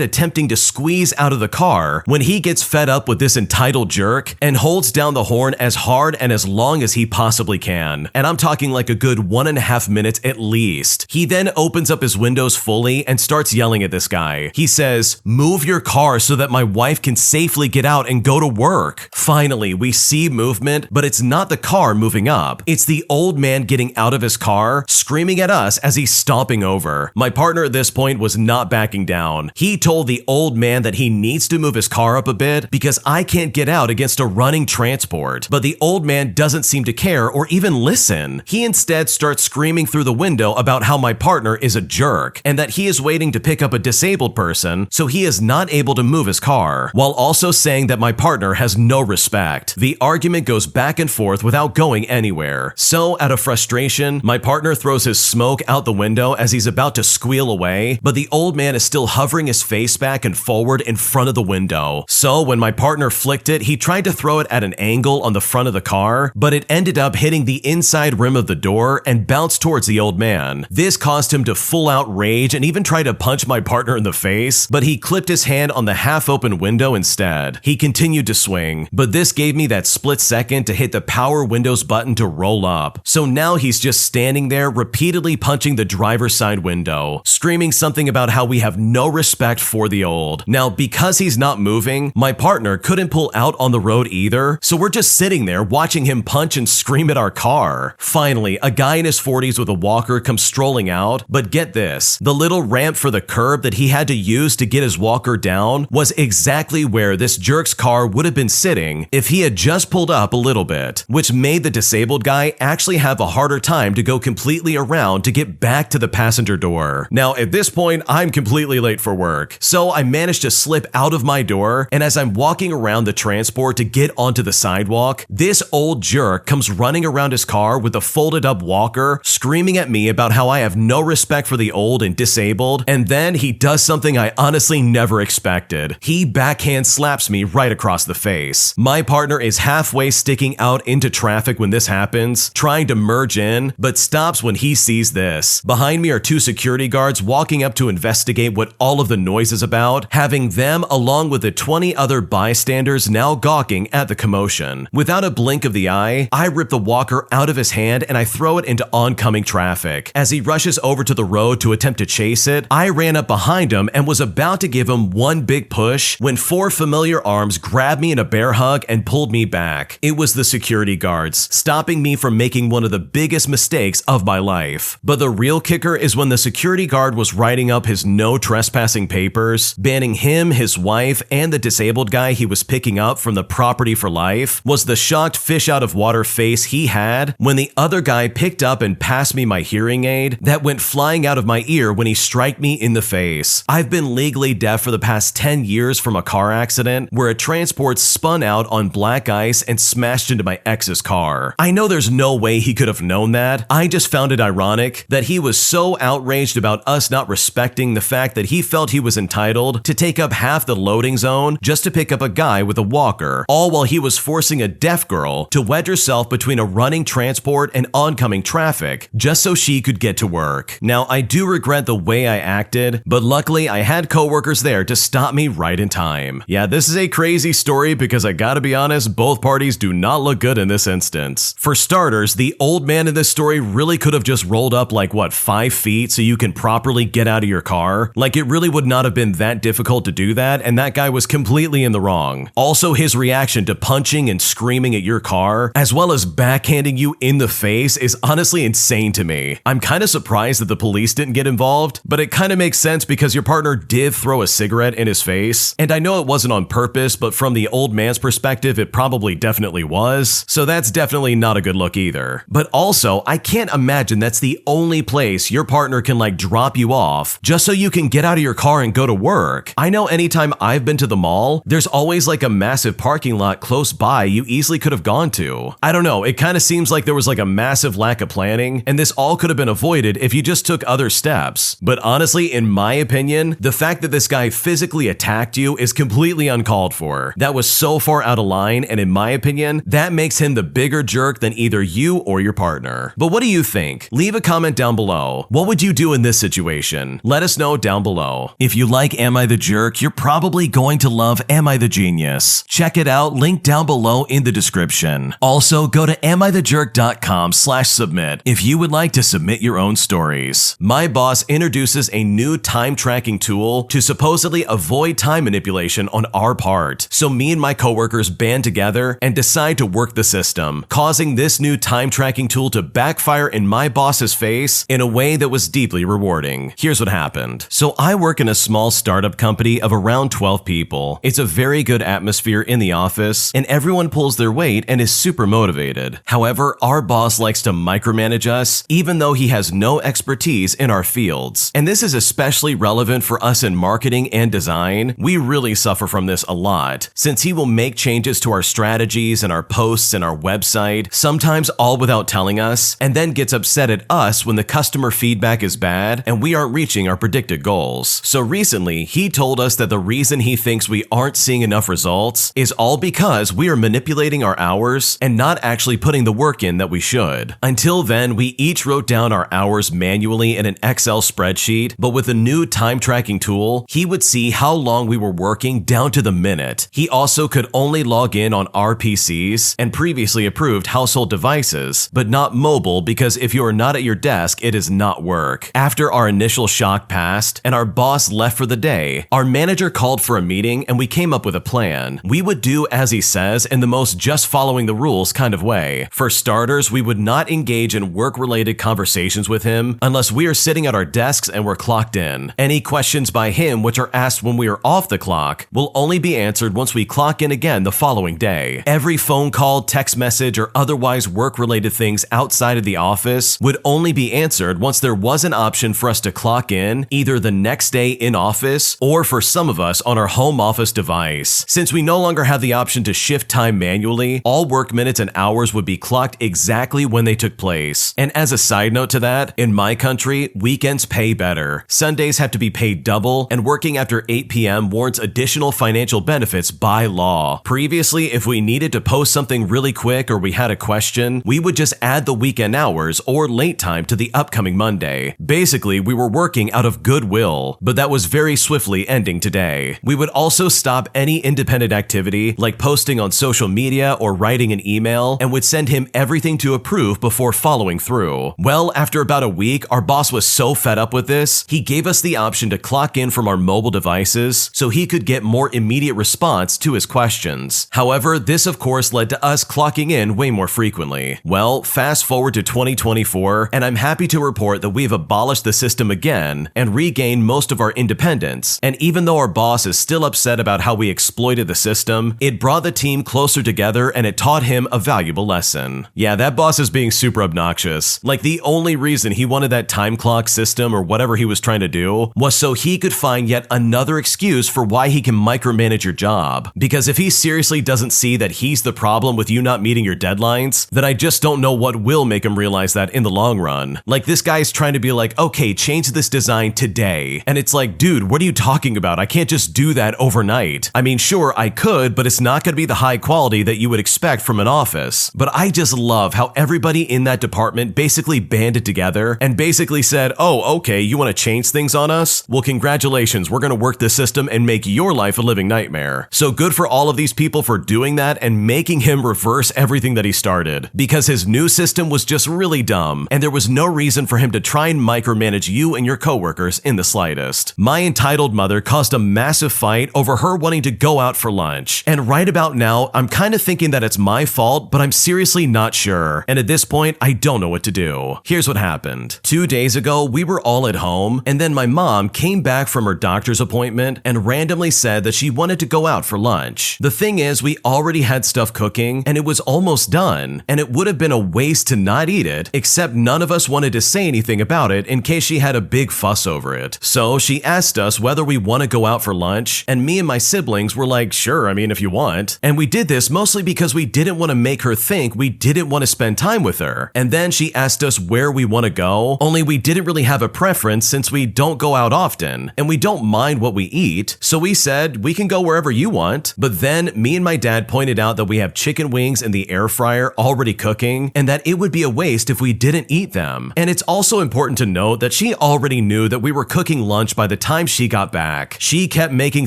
[SPEAKER 1] attempting to squeeze out of the car car when he gets fed up with this entitled jerk and holds down the horn as hard and as long as he possibly can. And I'm talking like a good 1.5 minutes at least. He then opens up his windows fully and starts yelling at this guy. He says, "Move your car so that my wife can safely get out and go to work." Finally, we see movement, but it's not the car moving up. It's the old man getting out of his car, screaming at us as he's stomping over. My partner at this point was not backing down. He told the old man that he needs to move his car up a bit because I can't get out against a running transport. But the old man doesn't seem to care or even listen. He instead starts screaming through the window about how my partner is a jerk and that he is waiting to pick up a disabled person, so he is not able to move his car, while also saying that my partner has no respect. The argument goes back and forth without going anywhere. So, out of frustration, my partner throws his smoke out the window as he's about to squeal away, but the old man is still hovering his face back and forward in front of the window. So, when my partner flicked it, he tried to throw it at an angle on the front of the car, but it ended up hitting the inside rim of the door and bounced towards the old man. This caused him to full out rage and even try to punch my partner in the face, but he clipped his hand on the half-open window instead. He continued to swing, but this gave me that split second to hit the power windows button to roll up. So now he's just standing there repeatedly punching the driver's side window, screaming something about how we have no respect for the old. Now, because he's not moving, my partner couldn't pull out on the road either, so we're just sitting there watching him punch and scream at our car. Finally, a guy in his 40s with a walker comes strolling out, but get this, the little ramp for the curb that he had to use to get his walker down was exactly where this jerk's car would have been sitting if he had just pulled up a little bit, which made the disabled guy actually have a harder time to go completely around to get back to the passenger door. Now, at this point, I'm completely late for work, so I managed to slip out of my door, and as I'm walking around the transport to get onto the sidewalk, this old jerk comes running around his car with a folded up walker, screaming at me about how I have no respect for the old and disabled, and then he does something I honestly never expected. He backhand slaps me right across the face. My partner is halfway sticking out into traffic when this happens, trying to merge in, but stops when he sees this. Behind me are two security guards walking up to investigate what all of the noise is about, having them along with the 20 other bystanders now gawking at the commotion. Without a blink of the eye, I rip the walker out of his hand and I throw it into oncoming traffic. As he rushes over to the road to attempt to chase it, I ran up behind him and was about to give him one big push when four familiar arms grabbed me in a bear hug and pulled me back. It was the security guards, stopping me from making one of the biggest mistakes of my life. But the real kicker is when the security guard was writing up his no trespassing papers, banning him, his wife, and the disabled guy he was picking up from the property for life, was the shocked fish out of water face he had when the other guy picked up and passed me my hearing aid that went flying out of my ear when he struck me in the face. I've been legally deaf for the past 10 years from a car accident where a transport spun out on black ice and smashed into my ex's car. I know there's no way he could have known that. I just found it ironic that he was so outraged about us not respecting the fact that he felt he was entitled to take up half the loading zone just to pick up a guy with a walker, all while he was forcing a deaf girl to wedge herself between a running transport and oncoming traffic just so she could get to work. Now, I do regret the way I acted, but luckily I had coworkers there to stop me right in time. Yeah, this is a crazy story because I gotta be honest, both parties do not look good in this instance. For starters, the old man in this story really could have just rolled up like, 5 feet so you can properly get out of your car? Like, it really would not have been that difficult to do that, and that guy was completely in the wrong. Also, his reaction to punching and screaming at your car, as well as backhanding you in the face, is honestly insane to me. I'm kind of surprised that the police didn't get involved, but it kind of makes sense because your partner did throw a cigarette in his face, and I know it wasn't on purpose, but from the old man's perspective, it probably definitely was, so that's definitely not a good look either. But also, I can't imagine that's the only place your partner can drop you off just so you can get out of your car and go to work. I know anytime I've been to the mall, there's always a massive parking lot close by you easily could have gone to. I don't know, it kind of seems like there was a massive lack of planning, and this all could have been avoided if you just took other steps. But honestly, in my opinion, the fact that this guy physically attacked you is completely uncalled for. That was so far out of line, and in my opinion, that makes him the bigger jerk than either you or your partner. But what do you think? Leave a comment down below. What would you do in this situation? Let us know down below. If you like Am I the Jerk, you're probably probably going to love Am I the Genius? Check it out, link down below in the description. Also, go to AmITheJerk.com/submit if you would like to submit your own stories. My boss introduces a new time tracking tool to supposedly avoid time manipulation on our part. So me and my coworkers band together and decide to work the system, causing this new time tracking tool to backfire in my boss's face in a way that was deeply rewarding. Here's what happened. So I work in a small startup company of around 12 people. It's a very good atmosphere in the office, and everyone pulls their weight and is super motivated. However, our boss likes to micromanage us, even though he has no expertise in our fields. And this is especially relevant for us in marketing and design. We really suffer from this a lot, since he will make changes to our strategies and our posts and our website, sometimes all without telling us, and then gets upset at us when the customer feedback is bad and we aren't reaching our predicted goals. So recently, he told us that the reason he thinks we aren't seeing enough results is all because we are manipulating our hours and not actually putting the work in that we should. Until then, we each wrote down our hours manually in an Excel spreadsheet, but with a new time tracking tool, he would see how long we were working down to the minute. He also could only log in on our PCs and previously approved household devices, but not mobile, because if you are not at your desk, it does not work. After our initial shock passed and our boss left for the day, our manager called for a meeting and we came up with a plan. We would do as he says in the most just following the rules kind of way. For starters, we would not engage in work-related conversations with him unless we are sitting at our desks and we're clocked in. Any questions by him which are asked when we are off the clock will only be answered once we clock in again the following day. Every phone call, text message, or otherwise work-related things outside of the office would only be answered once there was an option for us to clock in either the next day in office or for some of us on our home office device. Since we no longer have the option to shift time manually, all work minutes and hours would be clocked exactly when they took place. And as a side note to that, in my country, weekends pay better. Sundays have to be paid double, and working after 8 p.m. warrants additional financial benefits by law. Previously, if we needed to post something really quick or we had a question, we would just add the weekend hours or late time to the upcoming Monday. Basically, we were working out of goodwill, but that was very swiftly ending today. We would also stop any independent activity like posting on social media or writing an email, and would send him everything to approve before following through. Well, after about a week, our boss was so fed up with this, he gave us the option to clock in from our mobile devices so he could get more immediate response to his questions. However, this of course led to us clocking in way more frequently. Well, fast forward to 2024, and I'm happy to report that we've abolished the system again and regained most of our independence. And even though our boss is still upset about how we exploited the system, it brought the team closer together and it taught him a valuable lesson. Yeah, that boss is being super obnoxious. Like, the only reason he wanted that time clock system or whatever he was trying to do was so he could find yet another excuse for why he can micromanage your job. Because if he seriously doesn't see that he's the problem with you not meeting your deadlines, then I just don't know what will make him realize that in the long run. Like, this guy's trying to be like, okay, change this design today. And it's like, dude, what are you talking about? I can't just do that overnight. I mean, sure, I could, but it's not going to be the high quality that you would expect from an office. But I just love how everybody in that department basically banded together and basically said, oh, okay, you want to change things on us? Well, congratulations, we're going to work this system and make your life a living nightmare. So good for all of these people for doing that and making him reverse everything that he started, because his new system was just really dumb, and there was no reason for him to try and micromanage you and your coworkers in the slightest. My entitled mother caused a massive fight over her wanting to go out for lunch, and right about now, I'm kind of thinking that it's my fault, but I'm seriously not sure, and at this point, I don't know what to do. Here's what happened. 2 days ago, we were all at home, and then my mom came back from her doctor's appointment and randomly said that she wanted to go out for lunch. The thing is, we already had stuff cooking, and it was almost done, and it would have been a waste to not eat it, except none of us wanted to say anything about it in case she had a big fuss over it. So she asked us whether we want to go out for lunch, and me and my siblings were like, sure, I mean, if you want. And we did this mostly because we didn't want to make her think we didn't want to spend time with her. And then she asked us where we want to go, only we didn't really have a preference since we don't go out often, and we don't mind what we eat, so we said we can go wherever you want. But then me and my dad pointed out that we have chicken wings in the air fryer already cooking, and that it would be a waste if we didn't eat them. And it's also important to note that she already knew that we were cooking lunch by the time she got back. She kept making making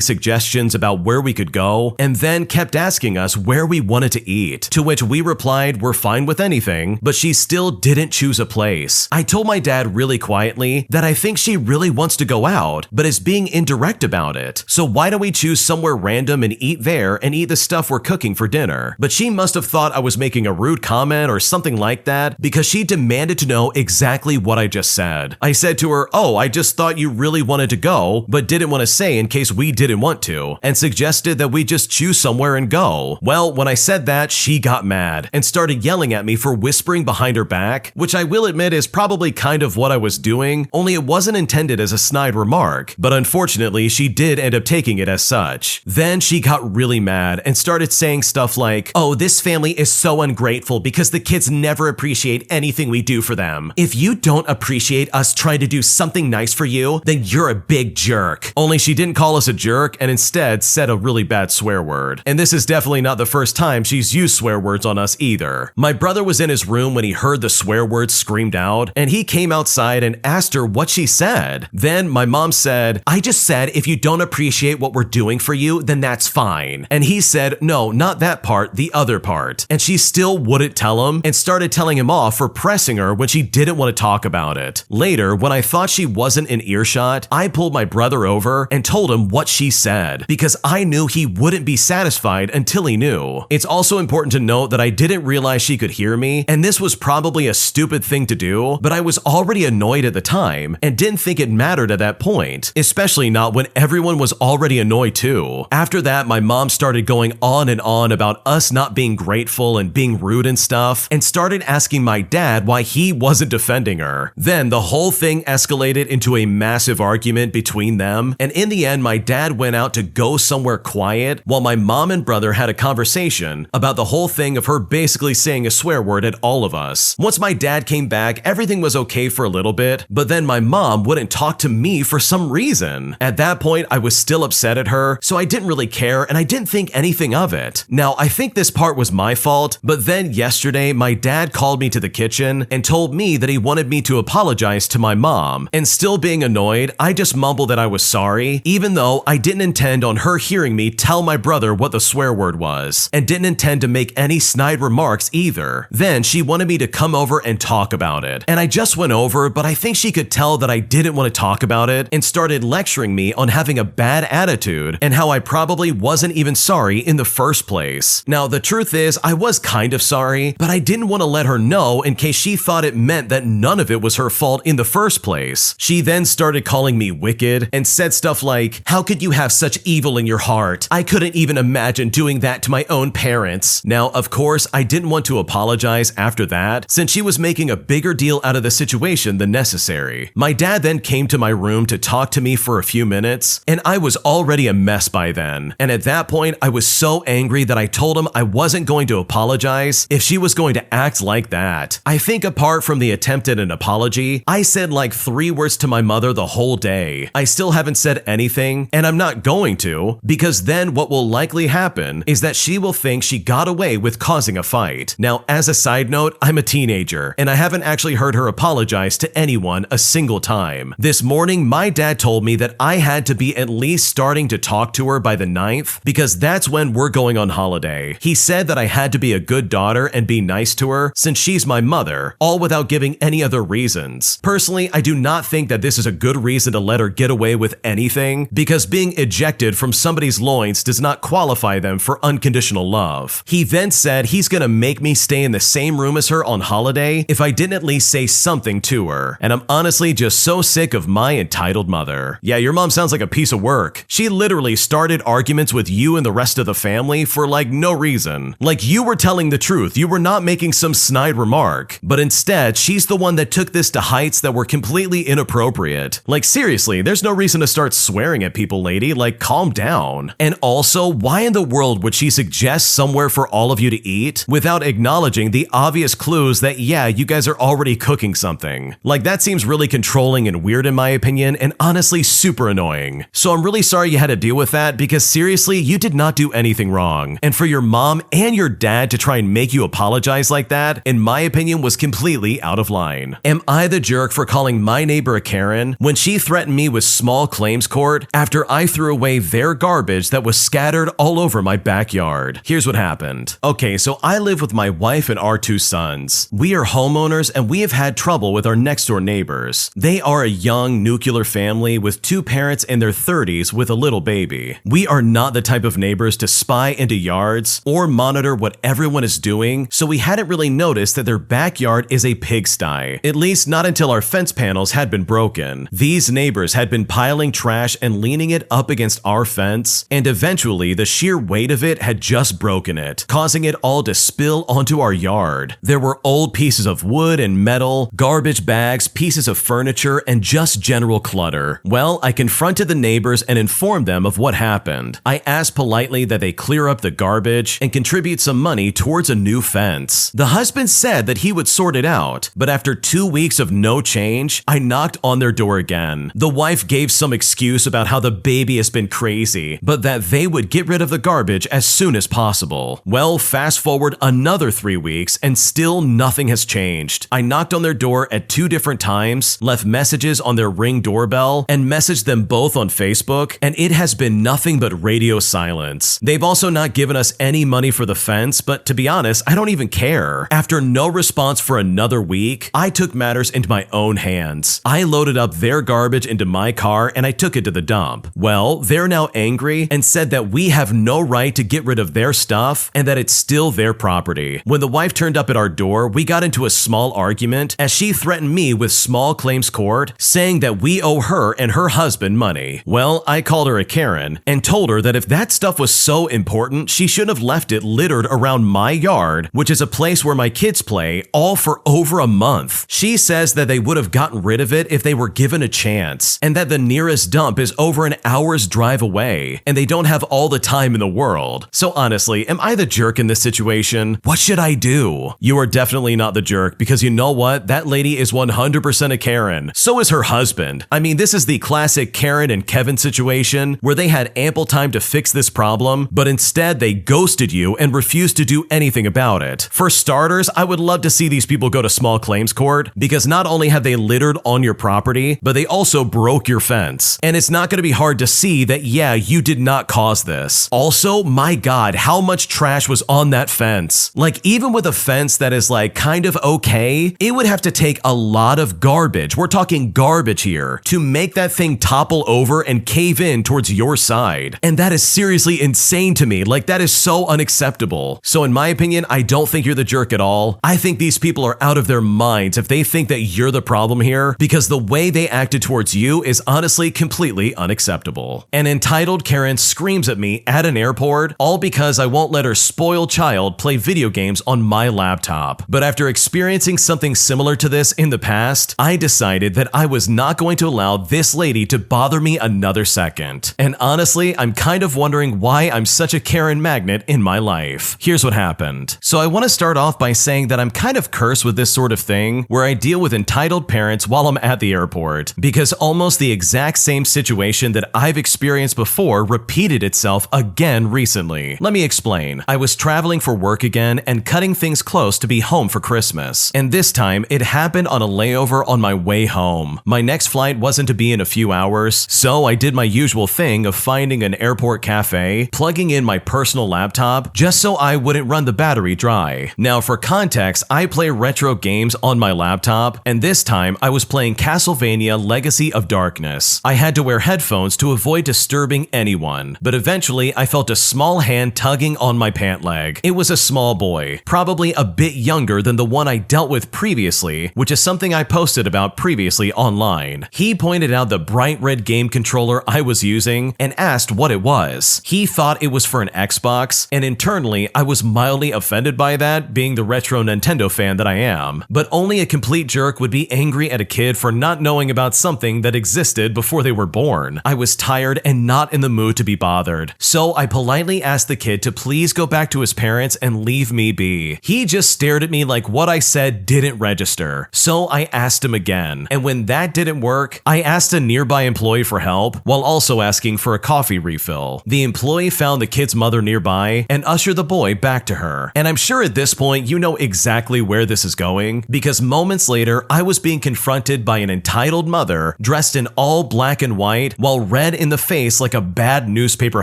[SPEAKER 1] suggestions about where we could go, and then kept asking us where we wanted to eat, to which we replied we're fine with anything, but she still didn't choose a place. I told my dad really quietly that I think she really wants to go out, but is being indirect about it. So why don't we choose somewhere random and eat there and eat the stuff we're cooking for dinner? But she must have thought I was making a rude comment or something like that because she demanded to know exactly what I just said. I said to her, "Oh, I just thought you really wanted to go, but didn't want to say in case we didn't want to," and suggested that we just choose somewhere and go. Well, when I said that, she got mad and started yelling at me for whispering behind her back, which I will admit is probably kind of what I was doing, only it wasn't intended as a snide remark, but unfortunately she did end up taking it as such. Then she got really mad and started saying stuff like, "Oh, this family is so ungrateful because the kids never appreciate anything we do for them. If you don't appreciate us trying to do something nice for you, then you're a big jerk." Only she didn't call us a jerk and instead said a really bad swear word. And this is definitely not the first time she's used swear words on us either. My brother was in his room when he heard the swear words screamed out, and he came outside and asked her what she said. Then my mom said, "I just said if you don't appreciate what we're doing for you, then that's fine." And he said, "No, not that part, the other part." And she still wouldn't tell him and started telling him off for pressing her when she didn't want to talk about it. Later, when I thought she wasn't in earshot, I pulled my brother over and told him what she said because I knew he wouldn't be satisfied until he knew. It's also important to note that I didn't realize she could hear me, and this was probably a stupid thing to do, but I was already annoyed at the time and didn't think it mattered at that point, especially not when everyone was already annoyed too. After that, my mom started going on and on about us not being grateful and being rude and stuff, and started asking my dad why he wasn't defending her. Then the whole thing escalated into a massive argument between them, and in the end, my dad went out to go somewhere quiet while my mom and brother had a conversation about the whole thing of her basically saying a swear word at all of us. Once my dad came back, everything was okay for a little bit, but then my mom wouldn't talk to me for some reason. At that point, I was still upset at her, so I didn't really care and I didn't think anything of it. Now, I think this part was my fault, but then yesterday, my dad called me to the kitchen and told me that he wanted me to apologize to my mom, and still being annoyed, I just mumbled that I was sorry, even though I didn't intend on her hearing me tell my brother what the swear word was, and didn't intend to make any snide remarks either. Then she wanted me to come over and talk about it, and I just went over, but I think she could tell that I didn't want to talk about it and started lecturing me on having a bad attitude and how I probably wasn't even sorry in the first place. Now, the truth is, I was kind of sorry, but I didn't want to let her know in case she thought it meant that none of it was her fault in the first place. She then started calling me wicked and said stuff like, "How could you have such evil in your heart? I couldn't even imagine doing that to my own parents." Now, of course, I didn't want to apologize after that, since she was making a bigger deal out of the situation than necessary. My dad then came to my room to talk to me for a few minutes, and I was already a mess by then. And at that point, I was so angry that I told him I wasn't going to apologize if she was going to act like that. I think apart from the attempt at an apology, I said like 3 words to my mother the whole day. I still haven't said anything, and I'm not going to, because then what will likely happen is that she will think she got away with causing a fight. Now, as a side note, I'm a teenager, and I haven't actually heard her apologize to anyone a single time. This morning, my dad told me that I had to be at least starting to talk to her by the 9th, because that's when we're going on holiday. He said that I had to be a good daughter and be nice to her since she's my mother, all without giving any other reasons. Personally, I do not think that this is a good reason to let her get away with anything, because being ejected from somebody's loins does not qualify them for unconditional love. He then said he's gonna make me stay in the same room as her on holiday if I didn't at least say something to her, and I'm honestly just so sick of my entitled mother. Yeah, your mom sounds like a piece of work. She literally started arguments with you and the rest of the family for like no reason. Like you were telling the truth, you were not making some snide remark, but instead she's the one that took this to heights that were completely inappropriate. Like seriously, there's no reason to start swearing at people, lady, like calm down. And also, why in the world would she suggest somewhere for all of you to eat without acknowledging the obvious clues that yeah, you guys are already cooking something? Like that seems really controlling and weird in my opinion, and honestly super annoying. So I'm really sorry you had to deal with that, because seriously, you did not do anything wrong. And for your mom and your dad to try and make you apologize like that, in my opinion, was completely out of line. Am I the jerk for calling my neighbor a Karen when she threatened me with small claims court after I threw away their garbage that was scattered all over my backyard. Here's what happened. Okay, so I live with my wife and our 2 sons. We are homeowners and we have had trouble with our next door neighbors. They are a young nuclear family with 2 parents in their 30s with a little baby. We are not the type of neighbors to spy into yards or monitor what everyone is doing, so we hadn't really noticed that their backyard is a pigsty, at least not until our fence panels had been broken. These neighbors had been piling trash and leaning it up against our fence, and eventually the sheer weight of it had just broken it, causing it all to spill onto our yard. There were old pieces of wood and metal, garbage bags, pieces of furniture, and just general clutter. Well, I confronted the neighbors and informed them of what happened. I asked politely that they clear up the garbage and contribute some money towards a new fence. The husband said that he would sort it out, but after 2 weeks of no change, I knocked on their door again. The wife gave some excuse about how the baby has been crazy, but that they would get rid of the garbage as soon as possible. Well, fast forward another 3 weeks and still nothing has changed. I knocked on their door at 2 different times, left messages on their Ring doorbell, and messaged them both on Facebook, and it has been nothing but radio silence. They've also not given us any money for the fence, but to be honest, I don't even care. After no response for another week, I took matters into my own hands. I loaded up their garbage into my car and I took it to the dump. Well, they're now angry and said that we have no right to get rid of their stuff and that it's still their property. When the wife turned up at our door, we got into a small argument as she threatened me with small claims court, saying that we owe her and her husband money. Well, I called her a Karen and told her that if that stuff was so important, she shouldn't have left it littered around my yard, which is a place where my kids play, all for over a month. She says that they would have gotten rid of it if they were given a chance, and that the nearest dump is over an hour's drive away, and they don't have all the time in the world. So honestly, am I the jerk in this situation? What should I do? You are definitely not the jerk, because you know what? That lady is 100% a Karen. So is her husband. I mean, this is the classic Karen and Kevin situation where they had ample time to fix this problem, but instead they ghosted you and refused to do anything about it. For starters, I would love to see these people go to small claims court, because not only have they littered on your property, but they also broke your fence. And it's not going to be hard to see that, yeah, you did not cause this. Also, my God, how much trash was on that fence? Like, even with a fence that is like kind of okay, it would have to take a lot of garbage, we're talking garbage here, to make that thing topple over and cave in towards your side. And that is seriously insane to me. Like, that is so unacceptable. So in my opinion, I don't think you're the jerk at all. I think these people are out of their minds if they think that you're the problem here, because the way they acted towards you is honestly completely unacceptable. An entitled Karen screams at me at an airport, all because I won't let her spoiled child play video games on my laptop. But after experiencing something similar to this in the past, I decided that I was not going to allow this lady to bother me another second. And honestly, I'm kind of wondering why I'm such a Karen magnet in my life. Here's what happened. So I want to start off by saying that I'm kind of cursed with this sort of thing, where I deal with entitled parents while I'm at the airport, because almost the exact same situation that I've experienced before repeated itself again recently. Let me explain. I was traveling for work again and cutting things close to be home for Christmas, and this time it happened on a layover on my way home. My next flight wasn't to be in a few hours, so I did my usual thing of finding an airport cafe, plugging in my personal laptop just so I wouldn't run the battery dry. Now for context, I play retro games on my laptop, and this time I was playing Castlevania Legacy of Darkness. I had to wear headphones to avoid disturbing anyone, but eventually I felt a small hand tugging on my pant leg. It was a small boy, probably a bit younger than the one I dealt with previously, which is something I posted about previously online. He pointed out the bright red game controller I was using and asked what it was. He thought it was for an Xbox, and internally I was mildly offended by that, being the retro Nintendo fan that I am. But only a complete jerk would be angry at a kid for not knowing about something that existed before they were born. I was tired and not in the mood to be bothered, so I politely asked the kid to please go back to his parents and leave me be. He just stared at me like what I said didn't register, so I asked him again. And when that didn't work, I asked a nearby employee for help while also asking for a coffee refill. The employee found the kid's mother nearby and ushered the boy back to her. And I'm sure at this point you know exactly where this is going, because moments later I was being confronted by an entitled mother dressed in all black and white while red red in the face like a bad newspaper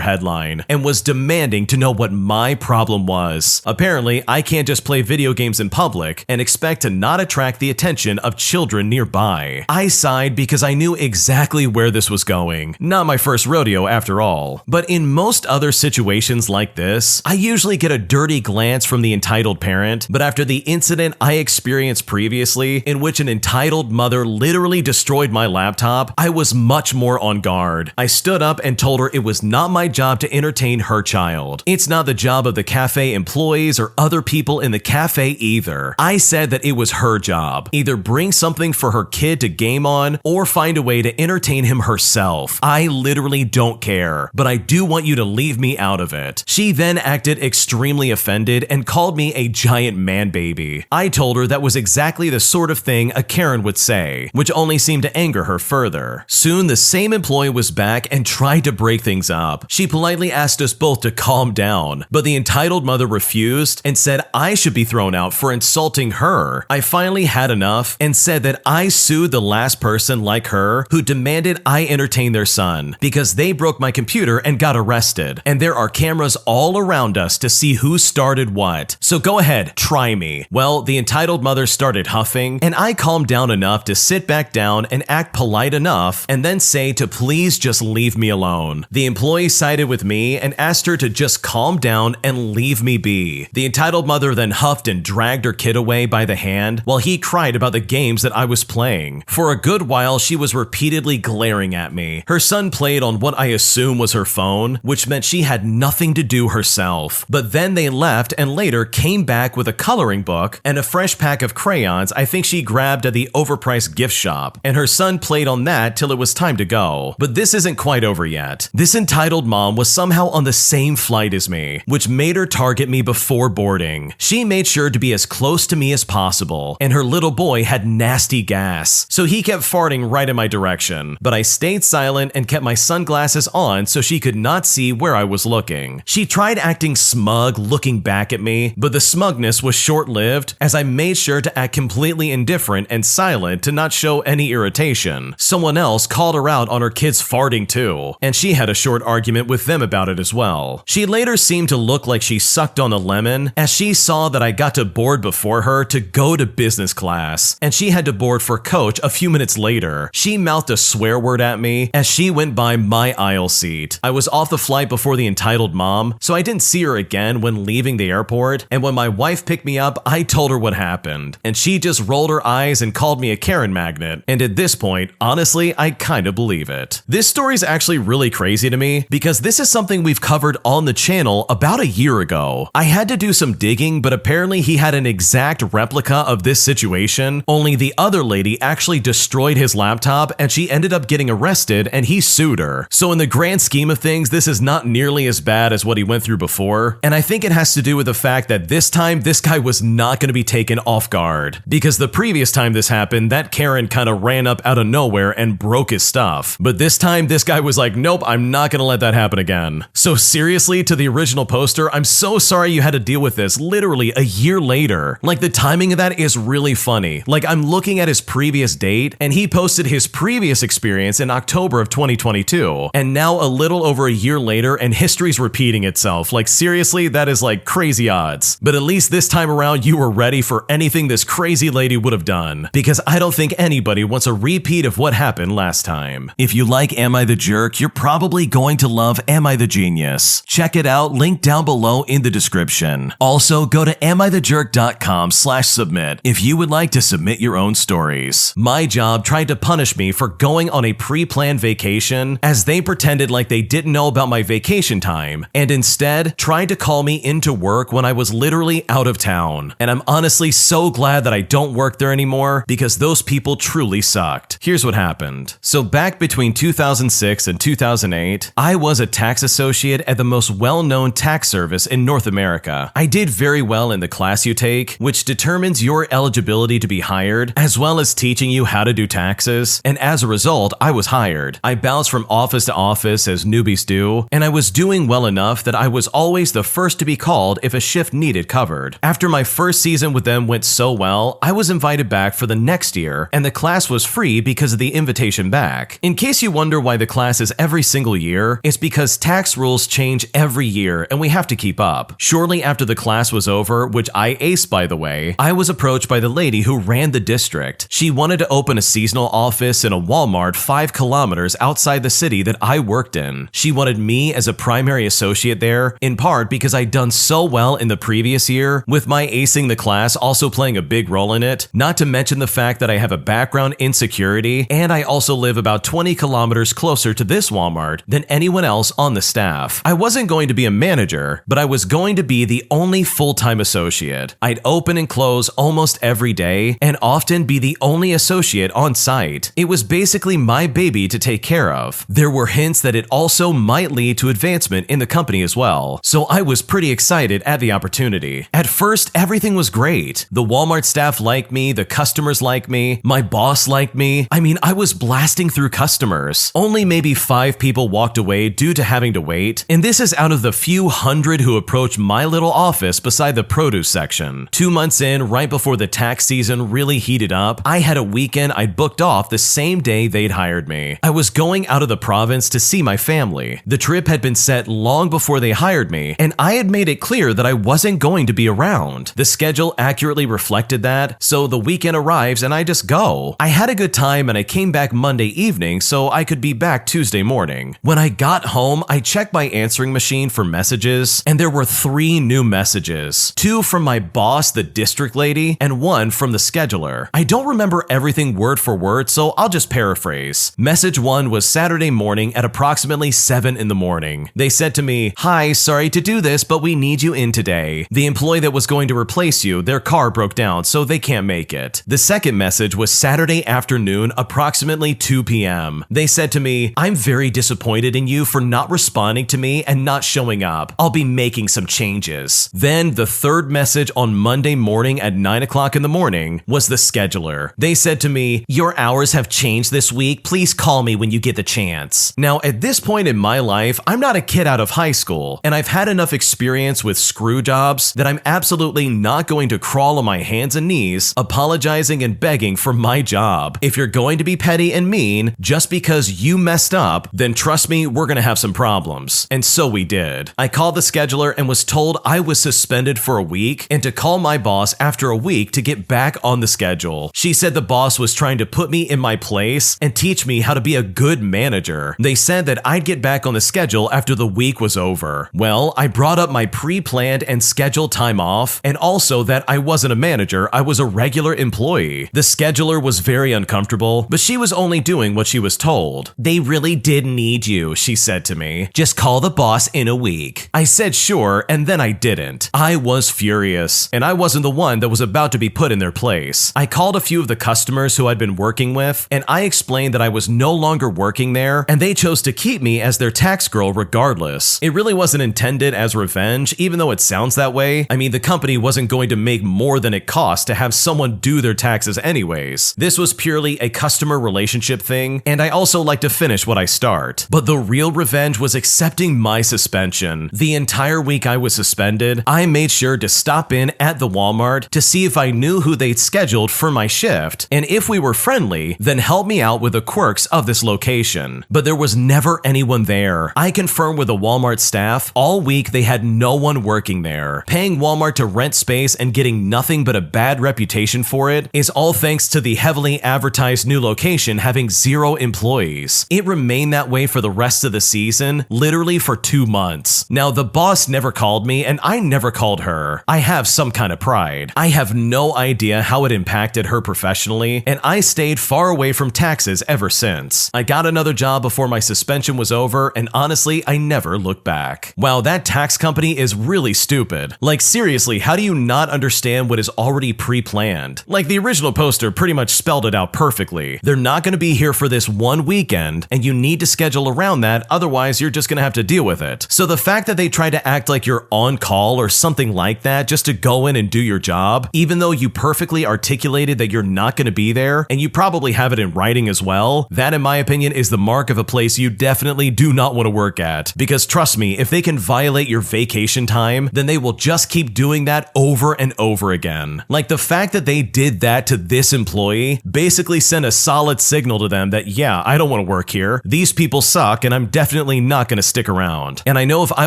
[SPEAKER 1] headline and was demanding to know what my problem was. Apparently, I can't just play video games in public and expect to not attract the attention of children nearby. I sighed because I knew exactly where this was going. Not my first rodeo after all. But in most other situations like this, I usually get a dirty glance from the entitled parent, but after the incident I experienced previously, in which an entitled mother literally destroyed my laptop, I was much more on guard. I stood up and told her it was not my job to entertain her child. It's not the job of the cafe employees or other people in the cafe either. I said that it was her job. Either bring something for her kid to game on or find a way to entertain him herself. I literally don't care, but I do want you to leave me out of it. She then acted extremely offended and called me a giant man baby. I told her that was exactly the sort of thing a Karen would say, which only seemed to anger her further. Soon the same employee was back and tried to break things up. She politely asked us both to calm down, but the entitled mother refused and said I should be thrown out for insulting her. I finally had enough and said that I sued the last person like her who demanded I entertain their son because they broke my computer and got arrested, and there are cameras all around us to see who started what. So go ahead, try me. Well, the entitled mother started huffing, and I calmed down enough to sit back down and act polite enough and then say to please just leave me alone. The employee sided with me and asked her to just calm down and leave me be. The entitled mother then huffed and dragged her kid away by the hand while he cried about the games that I was playing. For a good while, she was repeatedly glaring at me. Her son played on what I assume was her phone, which meant she had nothing to do herself. But then they left and later came back with a coloring book and a fresh pack of crayons I think she grabbed at the overpriced gift shop, and her son played on that till it was time to go. But this isn't quite over yet. This entitled mom was somehow on the same flight as me, which made her target me before boarding. She made sure to be as close to me as possible, and her little boy had nasty gas, so he kept farting right in my direction. But I stayed silent and kept my sunglasses on so she could not see where I was looking. She tried acting smug, looking back at me, but the smugness was short-lived as I made sure to act completely indifferent and silent to not show any irritation. Someone else called her out on her kids farting too, and she had a short argument with them about it as well. She later seemed to look like she sucked on a lemon as she saw that I got to board before her to go to business class, and she had to board for coach a few minutes later. She mouthed a swear word at me as she went by my aisle seat. I was off the flight before the entitled mom, so I didn't see her again when leaving the airport, and when my wife picked me up, I told her what happened, and she just rolled her eyes and called me a Karen magnet, and at this point, honestly, I kinda believe it. This story's actually really crazy to me because this is something we've covered on the channel about a year ago. I had to do some digging, but apparently he had an exact replica of this situation, only the other lady actually destroyed his laptop and she ended up getting arrested and he sued her. So in the grand scheme of things, this is not nearly as bad as what he went through before, and I think it has to do with the fact that this time this guy was not going to be taken off guard, because the previous time this happened, that Karen kind of ran up out of nowhere and broke his stuff. But this time, this guy was like, nope, I'm not going to let that happen again. So seriously, to the original poster, I'm so sorry you had to deal with this literally a year later. Like, the timing of that is really funny. Like, I'm looking at his previous date, and he posted his previous experience in October of 2022, and now a little over a year later, and history's repeating itself. Like, seriously, that is like crazy odds. But at least this time around, you were ready for anything this crazy lady would have done, because I don't think anybody wants a repeat of what happened last time. If you like Am I the Jerk, you're probably going to love Am I the Genius. Check it out, link down below in the description. Also, go to AmITheJerk.com/submit if you would like to submit your own stories. My job tried to punish me for going on a pre-planned vacation, as they pretended like they didn't know about my vacation time, and instead tried to call me into work when I was literally out of town. And I'm honestly so glad that I don't work there anymore, because those people truly sucked. Here's what happened. So back between 2006 and 2008, I was a tax associate at the most well-known tax service in North America. I did very well in the class you take, which determines your eligibility to be hired, as well as teaching you how to do taxes, and as a result, I was hired. I bounced from office to office as newbies do, and I was doing well enough that I was always the first to be called if a shift needed covered. After my first season with them went so well, I was invited back for the next year, and the class was free because of the invitation back. In case you wonder wonder why the class is every single year, it's because tax rules change every year and we have to keep up. Shortly after the class was over, which I aced by the way, I was approached by the lady who ran the district. She wanted to open a seasonal office in a Walmart 5 kilometers outside the city that I worked in. She wanted me as a primary associate there, in part because I'd done so well in the previous year, with my acing the class also playing a big role in it, not to mention the fact that I have a background in security, and I also live about 20 kilometers closer to this Walmart than anyone else on the staff. I wasn't going to be a manager, but I was going to be the only full-time associate. I'd open and close almost every day, and often be the only associate on site. It was basically my baby to take care of. There were hints that it also might lead to advancement in the company as well, so I was pretty excited at the opportunity. At first, everything was great. The Walmart staff liked me, the customers liked me, my boss liked me. I mean, I was blasting through customers. Only maybe 5 people walked away due to having to wait, and this is out of the few hundred who approached my little office beside the produce section. 2 months in, right before the tax season really heated up, I had a weekend I'd booked off the same day they'd hired me. I was going out of the province to see my family. The trip had been set long before they hired me, and I had made it clear that I wasn't going to be around. The schedule accurately reflected that, so the weekend arrives and I just go. I had a good time and I came back Monday evening so I could be back Tuesday morning. When I got home, I checked my answering machine for messages, and there were 3 new messages. 2 from my boss, the district lady, and 1 from the scheduler. I don't remember everything word for word, so I'll just paraphrase. Message 1 was Saturday morning at approximately 7 in the morning. They said to me, "Hi, sorry to do this, but we need you in today. The employee that was going to replace you, their car broke down, so they can't make it." The second message was Saturday afternoon, approximately 2 p.m. They said to me, "I'm very disappointed in you for not responding to me and not showing up. I'll be making some changes." Then the third message on Monday morning at 9 o'clock in the morning was the scheduler. They said to me, "Your hours have changed this week. Please call me when you get the chance." Now, at this point in my life, I'm not a kid out of high school, and I've had enough experience with screw jobs that I'm absolutely not going to crawl on my hands and knees, apologizing and begging for my job. If you're going to be petty and mean, just because you messed up, then trust me, we're gonna have some problems. And so we did. I called the scheduler and was told I was suspended for a week and to call my boss after a week to get back on the schedule. She said the boss was trying to put me in my place and teach me how to be a good manager. They said that I'd get back on the schedule after the week was over. Well, I brought up my pre-planned and scheduled time off, and also that I wasn't a manager, I was a regular employee. The scheduler was very uncomfortable, but she was only doing what she was told. "They really did need you," she said to me. "Just call the boss in a week." I said sure, and then I didn't. I was furious, and I wasn't the one that was about to be put in their place. I called a few of the customers who I'd been working with, and I explained that I was no longer working there, and they chose to keep me as their tax girl regardless. It really wasn't intended as revenge, even though it sounds that way. I mean, the company wasn't going to make more than it cost to have someone do their taxes anyways. This was purely a customer relationship thing, and I also like to finish what I start. But the real revenge was accepting my suspension. The entire week I was suspended, I made sure to stop in at the Walmart to see if I knew who they'd scheduled for my shift, and if we were friendly, then help me out with the quirks of this location. But there was never anyone there. I confirmed with the Walmart staff, all week they had no one working there. Paying Walmart to rent space and getting nothing but a bad reputation for it is all thanks to the heavily advertised new location having 0 employees. It remained that way for the rest of the season, literally for 2 months. Now, the boss never called me, and I never called her. I have some kind of pride. I have no idea how it impacted her professionally, and I stayed far away from taxes ever since. I got another job before my suspension was over, and honestly, I never looked back. Wow, that tax company is really stupid. Like, seriously, how do you not understand what is already pre-planned? Like, the original poster pretty much spelled it out perfectly. They're not going to be here for this one weekend, and you need to schedule around that, otherwise you're just going to have to deal with it. So the fact that they try to act like you're on call or something like that just to go in and do your job, even though you perfectly articulated that you're not going to be there, and you probably have it in writing as well, that in my opinion is the mark of a place you definitely do not want to work at. Because trust me, if they can violate your vacation time, then they will just keep doing that over and over again. Like, the fact that they did that to this employee basically sent a solid signal to them that, yeah, I don't want to work here. These people suck and I'm definitely not going to stick around. And I know if I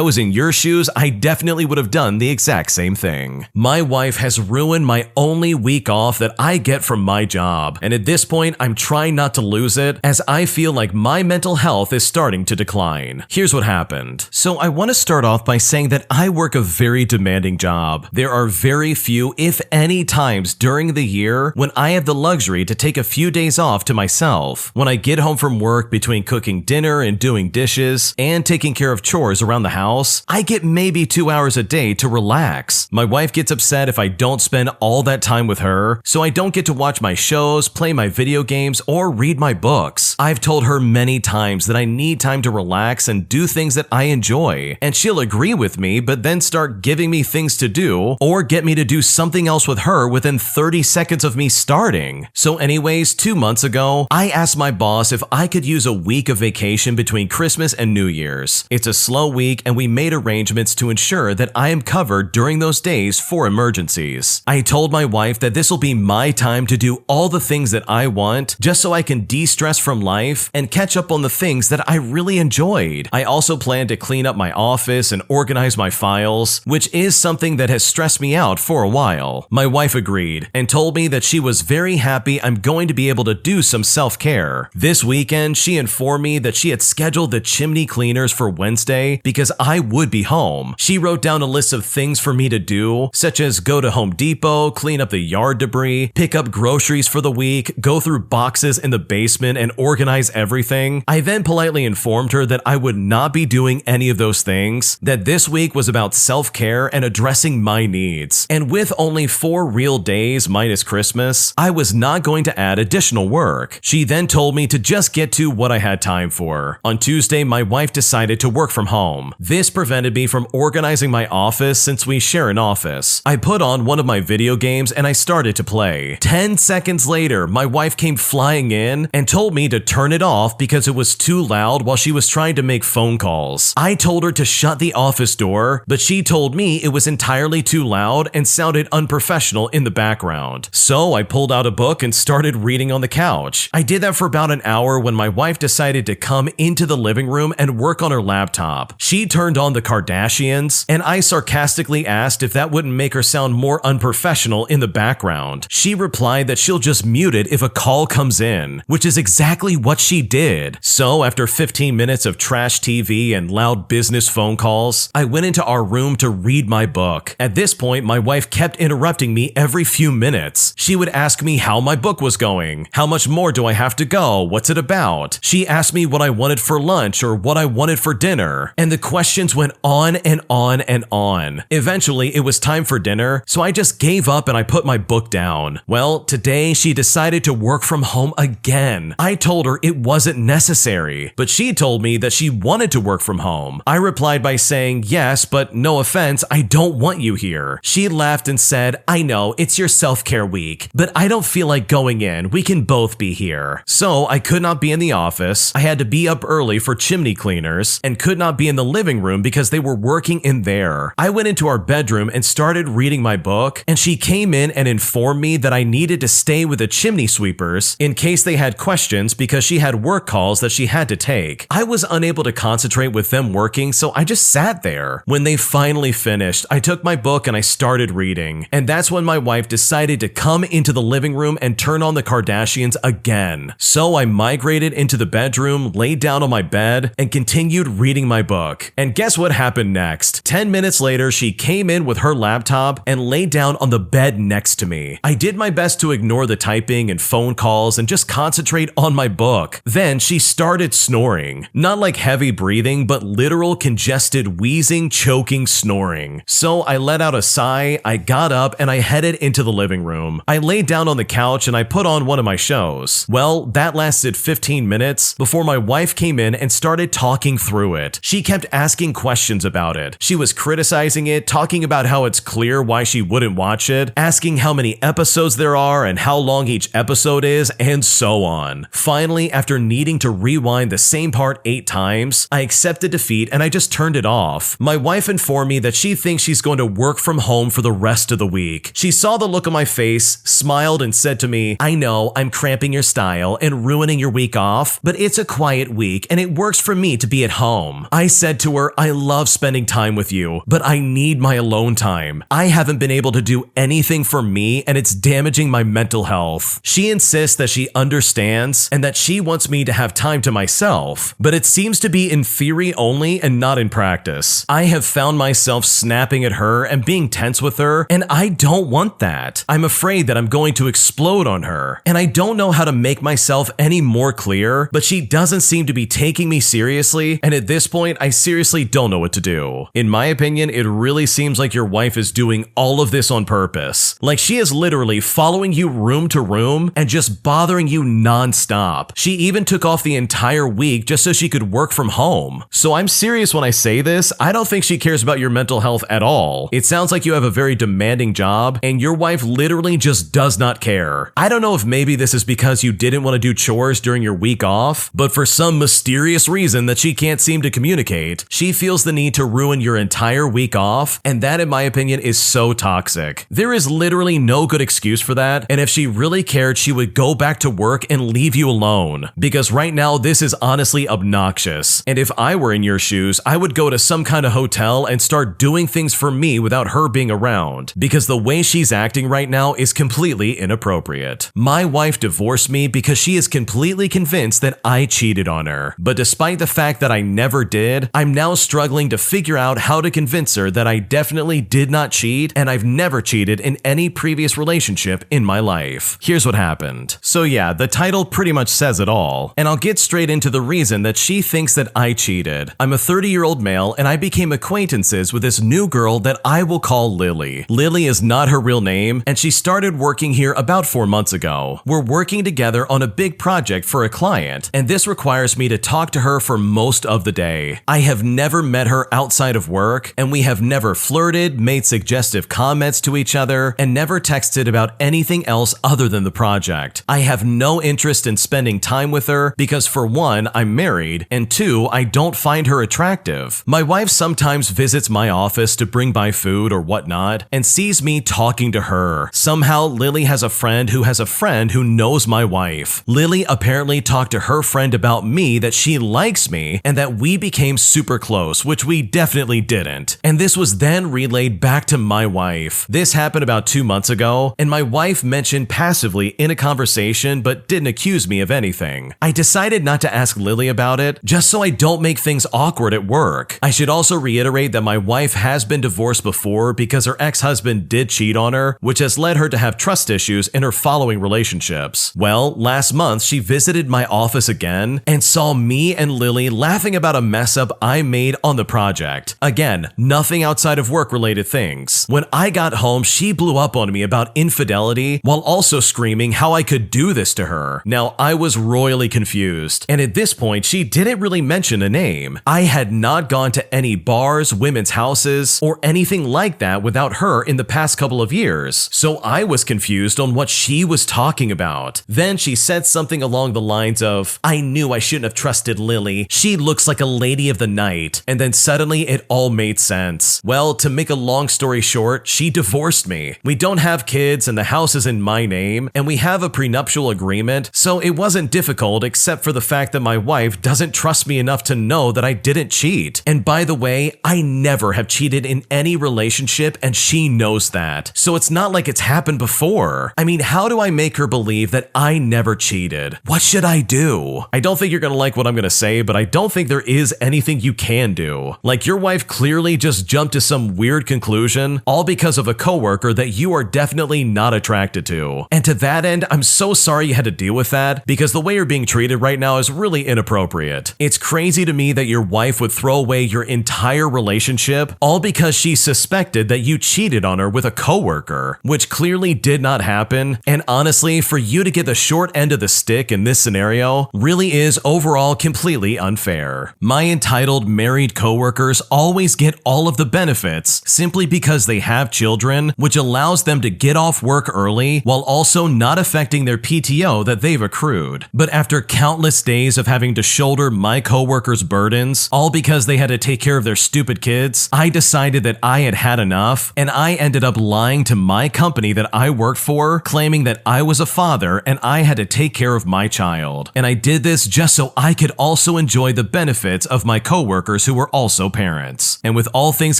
[SPEAKER 1] was in your shoes, I definitely would have done the exact same thing. My wife has ruined my only week off that I get from my job. And at this point, I'm trying not to lose it as I feel like my mental health is starting to decline. Here's what happened. So I want to start off by saying that I work a very demanding job. There are very few, if any, times during the year when I have the luxury to take a few days off to myself. When I get home from work, between cooking dinner and doing dishes and taking care of chores around the house, I get maybe 2 hours a day to relax. My wife gets upset if I don't spend all that time with her, so I don't get to watch my shows, play my video games, or read my books. I've told her many times that I need time to relax and do things that I enjoy, and she'll agree with me but then start giving me things to do or get me to do something else with her within 30 seconds of me starting. So anyways, 2 months ago, I asked my boss if I could use a week of vacation between Christmas and New Year's. It's a slow week and we made arrangements to ensure that I am covered during those days for emergencies. I told my wife that this will be my time to do all the things that I want just so I can de-stress from life and catch up on the things that I really enjoyed. I also plan to clean up my office and organize my files, which is something that has stressed me out for a while. My wife agreed and told me that she was very happy I'm going to be able to do some self-care. This weekend, she informed me that she had scheduled the chimney cleaners for Wednesday because I would be home. She wrote down a list of things for me to do, such as go to Home Depot, clean up the yard debris, pick up groceries for the week, go through boxes in the basement and organize everything. I then politely informed her that I would not be doing any of those things, that this week was about self-care and addressing my needs. And with only 4 real days minus Christmas, I was not going to add additional work. She then told me to just get to what I had time for. On Tuesday, my wife decided to work from home. This prevented me from organizing my office since we share an office. I put on one of my video games and I started to play. 10 seconds later, my wife came flying in and told me to turn it off because it was too loud while she was trying to make phone calls. I told her to shut the office door, but she told me it was entirely too loud and sounded unprofessional in the background. So I pulled out a book and started reading on the couch. I did that for about an hour when my wife decided to come into the living room and work on her laptop. She turned on the Kardashians, and I sarcastically asked if that wouldn't make her sound more unprofessional in the background. She replied that she'll just mute it if a call comes in, which is exactly what she did. So after 15 minutes of trash TV and loud business phone calls, I went into our room to read my book. At this point, my wife kept interrupting me every few minutes. She would ask me how my book was going. How much more do I have to go? What's it about? She asked me what I wanted for lunch or what I wanted for dinner. And the questions went on and on and on. Eventually, it was time for dinner, so I just gave up and I put my book down. Well, today she decided to work from home again. I told her it wasn't necessary, but she told me that she wanted to work from home. I replied by saying, yes, but no offense, I don't want you here. She laughed and said, I know, it's your self-care week, but I don't feel like going in. We can both be here. So I could not be in the office. I had to be up early for chimney cleaners and could not be in the living room because they were working in there. I went into our bedroom and started reading my book, and she came in and informed me that I needed to stay with the chimney sweepers in case they had questions because she had work calls that she had to take. I was unable to concentrate with them working, so I just sat there. When they finally finished, I took my book and I started reading. And that's when my wife decided to come into the living room and turn on the Kardashians again. So I migrated into the bedroom, laid down on my bed, and continued reading my book. And guess what happened next? 10 minutes later, she came in with her laptop and laid down on the bed next to me. I did my best to ignore the typing and phone calls and just concentrate on my book. Then she started snoring. Not like heavy breathing, but literal congested wheezing, choking snoring. So I let out a sigh, I got up, and I headed into the living room. I laid down on the couch and I put on one of my shows. Well, that lasted 15 minutes before my wife came in and started talking through it. She kept asking questions about it. She was criticizing it, talking about how it's clear why she wouldn't watch it, asking how many episodes there are and how long each episode is, and so on. Finally, after needing to rewind the same part 8 times, I accepted defeat and I just turned it off. My wife informed me that she thinks she's going to work from home for the rest of the week. She saw the look on my face, smiled, and said to me, I know I'm cramping your style and ruining your week off, off, but it's a quiet week and it works for me to be at home. I said to her, I love spending time with you, but I need my alone time. I haven't been able to do anything for me and it's damaging my mental health. She insists that she understands and that she wants me to have time to myself, but it seems to be in theory only and not in practice. I have found myself snapping at her and being tense with her, and I don't want that. I'm afraid that I'm going to explode on her, and I don't know how to make myself any more clear, but she doesn't seem to be taking me seriously, and at this point, I seriously don't know what to do. In my opinion, it really seems like your wife is doing all of this on purpose. Like she is literally following you room to room and just bothering you non-stop. She even took off the entire week just so she could work from home. So I'm serious when I say this, I don't think she cares about your mental health at all. It sounds like you have a very demanding job and your wife literally just does not care. I don't know if maybe this is because you didn't want to do chores during your week off, but for some mysterious reason that she can't seem to communicate, she feels the need to ruin your entire week off, and that in my opinion is so toxic. There is literally no good excuse for that, and if she really cared, she would go back to work and leave you alone. Because right now, this is honestly obnoxious. And if I were in your shoes, I would go to some kind of hotel and start doing things for me without her being around. Because the way she's acting right now is completely inappropriate. My wife divorced me because she is completely convinced that I cheated on her. But despite the fact that I never did, I'm now struggling to figure out how to convince her that I definitely did not cheat and I've never cheated in any previous relationship in my life. Here's what happened. So yeah, the title pretty much says it all, and I'll get straight into the reason that she thinks that I cheated. I'm a 30-year-old male and I became acquaintances with this new girl that I will call Lily. Lily is not her real name and she started working here about 4 months ago. We're working together on a big project for a client and this requires me to talk to her for most of the day. I have never met her outside of work and we have never flirted, made suggestive comments to each other, and never texted about anything else other than the project. I have no interest in spending time with her because for one, I'm married, and two, I don't find her attractive. My wife sometimes visits my office to bring by food or whatnot and sees me talking to her. Somehow, Lily has a friend who knows my wife. Lily apparently talked to her friend about me that she likes me and that we became super close, which we definitely didn't. And this was then relayed back to my wife. This happened about 2 months ago, and my wife mentioned passively in a conversation but didn't accuse me of anything. I decided not to ask Lily about it, just so I don't make things awkward at work. I should also reiterate that my wife has been divorced before because her ex-husband did cheat on her, which has led her to have trust issues in her following relationships. Well, last month she visited my office again and saw me and Lily laughing about a mess up I made on the project. Again, nothing outside of work-related things. When I got home, she blew up on me about infidelity while also screaming how I could do this to her. Now, I was royally confused, and at this point, she didn't really mention a name. I had not gone to any bars, women's houses, or anything like that without her in the past couple of years, so I was confused on what she was talking about. Then she said something along the lines of, I knew I shouldn't have trusted Lily. She looks like a lady of the night. And then suddenly it all made sense. Well, to make a long story short, she divorced me. We don't have kids and the house is in my name, and we have a prenuptial agreement, so it wasn't difficult except for the fact that my wife doesn't trust me enough to know that I didn't cheat. And by the way, I never have cheated in any relationship and she knows that. So it's not like it's happened before. I mean, how do I make her believe that I never cheated? What should I do? I don't think you're gonna like what I'm gonna say, but I don't think there is anything you can do. Like, your wife clearly just jumped to some weird conclusion, all because of a coworker that you are definitely not attracted to. And to that end, I'm so sorry you had to deal with that, because the way you're being treated right now is really inappropriate. It's crazy to me that your wife would throw away your entire relationship, all because she suspected that you cheated on her with a coworker, which clearly did not happen. And honestly, for you to get the short end of the stick in this scenario really is overall completely unfair. My entitled married coworkers always get all of the benefits simply because they have children, which allows them to get off work early while also not affecting their PTO that they've accrued. But after countless days of having to shoulder my coworkers' burdens, all because they had to take care of their stupid kids, I decided that I had had enough, and I ended up lying to my company that I worked for, claiming that I was a father and I had to take care of my child. child. And I did this just so I could also enjoy the benefits of my coworkers who were also parents. And with all things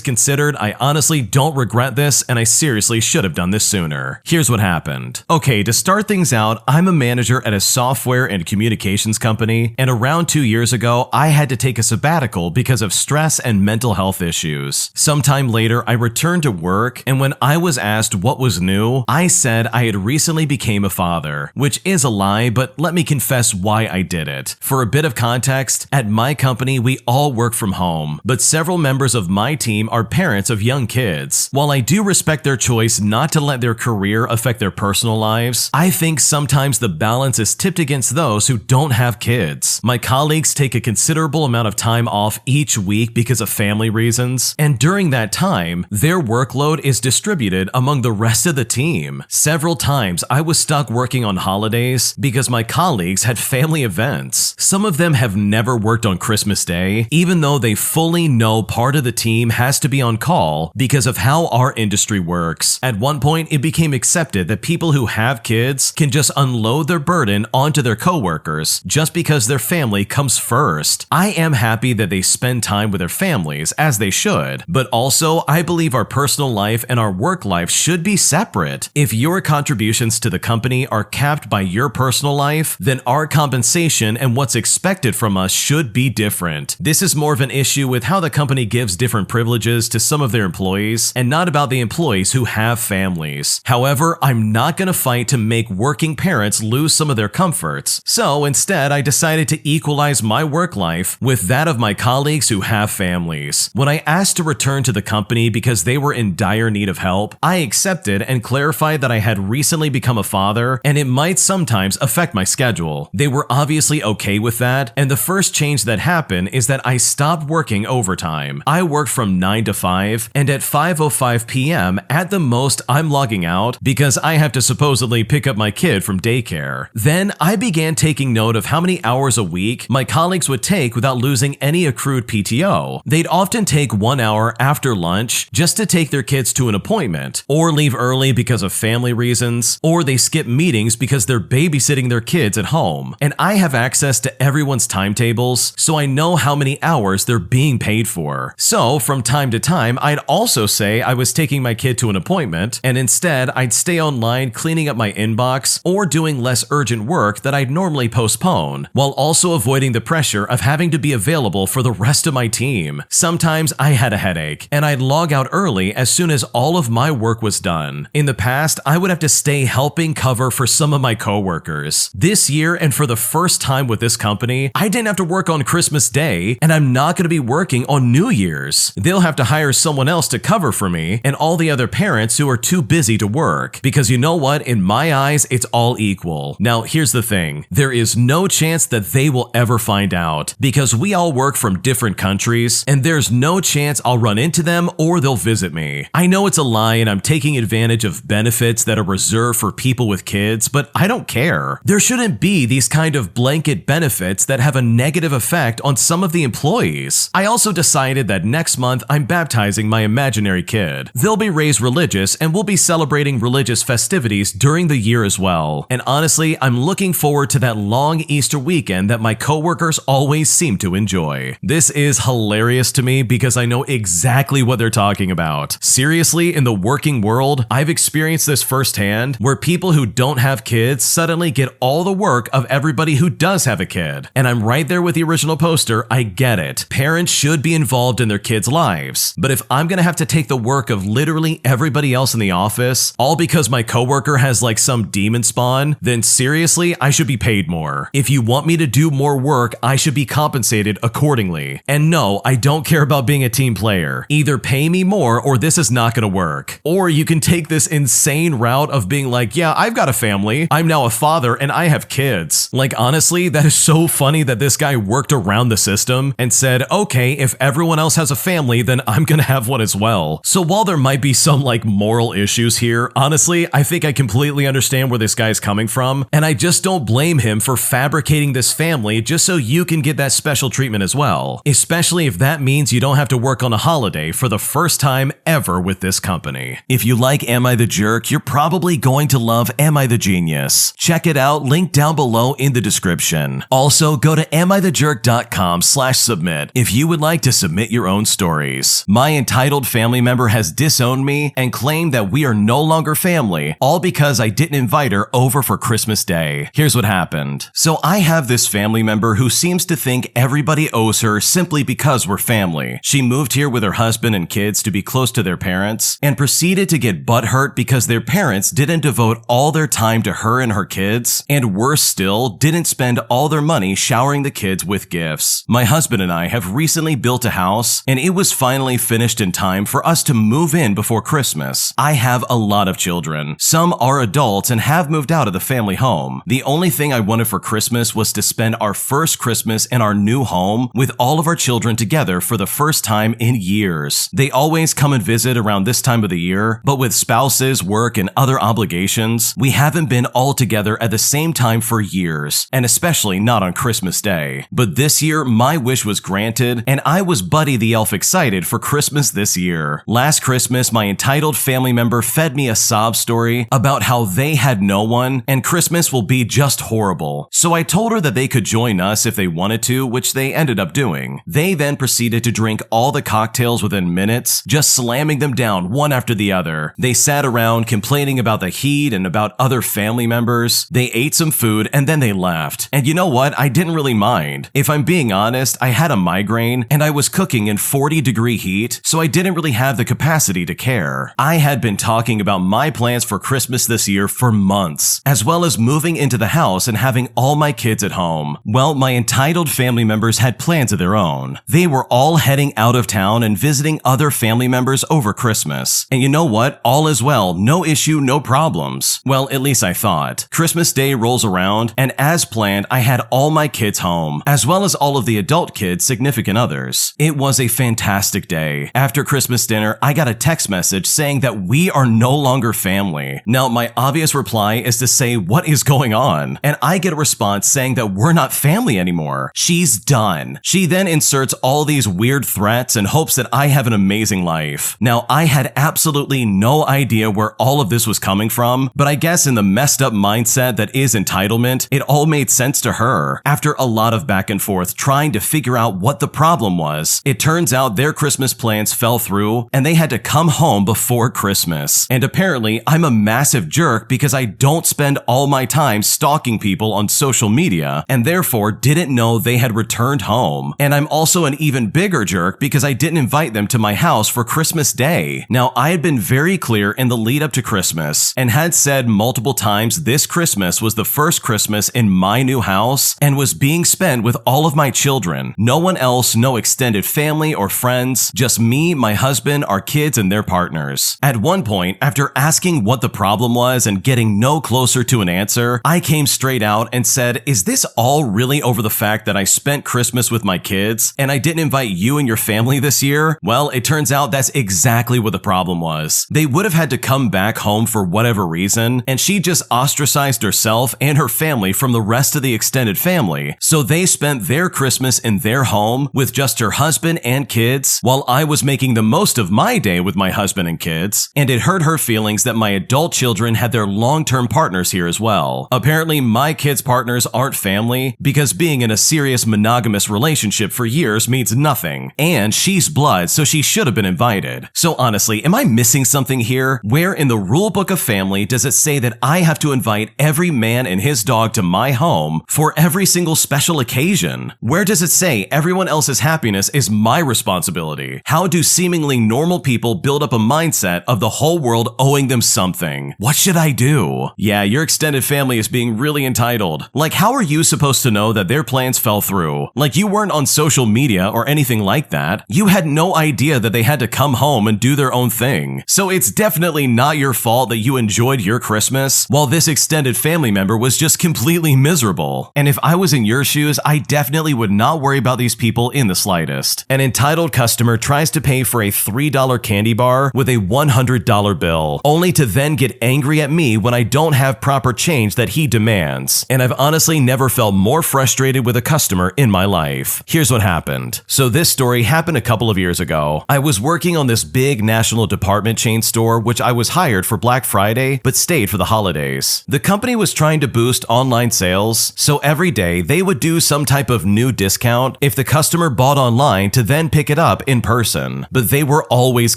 [SPEAKER 1] considered, I honestly don't regret this, and I seriously should have done this sooner. Here's what happened. Okay, to start things out, I'm a manager at a software and communications company, and around 2 years ago, I had to take a sabbatical because of stress and mental health issues. Sometime later, I returned to work, and when I was asked what was new, I said I had recently became a father, which is a lie, but let me confess why I did it. For a bit of context, at my company, we all work from home, but several members of my team are parents of young kids. While I do respect their choice not to let their career affect their personal lives, I think sometimes the balance is tipped against those who don't have kids. My colleagues take a considerable amount of time off each week because of family reasons, and during that time, their workload is distributed among the rest of the team. Several times, I was stuck working on holidays because my colleagues had family events. Some of them have never worked on Christmas Day, even though they fully know part of the team has to be on call because of how our industry works. At one point, it became accepted that people who have kids can just unload their burden onto their coworkers just because their family comes first. I am happy that they spend time with their families, as they should, but also I believe our personal life and our work life should be separate. If your contributions to the company are capped by your personal life, then our compensation and what's expected from us should be different. This is more of an issue with how the company gives different privileges to some of their employees and not about the employees who have families. However, I'm not going to fight to make working parents lose some of their comforts. So instead, I decided to equalize my work life with that of my colleagues who have families. When I asked to return to the company because they were in dire need of help, I accepted and clarified that I had recently become a father and it might sometimes affect my schedule. They were obviously okay with that, and the first change that happened is that I stopped working overtime. I worked from 9 to 5, and at 5:05 p.m. at the most I'm logging out because I have to supposedly pick up my kid from daycare. Then I began taking note of how many hours a week my colleagues would take without losing any accrued PTO. They'd often take 1 hour after lunch just to take their kids to an appointment, or leave early because of family reasons, or they skip meetings because they're babysitting their kids at home. And I have access to everyone's timetables, so I know how many hours they're being paid for. So from time to time, I'd also say I was taking my kid to an appointment, and instead I'd stay online cleaning up my inbox or doing less urgent work that I'd normally postpone, while also avoiding the pressure of having to be available for the rest of my team. Sometimes I had a headache, and I'd log out early as soon as all of my work was done. In the past, I would have to stay helping cover for some of my coworkers. This year, and for the first time with this company, I didn't have to work on Christmas Day, and I'm not going to be working on New Year's. They'll have to hire someone else to cover for me and all the other parents who are too busy to work, because you know what? In my eyes, it's all equal. Now, here's the thing. There is no chance that they will ever find out, because we all work from different countries, and there's no chance I'll run into them or they'll visit me. I know it's a lie and I'm taking advantage of benefits that are reserved for people with kids, but I don't care. There shouldn't be these kind of blanket benefits that have a negative effect on some of the employees. I also decided that next month I'm baptizing my imaginary kid. They'll be raised religious and we'll be celebrating religious festivities during the year as well. And honestly, I'm looking forward to that long Easter weekend that my coworkers always seem to enjoy. This is hilarious to me because I know exactly what they're talking about. Seriously, in the working world, I've experienced this firsthand, where people who don't have kids suddenly get all the work of everybody who does have a kid. And I'm right there with the original poster. I get it. Parents should be involved in their kids' lives. But if I'm gonna have to take the work of literally everybody else in the office, all because my coworker has like some demon spawn, then seriously, I should be paid more. If you want me to do more work, I should be compensated accordingly. And no, I don't care about being a team player. Either pay me more or this is not gonna work. Or you can take this insane route of being like, yeah, I've got a family, I'm now a father, and I have kids. Like honestly, that is so funny that this guy worked around the system and said, okay, if everyone else has a family, then I'm gonna have one as well. So while there might be some like moral issues here, honestly, I think I completely understand where this guy's coming from, and I just don't blame him for fabricating this family just so you can get that special treatment as well. Especially if that means you don't have to work on a holiday for the first time ever with this company. If you like Am I the Jerk, you're probably going to love Am I the Genius. Check it out, link down below below in the description. Also, go to AmITheJerk.com/submit if you would like to submit your own stories. My entitled family member has disowned me and claimed that we are no longer family, all because I didn't invite her over for Christmas Day. Here's what happened. So I have this family member who seems to think everybody owes her simply because we're family. She moved here with her husband and kids to be close to their parents and proceeded to get butthurt because their parents didn't devote all their time to her and her kids, and worse still, didn't spend all their money showering the kids with gifts. My husband and I have recently built a house, and it was finally finished in time for us to move in before Christmas. I have a lot of children. Some are adults and have moved out of the family home. The only thing I wanted for Christmas was to spend our first Christmas in our new home with all of our children together for the first time in years. They always come and visit around this time of the year, but with spouses, work, and other obligations, we haven't been all together at the same time for years, and especially not on Christmas Day. But this year, my wish was granted, and I was Buddy the Elf excited for Christmas this year. Last Christmas, my entitled family member fed me a sob story about how they had no one, and Christmas will be just horrible. So I told her that they could join us if they wanted to, which they ended up doing. They then proceeded to drink all the cocktails within minutes, just slamming them down one after the other. They sat around complaining about the heat and about other family members. They ate some food and then they left. And you know what? I didn't really mind. If I'm being honest, I had a migraine and I was cooking in 40-degree heat, so I didn't really have the capacity to care. I had been talking about my plans for Christmas this year for months, as well as moving into the house and having all my kids at home. Well, my entitled family members had plans of their own. They were all heading out of town and visiting other family members over Christmas. And you know what? All is well. No issue, no problems. Well, at least I thought. Christmas Day rolls around, and as planned, I had all my kids home, as well as all of the adult kids' significant others. It was a fantastic day. After Christmas dinner, I got a text message saying that we are no longer family. Now, my obvious reply is to say, what is going on? And I get a response saying that we're not family anymore. She's done. She then inserts all these weird threats and hopes that I have an amazing life. Now, I had absolutely no idea where all of this was coming from, but I guess in the messed up mindset that is entitlement, it all made sense to her. After a lot of back and forth trying to figure out what the problem was, it turns out their Christmas plans fell through and they had to come home before Christmas. And apparently, I'm a massive jerk because I don't spend all my time stalking people on social media and therefore didn't know they had returned home. And I'm also an even bigger jerk because I didn't invite them to my house for Christmas Day. Now, I had been very clear in the lead up to Christmas and had said multiple times this Christmas was the first Christmas in my new house and was being spent with all of my children. No one else, no extended family or friends, just me, my husband, our kids, and their partners. At one point, after asking what the problem was and getting no closer to an answer, I came straight out and said, is this all really over the fact that I spent Christmas with my kids and I didn't invite you and your family this year? Well, it turns out that's exactly what the problem was. They would have had to come back home for whatever reason, and she just ostracized herself and her family from the rest of the extended family. So they spent their Christmas in their home with just her husband and kids, while I was making the most of my day with my husband and kids, and it hurt her feelings that my adult children had their long-term partners here as well. Apparently, my kids' partners aren't family because being in a serious monogamous relationship for years means nothing, and she's blood, so she should have been invited. So honestly, am I missing something here? Where in the rule book of family does it say that I have to invite every man and his dog to my home for every single special occasion? Where does it say everyone else's happiness is my responsibility? How do seemingly normal people build up a mindset of the whole world owing them something? What should I do? Yeah, your extended family is being really entitled. Like, how are you supposed to know that their plans fell through? Like, you weren't on social media or anything like that. You had no idea that they had to come home and do their own thing. So it's definitely not your fault that you enjoyed your Christmas while this extended family member was just completely miserable. And if I was in your shoes, I definitely would not worry about these people in the slightest. An entitled customer tries to pay for a $3 candy bar with a $100 bill, only to then get angry at me when I don't have proper change that he demands. And I've honestly never felt more frustrated with a customer in my life. Here's what happened. So this story happened a couple of years ago. I was working on this big national department chain store, which I was hired for Black Friday, but stayed for the holidays. The company was trying to boost online online sales, so every day they would do some type of new discount if the customer bought online to then pick it up in person. But they were always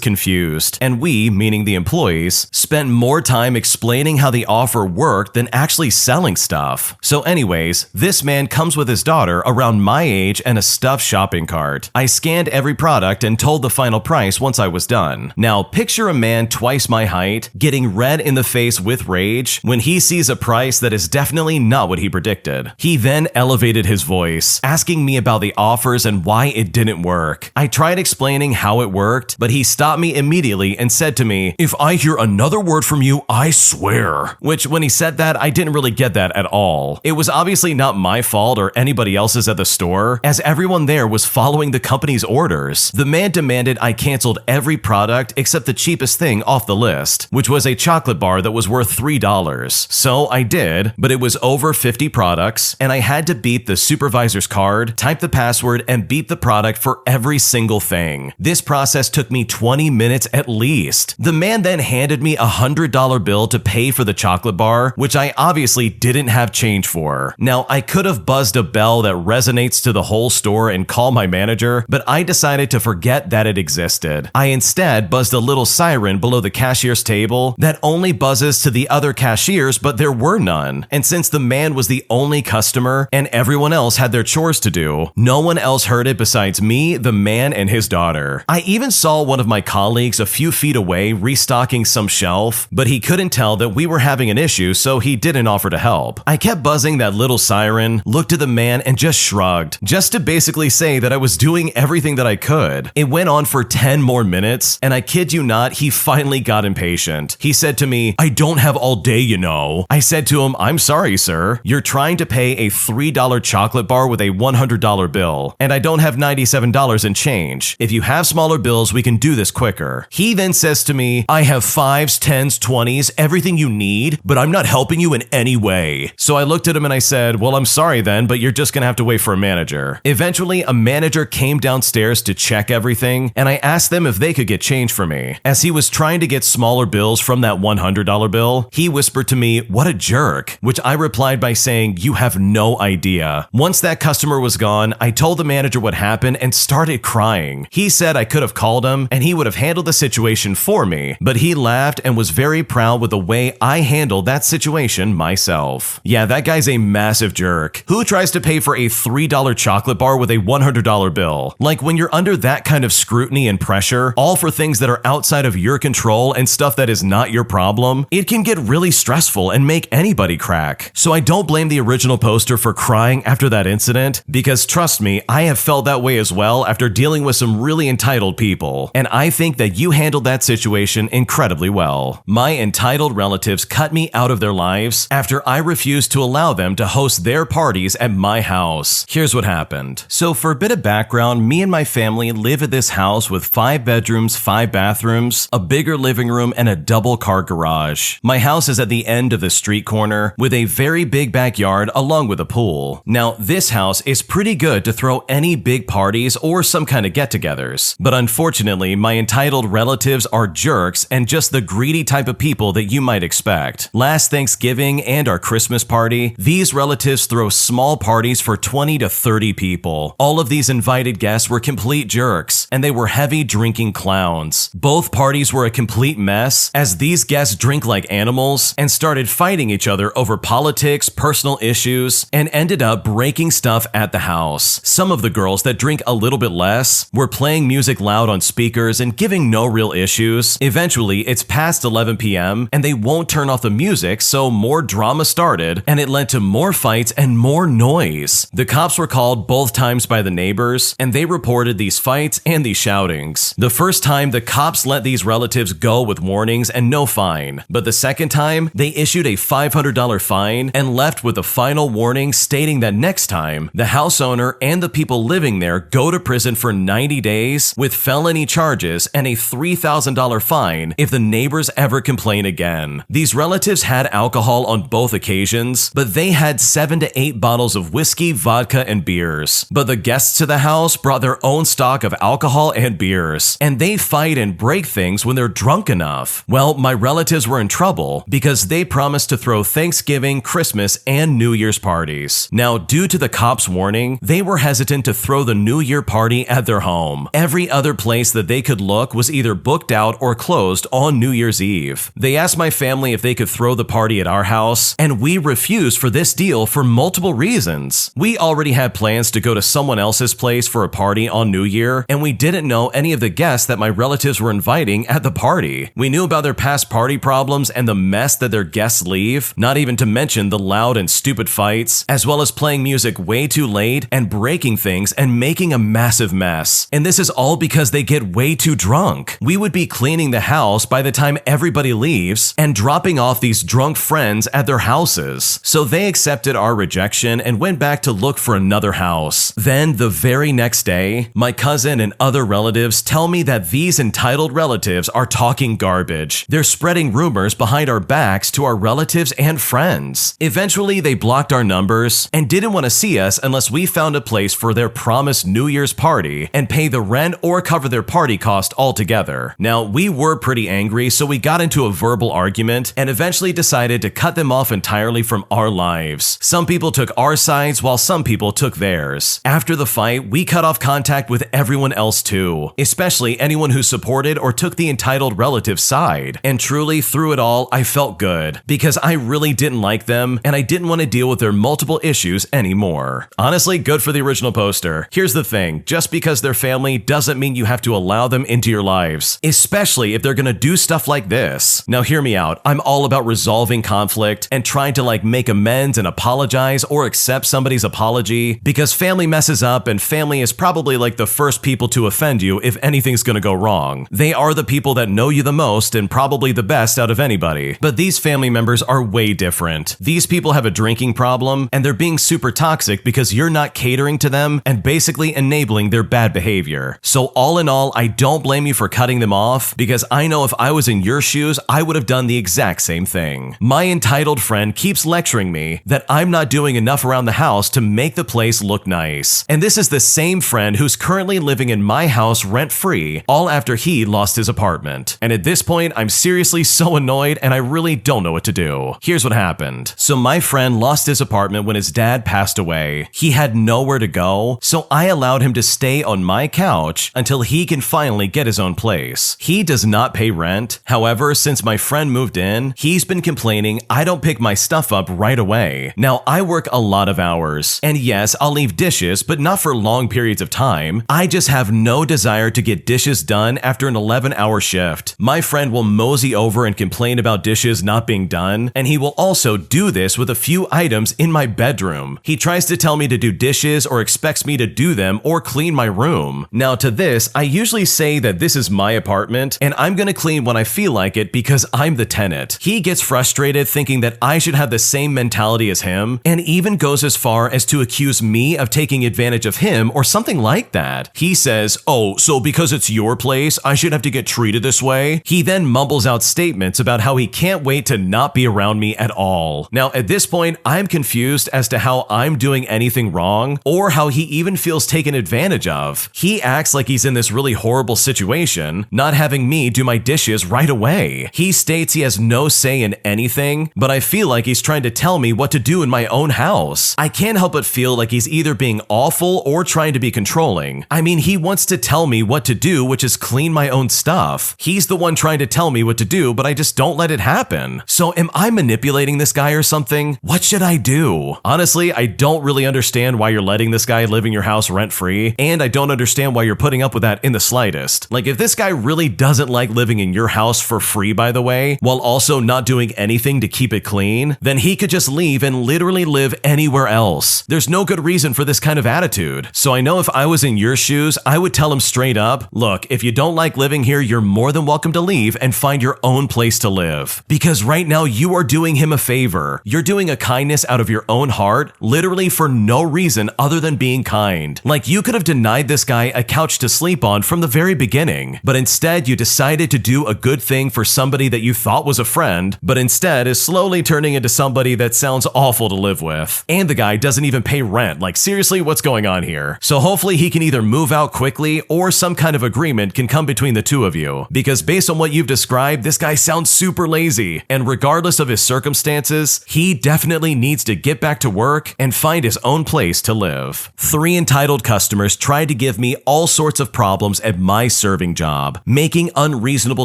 [SPEAKER 1] confused, and we, meaning the employees, spent more time explaining how the offer worked than actually selling stuff. So anyways, this man comes with his daughter around my age and a stuffed shopping cart. I scanned every product and told the final price once I was done. Now, picture a man twice my height getting red in the face with rage when he sees a price that is definitely not what he predicted. He then elevated his voice, asking me about the offers and why it didn't work. I tried explaining how it worked, but he stopped me immediately and said to me, "If I hear another word from you, I swear." Which, when he said that, I didn't really get that at all. It was obviously not my fault or anybody else's at the store, as everyone there was following the company's orders. The man demanded I canceled every product except the cheapest thing off the list, which was a chocolate bar that was worth $3. So I did, but it was over 50 products, and I had to beep the supervisor's card, type the password, and beep the product for every single thing. This process took me 20 minutes at least. The man then handed me a $100 bill to pay for the chocolate bar, which I obviously didn't have change for. Now, I could have buzzed a bell that resonates to the whole store and call my manager, but I decided to forget that it existed. I instead buzzed a little siren below the cashier's table that only buzzes to the other cashiers, but there were none. And since the man was the only customer and everyone else had their chores to do, no one else heard it besides me, the man, and his daughter. I even saw one of my colleagues a few feet away restocking some shelf, but he couldn't tell that we were having an issue, so he didn't offer to help. I kept buzzing that little siren, looked at the man, and just shrugged, just to basically say that I was doing everything that I could. It went on for 10 more minutes, and I kid you not, he finally got impatient. He said to me, "I don't have all day, you know." I said to him, "I'm sorry, sir. You're trying to pay a $3 chocolate bar with a $100 bill, and I don't have $97 in change. If you have smaller bills, we can do this quicker." He then says to me, "I have 5s, 10s, 20s, everything you need, but I'm not helping you in any way." So I looked at him and I said, "Well, I'm sorry then, but you're just gonna have to wait for a manager." Eventually, a manager came downstairs to check everything, and I asked them if they could get change for me. As he was trying to get smaller bills from that $100 bill, he whispered to me, "What a jerk," which I replied by saying, "You have no idea." Once that customer was gone, I told the manager what happened and started crying. He said I could have called him and he would have handled the situation for me, but he laughed and was very proud with the way I handled that situation myself. Yeah, that guy's a massive jerk. Who tries to pay for a $3 chocolate bar with a $100 bill? Like, when you're under that kind of scrutiny and pressure, all for things that are outside of your control and stuff that is not your problem, it can get really stressful and make anybody crack. So I don't blame the original poster for crying after that incident, because trust me, I have felt that way as well after dealing with some really entitled people, and I think that you handled that situation incredibly well. My entitled relatives cut me out of their lives after I refused to allow them to host their parties at my house. Here's what happened. So for a bit of background, me and my family live at this house with 5 bedrooms, 5 bathrooms, a bigger living room, and a double car garage. My house is at the end of the street corner with a very big backyard along with a pool. Now, this house is pretty good to throw any big parties or some kind of get-togethers, but unfortunately, my entitled relatives are jerks and just the greedy type of people that you might expect. Last Thanksgiving and our Christmas party, these relatives throw small parties for 20 to 30 people. All of these invited guests were complete jerks, and they were heavy drinking clowns. Both parties were a complete mess, as these guests drink like animals and started fighting each other over politics, personal issues, and ended up breaking stuff at the house. Some of the girls that drink a little bit less were playing music loud on speakers and giving no real issues. Eventually, it's past 11 p.m. and they won't turn off the music, so more drama started, and it led to more fights and more noise. The cops were called both times by the neighbors, and they reported these fights and these shoutings. The first time, the cops let these relatives go with warnings and no fine, but the second time, they issued a $500 fine and left with a final warning stating that next time, the house owner and the people living there go to prison for 90 days with felony charges and a $3,000 fine if the neighbors ever complain again. These relatives had alcohol on both occasions, but they had 7 to 8 bottles of whiskey, vodka, and beers. But the guests to the house brought their own stock of alcohol and beers, and they fight and break things when they're drunk enough. Well, my relatives were in trouble because they promised to throw Thanksgiving, Christmas, Christmas and New Year's parties. Now, due to the cops' warning, they were hesitant to throw the New Year party at their home. Every other place that they could look was either booked out or closed on New Year's Eve. They asked my family if they could throw the party at our house, and we refused for this deal for multiple reasons. We already had plans to go to someone else's place for a party on New Year, and we didn't know any of the guests that my relatives were inviting at the party. We knew about their past party problems and the mess that their guests leave, not even to mention the loud and stupid fights, as well as playing music way too late and breaking things and making a massive mess. And this is all because they get way too drunk. We would be cleaning the house by the time everybody leaves and dropping off these drunk friends at their houses. So they accepted our rejection and went back to look for another house. Then the very next day, my cousin and other relatives tell me that these entitled relatives are talking garbage. They're spreading rumors behind our backs to our relatives and friends. Eventually, they blocked our numbers and didn't want to see us unless we found a place for their promised New Year's party and pay the rent or cover their party cost altogether. Now, we were pretty angry, so we got into a verbal argument and eventually decided to cut them off entirely from our lives. Some people took our sides while some people took theirs. After the fight, we cut off contact with everyone else too, especially anyone who supported or took the entitled relative's side. And truly, through it all, I felt good because I really didn't like them and I didn't want to deal with their multiple issues anymore. Honestly, good for the original poster. Here's the thing, just because they're family doesn't mean you have to allow them into your lives, especially if they're gonna do stuff like this. Now hear me out, I'm all about resolving conflict and trying to make amends and apologize or accept somebody's apology because family messes up and family is probably the first people to offend you if anything's gonna go wrong. They are the people that know you the most and probably the best out of anybody. But these family members are way different. These people have a drinking problem and they're being super toxic because you're not catering to them and basically enabling their bad behavior. So all in all, I don't blame you for cutting them off because I know if I was in your shoes, I would have done the exact same thing. My entitled friend keeps lecturing me that I'm not doing enough around the house to make the place look nice. And this is the same friend who's currently living in my house rent-free, all after he lost his apartment. And at this point, I'm seriously so annoyed and I really don't know what to do. Here's what happened. So my friend lost his apartment when his dad passed away. He had nowhere to go, so I allowed him to stay on my couch until he can finally get his own place. He does not pay rent. However, since my friend moved in, he's been complaining I don't pick my stuff up right away. Now, I work a lot of hours, and yes, I'll leave dishes, but not for long periods of time. I just have no desire to get dishes done after an 11-hour shift. My friend will mosey over and complain about dishes not being done, and he will also do this with a few items in my bedroom. He tries to tell me to do dishes or expects me to do them or clean my room. Now to this, I usually say that this is my apartment and I'm gonna clean when I feel like it because I'm the tenant. He gets frustrated thinking that I should have the same mentality as him and even goes as far as to accuse me of taking advantage of him or something like that. He says, "Oh, so because it's your place, I should have to get treated this way?" He then mumbles out statements about how he can't wait to not be around me at all. Now at this point, I'm confused as to how I'm doing anything wrong or how he even feels taken advantage of. He acts like he's in this really horrible situation, not having me do my dishes right away. He states he has no say in anything, but I feel like he's trying to tell me what to do in my own house. I can't help but feel like he's either being awful or trying to be controlling. I mean, he wants to tell me what to do, which is clean my own stuff. He's the one trying to tell me what to do, but I just don't let it happen. So am I manipulating this guy or something? What should I do? Honestly, I don't really understand why you're letting this guy live in your house rent-free, and I don't understand why you're putting up with that in the slightest. If this guy really doesn't like living in your house for free, by the way, while also not doing anything to keep it clean, then he could just leave and literally live anywhere else. There's no good reason for this kind of attitude. So I know if I was in your shoes, I would tell him straight up, look, if you don't like living here, you're more than welcome to leave and find your own place to live. Because right now you are doing him a favor. You're doing a kindness out of your own heart, literally for no reason other than being kind. You could have denied this guy a couch to sleep on from the very beginning, but instead you decided to do a good thing for somebody that you thought was a friend, but instead is slowly turning into somebody that sounds awful to live with. And the guy doesn't even pay rent. Seriously, what's going on here? So hopefully he can either move out quickly or some kind of agreement can come between the two of you. Because based on what you've described, this guy sounds super lazy. And regardless of his circumstances, he He definitely needs to get back to work and find his own place to live. 3 entitled customers tried to give me all sorts of problems at my serving job, making unreasonable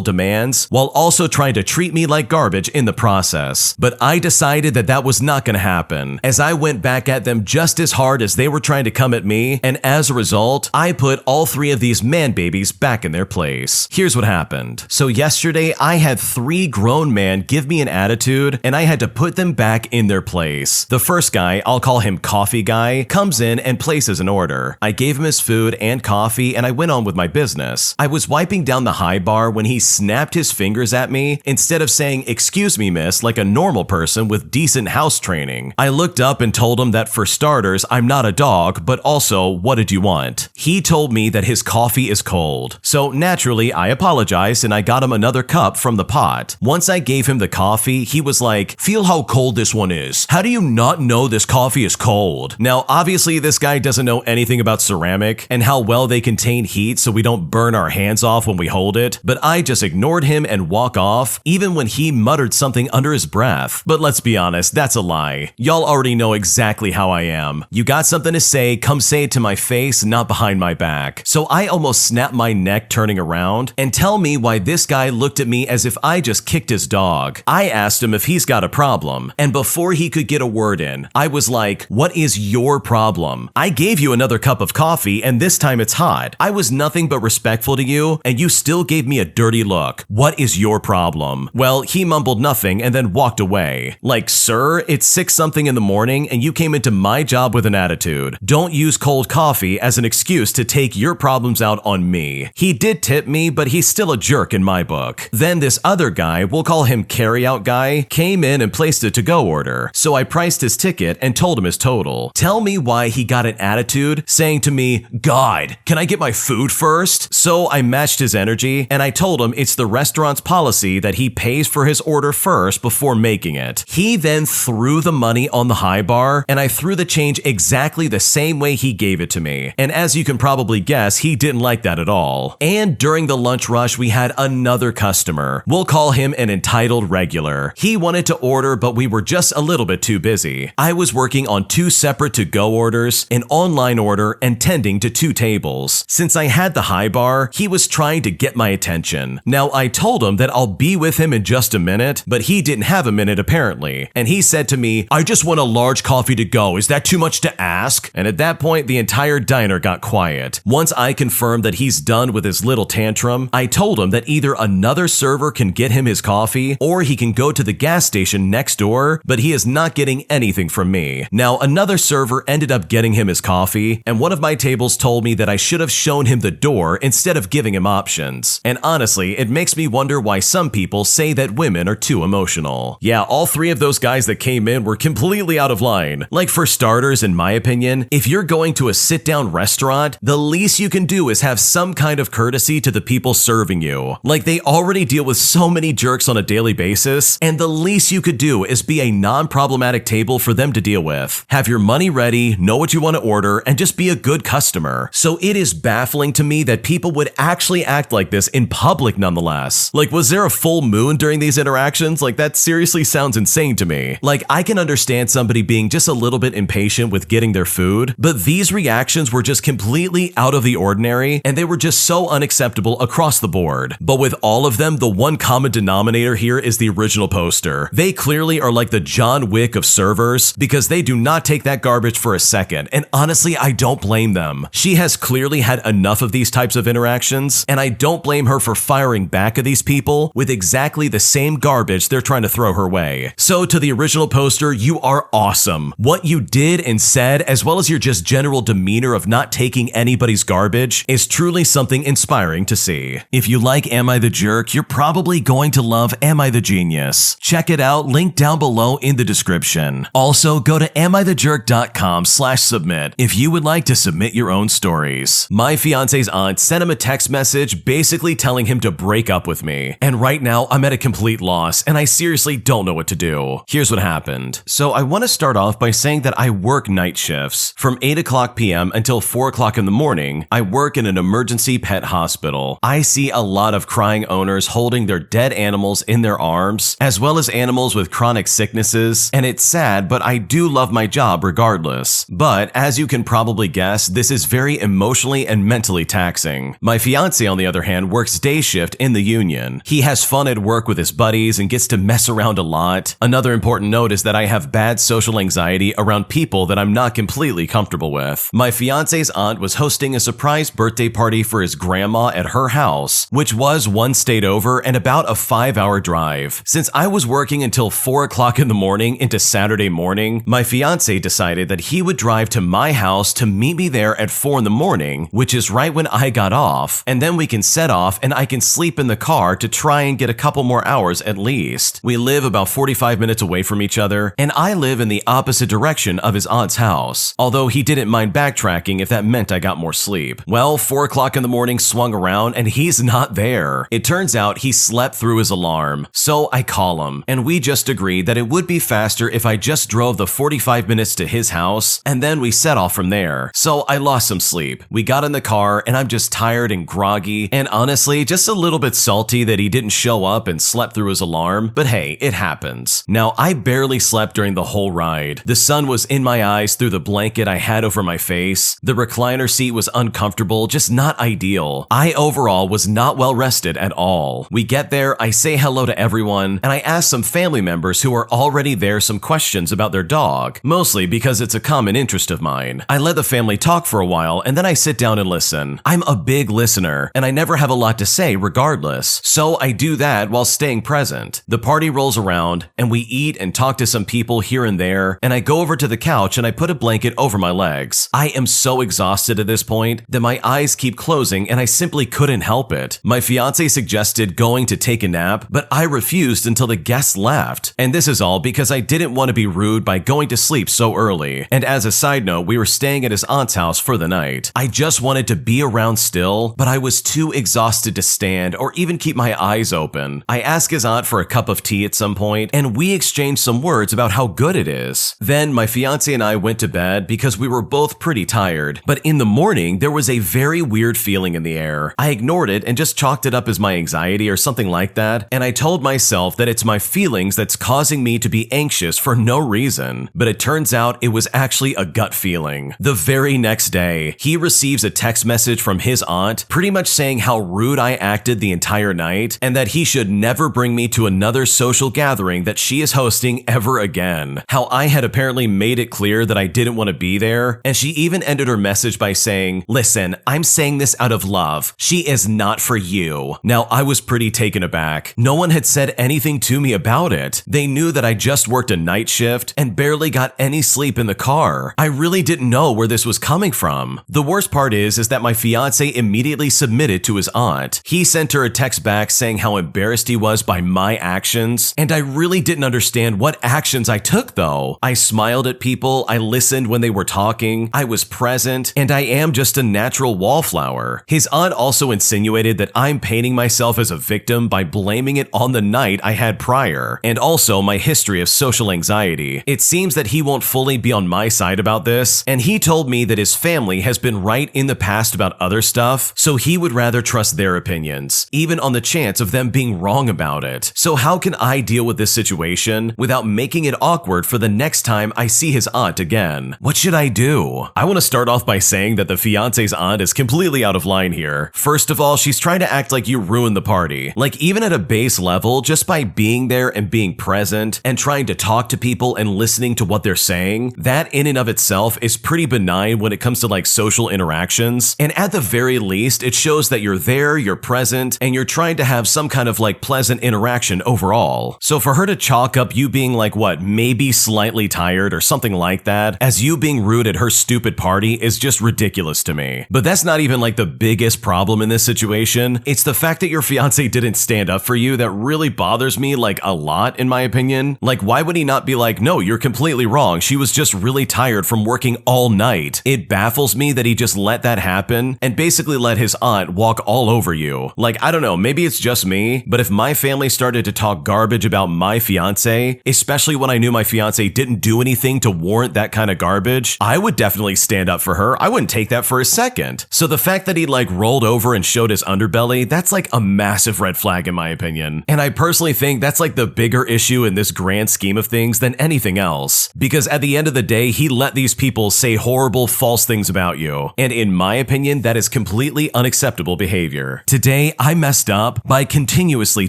[SPEAKER 1] demands while also trying to treat me like garbage in the process. But I decided that that was not going to happen, as I went back at them just as hard as they were trying to come at me, and as a result, I put all 3 of these man babies back in their place. Here's what happened. So yesterday, I had 3 grown men give me an attitude, and I had to put them back in their place. The first guy, I'll call him Coffee Guy, comes in and places an order. I gave him his food and coffee, and I went on with my business. I was wiping down the high bar when he snapped his fingers at me instead of saying, "Excuse me, miss," like a normal person with decent house training. I looked up and told him that for starters, I'm not a dog, but also, what did you want? He told me that his coffee is cold. So naturally, I apologized and I got him another cup from the pot. Once I gave him the coffee, he was like, "Feel how cold this one is. How do you not know this coffee is cold?" Now, obviously, this guy doesn't know anything about ceramic and how well they contain heat so we don't burn our hands off when we hold it, but I just ignored him and walk off, even when he muttered something under his breath. But let's be honest, that's a lie. Y'all already know exactly how I am. You got something to say, come say it to my face, not behind my back. So I almost snapped my neck turning around, and tell me why this guy looked at me as if I just kicked his dog. I asked him if he's got a problem, and before he could get a word in, I was like, "What is your problem? I gave you another cup of coffee, and this time it's hot. I was nothing but respectful to you, and you still gave me a dirty look. What is your problem?" Well, he mumbled nothing and then walked away. Like, sir, it's 6-something in the morning, and you came into my job with an attitude. Don't use cold coffee as an excuse to take your problems out on me. He did tip me, but he's still a jerk in my book. Then this other guy, we'll call him Carryout Guy, came in and placed a to-go order. So I priced his ticket and told him his total. Tell me why he got an attitude saying to me, "God, can I get my food first?" So I matched his energy and I told him it's the restaurant's policy that he pays for his order first before making it. He then threw the money on the high bar and I threw the change exactly the same way he gave it to me. And as you can probably guess, he didn't like that at all. And during the lunch rush, we had another customer. We'll call him an entitled regular. He wanted to order, but we were just a little bit too busy. I was working on 2 separate to-go orders, an online order, and tending to 2 tables. Since I had the high bar, he was trying to get my attention. Now, I told him that I'll be with him in just a minute, but he didn't have a minute apparently. And he said to me, "I just want a large coffee to go. Is that too much to ask?" And at that point, the entire diner got quiet. Once I confirmed that he's done with his little tantrum, I told him that either another server can get him his coffee or he can go to the gas station next door, but he is not getting anything from me. Now, another server ended up getting him his coffee, and one of my tables told me that I should have shown him the door instead of giving him options. And honestly, it makes me wonder why some people say that women are too emotional. Yeah, all 3 of those guys that came in were completely out of line. Like, for starters, in my opinion, if you're going to a sit-down restaurant, the least you can do is have some kind of courtesy to the people serving you. Like, they already deal with so many jerks on a daily basis, and the least you could do is be a non-problematic table for them to deal with. Have your money ready, know what you want to order, and just be a good customer. So it is baffling to me that people would actually act like this in public nonetheless. Like, was there a full moon during these interactions? Like, that seriously sounds insane to me. Like, I can understand somebody being just a little bit impatient with getting their food, but these reactions were just completely out of the ordinary, and they were just so unacceptable across the board. But with all of them, the one common denominator here is the original poster. They clearly are like the John Wick of servers because they do not take that garbage for a second, and honestly, I don't blame them. She has clearly had enough of these types of interactions, and I don't blame her for firing back at these people with exactly the same garbage they're trying to throw her way. So to the original poster, you are awesome. What you did and said, as well as your just general demeanor of not taking anybody's garbage, is truly something inspiring to see. If you like Am I the Jerk, you're probably going to love Am I the Genius. Check it out, link down below in the description. Also, go to AmITheJerk.com/submit if you would like to submit your own stories. My fiance's aunt sent him a text message basically telling him to break up with me. And right now, I'm at a complete loss, and I seriously don't know what to do. Here's what happened. So I want to start off by saying that I work night shifts. From 8 o'clock p.m. until 4 o'clock in the morning, I work in an emergency pet hospital. I see a lot of crying owners holding their dead animals in their arms, as well as animals with chronic sickness sicknesses, and it's sad, but I do love my job regardless. But as you can probably guess, this is very emotionally and mentally taxing. My fiance, on the other hand, works day shift in the union. He has fun at work with his buddies and gets to mess around a lot. Another important note is that I have bad social anxiety around people that I'm not completely comfortable with. My fiance's aunt was hosting a surprise birthday party for his grandma at her house, which was one state over and about a 5-hour drive. Since I was working until 4 o'clock in the morning into Saturday morning, my fiance decided that he would drive to my house to meet me there at 4 in the morning, which is right when I got off, and then we can set off and I can sleep in the car to try and get a couple more hours at least. We live about 45 minutes away from each other, and I live in the opposite direction of his aunt's house, although he didn't mind backtracking if that meant I got more sleep. Well, 4 o'clock in the morning swung around and he's not there. It turns out he slept through his alarm, so I call him, and we just agreed that it would be faster if I just drove the 45 minutes to his house, and then we set off from there. So I lost some sleep. We got in the car, and I'm just tired and groggy, and honestly, just a little bit salty that he didn't show up and slept through his alarm, but hey, it happens. Now, I barely slept during the whole ride. The sun was in my eyes through the blanket I had over my face. The recliner seat was uncomfortable, just not ideal. I overall was not well rested at all. We get there, I say hello to everyone, and I ask some family members who are already there some questions about their dog, mostly because it's a common interest of mine. I let the family talk for a while, and then I sit down and listen. I'm a big listener, and I never have a lot to say regardless, so I do that while staying present. The party rolls around, and we eat and talk to some people here and there, and I go over to the couch and I put a blanket over my legs. I am so exhausted at this point that my eyes keep closing and I simply couldn't help it. My fiance suggested going to take a nap, but I refused until the guests left. And this is all because I didn't want to be rude by going to sleep so early. And as a side note, we were staying at his aunt's house for the night. I just wanted to be around still, but I was too exhausted to stand or even keep my eyes open. I asked his aunt for a cup of tea at some point, and we exchanged some words about how good it is. Then my fiance and I went to bed because we were both pretty tired. But in the morning, there was a very weird feeling in the air. I ignored it and just chalked it up as my anxiety or something like that, and I told myself that it's my feelings that's causing me to be anxious for no reason. But it turns out it was actually a gut feeling. The very next day, he receives a text message from his aunt pretty much saying how rude I acted the entire night and that he should never bring me to another social gathering that she is hosting ever again. How I had apparently made it clear that I didn't want to be there, and she even ended her message by saying, "Listen, I'm saying this out of love. She is not for you." Now, I was pretty taken aback. No one had said anything to me about it. They knew that I just worked a night shift and barely got any sleep in the car. I really didn't know where this was coming from. The worst part is that my fiance immediately submitted to his aunt. He sent her a text back saying how embarrassed he was by my actions, and I really didn't understand what actions I took though. I smiled at people, I listened when they were talking, I was present, and I am just a natural wallflower. His aunt also insinuated that I'm painting myself as a victim by blaming it on the night I had prior, and also my history of social anxiety. It seems that he won't fully be on my side about this, and he told me that his family has been right in the past about other stuff, so he would rather trust their opinions, even on the chance of them being wrong about it. So how can I deal with this situation without making it awkward for the next time I see his aunt again? What should I do? I want to start off by saying that the fiance's aunt is completely out of line here. First of all, she's trying to act like you ruined the party. Like, even at a base level, just by being there and being present and trying to talk to people and listening to what they're saying, that in and of itself is pretty benign when it comes to like social interactions. And at the very least, it shows that you're there, you're present, and you're trying to have some kind of like pleasant interaction overall. So for her to chalk up you being like what, maybe slightly tired or something like that, as you being rude at her stupid party is just ridiculous to me. But that's not even like the biggest problem in this situation. It's the fact that your fiance didn't stand up for you that really bothers me like a lot, in my opinion. Like, why would he not be like, no, you're completely wrong, she was just really tired from working all night? It baffles me that he just let that happen and basically let his aunt walk all over you. Like, I don't know, maybe it's just me, but if my family started to talk garbage about my fiance, especially when I knew my fiance didn't do anything to warrant that kind of garbage, I would definitely stand up for her. I wouldn't take that for a second. So the fact that he like rolled over and showed his underbelly, that's like a massive red flag in my opinion. And I personally think that's like the bigger issue in this grand scheme of things than anything else, because at the end of the day, he let these people say horrible, false things about you, and in my opinion, that is completely unacceptable behavior. Today, I messed up by continuously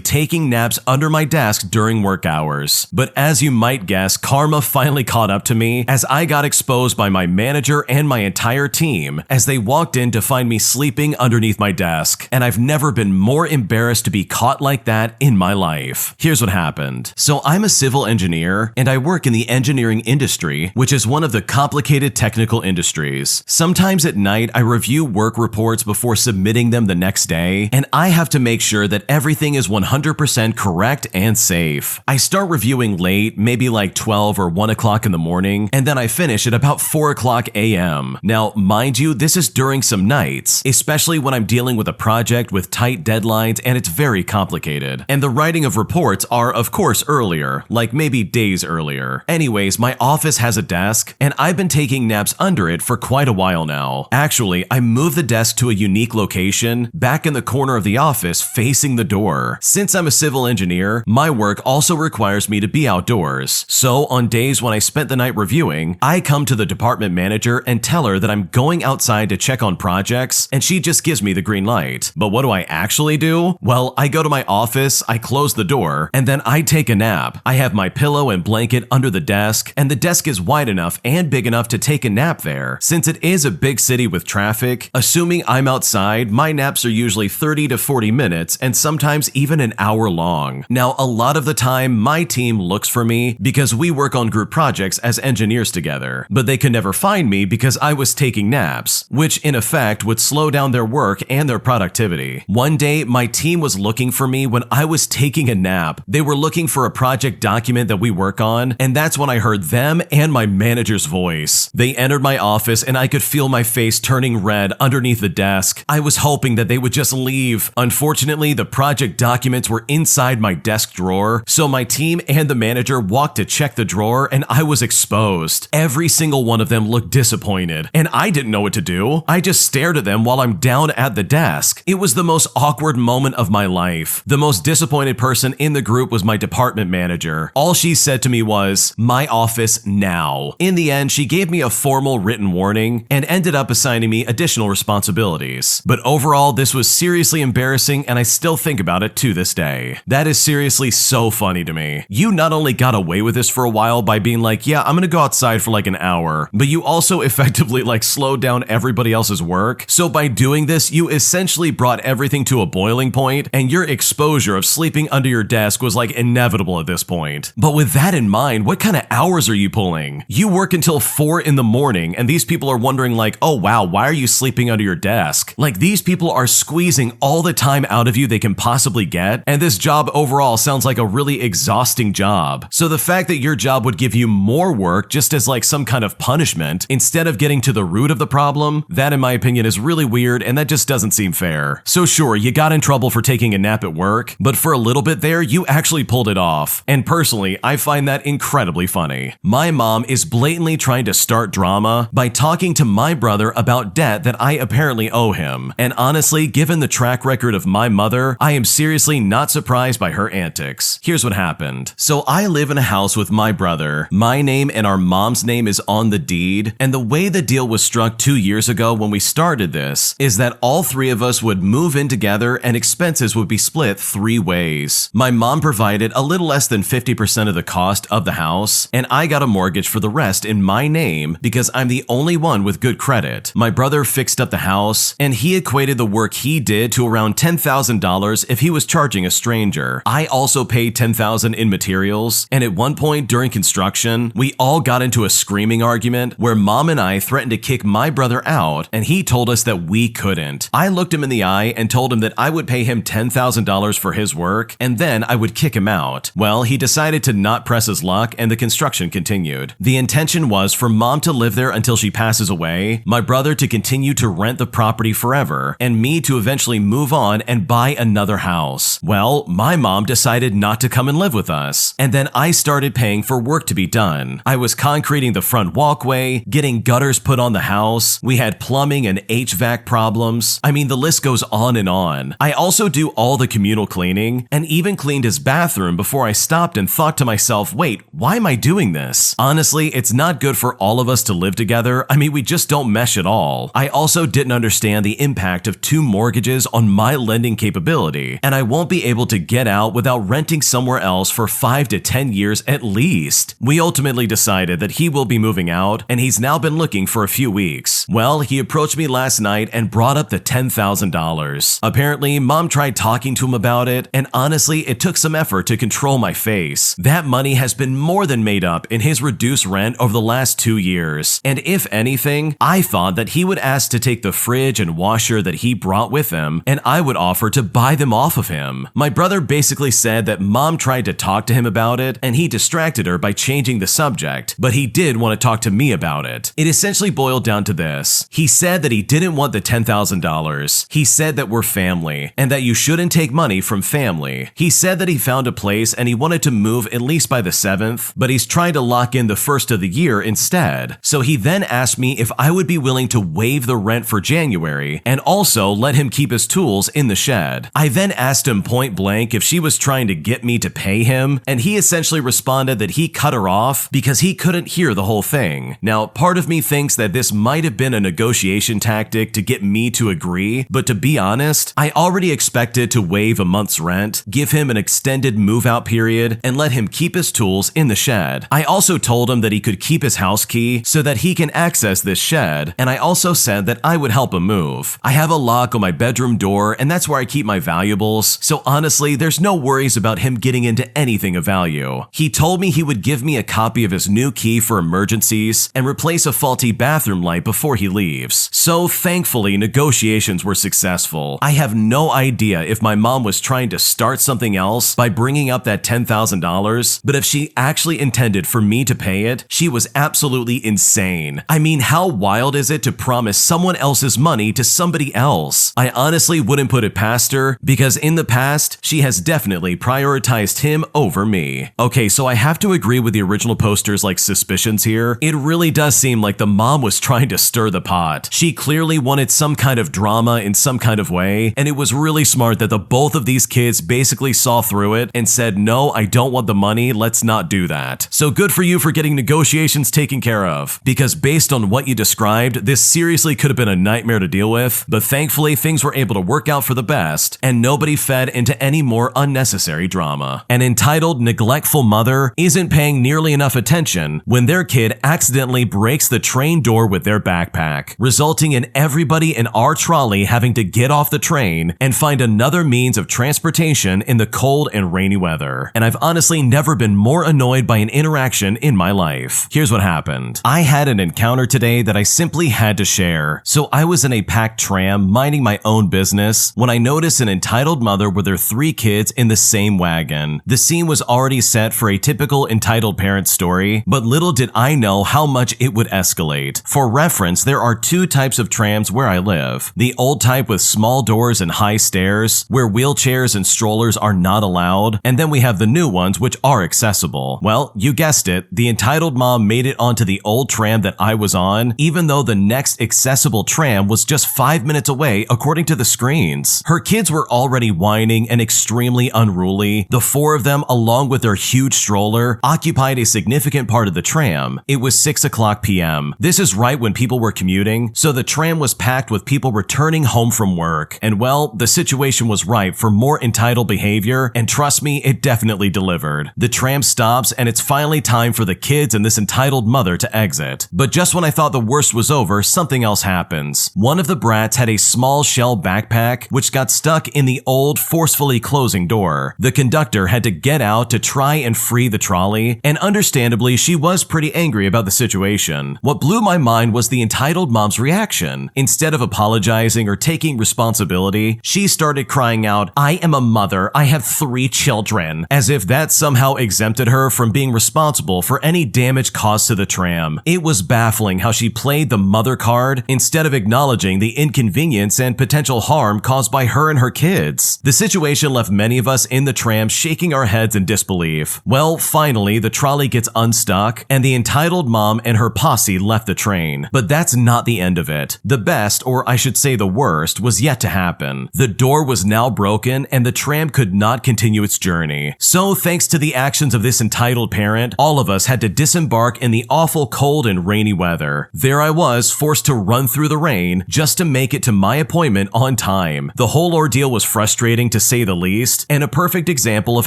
[SPEAKER 1] taking naps under my desk during work hours, but as you might guess, karma finally caught up to me as I got exposed by my manager and my entire team as they walked in to find me sleeping underneath my desk, and I've never been more embarrassed to be caught like that in my life. Here's what happened. So I'm a civil engineer, and I work in the engineering industry, which is one of the complicated technical industries. Sometimes at night, I review work reports before submitting them the next day, and I have to make sure that everything is 100% correct and safe. I start reviewing late, maybe like 12 or 1 o'clock in the morning, and then I finish at about 4 o'clock a.m. Now, mind you, this is during some nights, especially when I'm dealing with a project with tight deadlines and it's very complicated. And the writing of reports are, of course, earlier, like maybe days earlier. Anyways, my office has a desk, and I've been taking naps under it for quite a while now. Actually, I moved the desk to a unique location, back in the corner of the office facing the door. Since I'm a civil engineer, my work also requires me to be outdoors. So on days when I spent the night reviewing, I come to the department manager and tell her that I'm going outside to check on projects, and she just gives me the green light. But what do I actually do? Well, I go to my office, I close the door, and then I take a nap. I have my pillow and blanket under the desk, and the desk is wide enough and big enough to take a nap there. Since it is a big city with traffic, assuming I'm outside, my naps are usually 30 to 40 minutes and sometimes even an hour long. Now, a lot of the time, my team looks for me because we work on group projects as engineers together, but they could never find me because I was taking naps, which in effect would slow down their work and their productivity. One day, my team was looking for me when I was taking a nap. They were looking for a project document that we work on, and that's when I heard them and my manager's voice. They entered my office and I could feel my face turning red underneath the desk. I was hoping that they would just leave. Unfortunately, the project documents were inside my desk drawer, so my team and the manager walked to check the drawer and I was exposed. Every single one of them looked disappointed, and I didn't know what to do. I just stared at them while I'm down at the desk. It was the most awkward moment of my life. The most disappointed person in the group was my department manager. All she said to me was, "My office now." In the end, she gave me a formal written warning and ended up assigning me additional responsibilities. But overall, this was seriously embarrassing, and I still think about it to this day. That is seriously so funny to me. You not only got away with this for a while by being like, yeah, I'm gonna go outside for like an hour, but you also effectively like slowed down everybody else's work. So by doing this, you essentially brought everything to a boiling point, and your exposure of sleeping under your desk was like inevitable at this point. But with that in mind, what kind of hours are you pulling? You work until 4 in the morning, and these people are wondering like, oh wow, why are you sleeping under your desk? Like, these people are squeezing all the time out of you they can possibly get, and this job overall sounds like a really exhausting job. So the fact that your job would give you more work just as like some kind of punishment instead of getting to the root of the problem, that in my opinion is really weird, and that just doesn't seem fair. So sure, you got in trouble for taking a nap at work, but for a little bit there, you actually pulled it off. And personally, I find that incredibly funny. My mom is blatantly trying to start drama by talking to my brother about debt that I apparently owe him. And honestly, given the track record of my mother, I am seriously not surprised by her antics. Here's what happened. So I live in a house with my brother. My name and our mom's name is on the deed, and the way the deal was struck 2 years ago when we started this is that all three of us would move in together and expenses would be split 3 ways. My mom provided a little less than 50% of the cost of the house, and I got a mortgage for the rest in my name because I'm the only one with good credit. My brother fixed up the house, and he equated the work he did to around $10,000 if he was charging a stranger. I also paid $10,000 in materials, and at one point during construction, we all got into a screaming argument where mom and I threatened to kick my brother out, and he told us that we couldn't. I looked him in the eye and told him that I would pay him $10,000 for his work, and then I would kick him out. Well, he decided to not press his luck, and the construction continued. The intention was for mom to live there until she passes away, my brother to continue to rent the property forever, and me to eventually move on and buy another house. Well, my mom decided not to come and live with us, and then I started paying for work to be done. I was concreting the front walkway, getting gutters put on the house, we had plumbing and HVAC problems. I mean, the list goes on and on. I also do all the communal cleaning, and even cleaned his bathroom before I stopped stopped and thought to myself, wait, why am I doing this? Honestly, it's not good for all of us to live together. I mean, we just don't mesh at all. I also didn't understand the impact of 2 mortgages on my lending capability, and I won't be able to get out without renting somewhere else for 5 to 10 years at least. We ultimately decided that he will be moving out, and he's now been looking for a few weeks. Well, he approached me last night and brought up the $10,000. Apparently, Mom tried talking to him about it, and honestly, it took some effort to control my face. That money has been more than made up in his reduced rent over the last 2 years, and if anything, I thought that he would ask to take the fridge and washer that he brought with him, and I would offer to buy them off of him. My brother basically said that Mom tried to talk to him about it, and he distracted her by changing the subject, but he did want to talk to me about it. It essentially boiled down to this. He said that he didn't want the $10,000. He said that we're family, and that you shouldn't take money from family. He said that he found a place and he wanted to move at least by the 7th, but he's trying to lock in the 1st of the year instead. So he then asked me if I would be willing to waive the rent for January and also let him keep his tools in the shed. I then asked him point blank if she was trying to get me to pay him, and he essentially responded that he cut her off because he couldn't hear the whole thing. Now, part of me thinks that this might have been a negotiation tactic to get me to agree, but to be honest, I already expected to waive a month's rent, give him an extended move-out period, and let him keep his tools in the shed. I also told him that he could keep his house key so that he can access this shed, and I also said that I would help him move. I have a lock on my bedroom door, and that's where I keep my valuables, so honestly, there's no worries about him getting into anything of value. He told me he would give me a copy of his new key for emergencies and replace a faulty bathroom light before he leaves. So thankfully, negotiations were successful. I have no idea if my mom was trying to start something else by bringing up that $10,000, but if she actually intended for me to pay it, she was absolutely insane. I mean, how wild is it to promise someone else's money to somebody else? I honestly wouldn't put it past her, because in the past, she has definitely prioritized him over me. Okay, so I have to agree with the original poster's suspicions here. It really does seem like the mom was trying to stir the pot. She clearly wanted some kind of drama in some kind of way, and it was really smart that the both of these kids basically saw through it and said, no, I don't want the money, let's not do that. So good for you for getting negotiations taken care of, because based on what you described, this seriously could have been a nightmare to deal with, but thankfully things were able to work out for the best, and nobody fed into any more unnecessary drama. An entitled, neglectful mother isn't paying nearly enough attention when their kid accidentally breaks the train door with their backpack, resulting in everybody in our trolley having to get off the train and find another means of transportation in the cold and rainy weather. And I've honestly never been more annoyed by an interaction in my life. Here's what happened. I had an encounter today that I simply had to share. So I was in a packed tram minding my own business when I noticed an entitled mother with her 3 kids in the same wagon. The scene was already set for a typical entitled parent story, but little did I know how much it would escalate. For reference, there are 2 types of trams where I live. The old type with small doors and high stairs, where wheelchairs and strollers are not allowed, and then we have the new ones which are accessible. Well, you guessed it, the entitled mom made it onto the old tram that I was on, even though the next accessible tram was just 5 minutes away according to the screens. Her kids were already whining and extremely unruly. The 4 of them, along with their huge stroller, occupied a significant part of the tram. It was 6:00 p.m. This is right when people were commuting, so the tram was packed with people returning home from work. And well, the situation was ripe for more entitled behavior, and trust me, it definitely delivered. The tram stops, and it's finally time for the kids and this entitled mother to exit. But just when I thought the worst was over, something else happens. One of the brats had a small shell backpack, which got stuck in the old, forcefully closing door. The conductor had to get out to try and free the trolley, and understandably, she was pretty angry about the situation. What blew my mind was the entitled mom's reaction. Instead of apologizing or taking responsibility, she started crying out, "I am a mother, I have 3 children," as if that somehow exempted her from being responsible for any damage caused to the tram. It was baffling how she played the mother card instead of acknowledging the inconvenience and potential harm caused by her and her kids. The situation left many of us in the tram shaking our heads in disbelief. Well, finally, the trolley gets unstuck, and the entitled mom and her posse left the train. But that's not the end of it. The best, or I should say the worst, was yet to happen. The door was now broken, and the tram could not continue its journey. So thanks to the actions of this entitled parent, all of us had to disembark in the awful cold and rainy weather. There I was, forced to run through the rain just to make it to my appointment on time. The whole ordeal was frustrating to say the least, and a perfect example of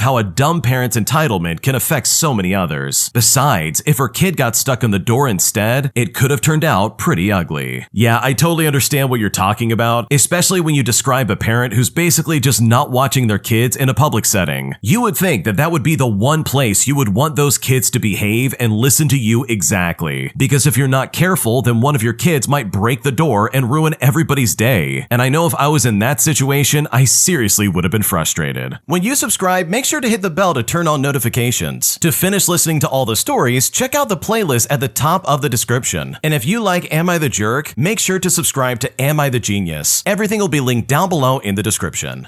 [SPEAKER 1] how a dumb parent's entitlement can affect so many others. Besides, if her kid got stuck in the door instead, it could have turned out pretty ugly. Yeah, I totally understand what you're talking about, especially when you describe a parent who's basically just not watching their kids in a public setting. You would think that that would be the one place you would want those kids to behave and listen to you exactly. Because if you're not careful, then one of your kids might break the door and ruin everybody's day. And I know if I was in that situation, I seriously would have been frustrated. When you subscribe, make sure to hit the bell to turn on notifications. To finish listening to all the stories, check out the playlist at the top of the description. And if you like Am I the Jerk, make sure to subscribe to Am I the Genius. Everything will be linked down below in the description.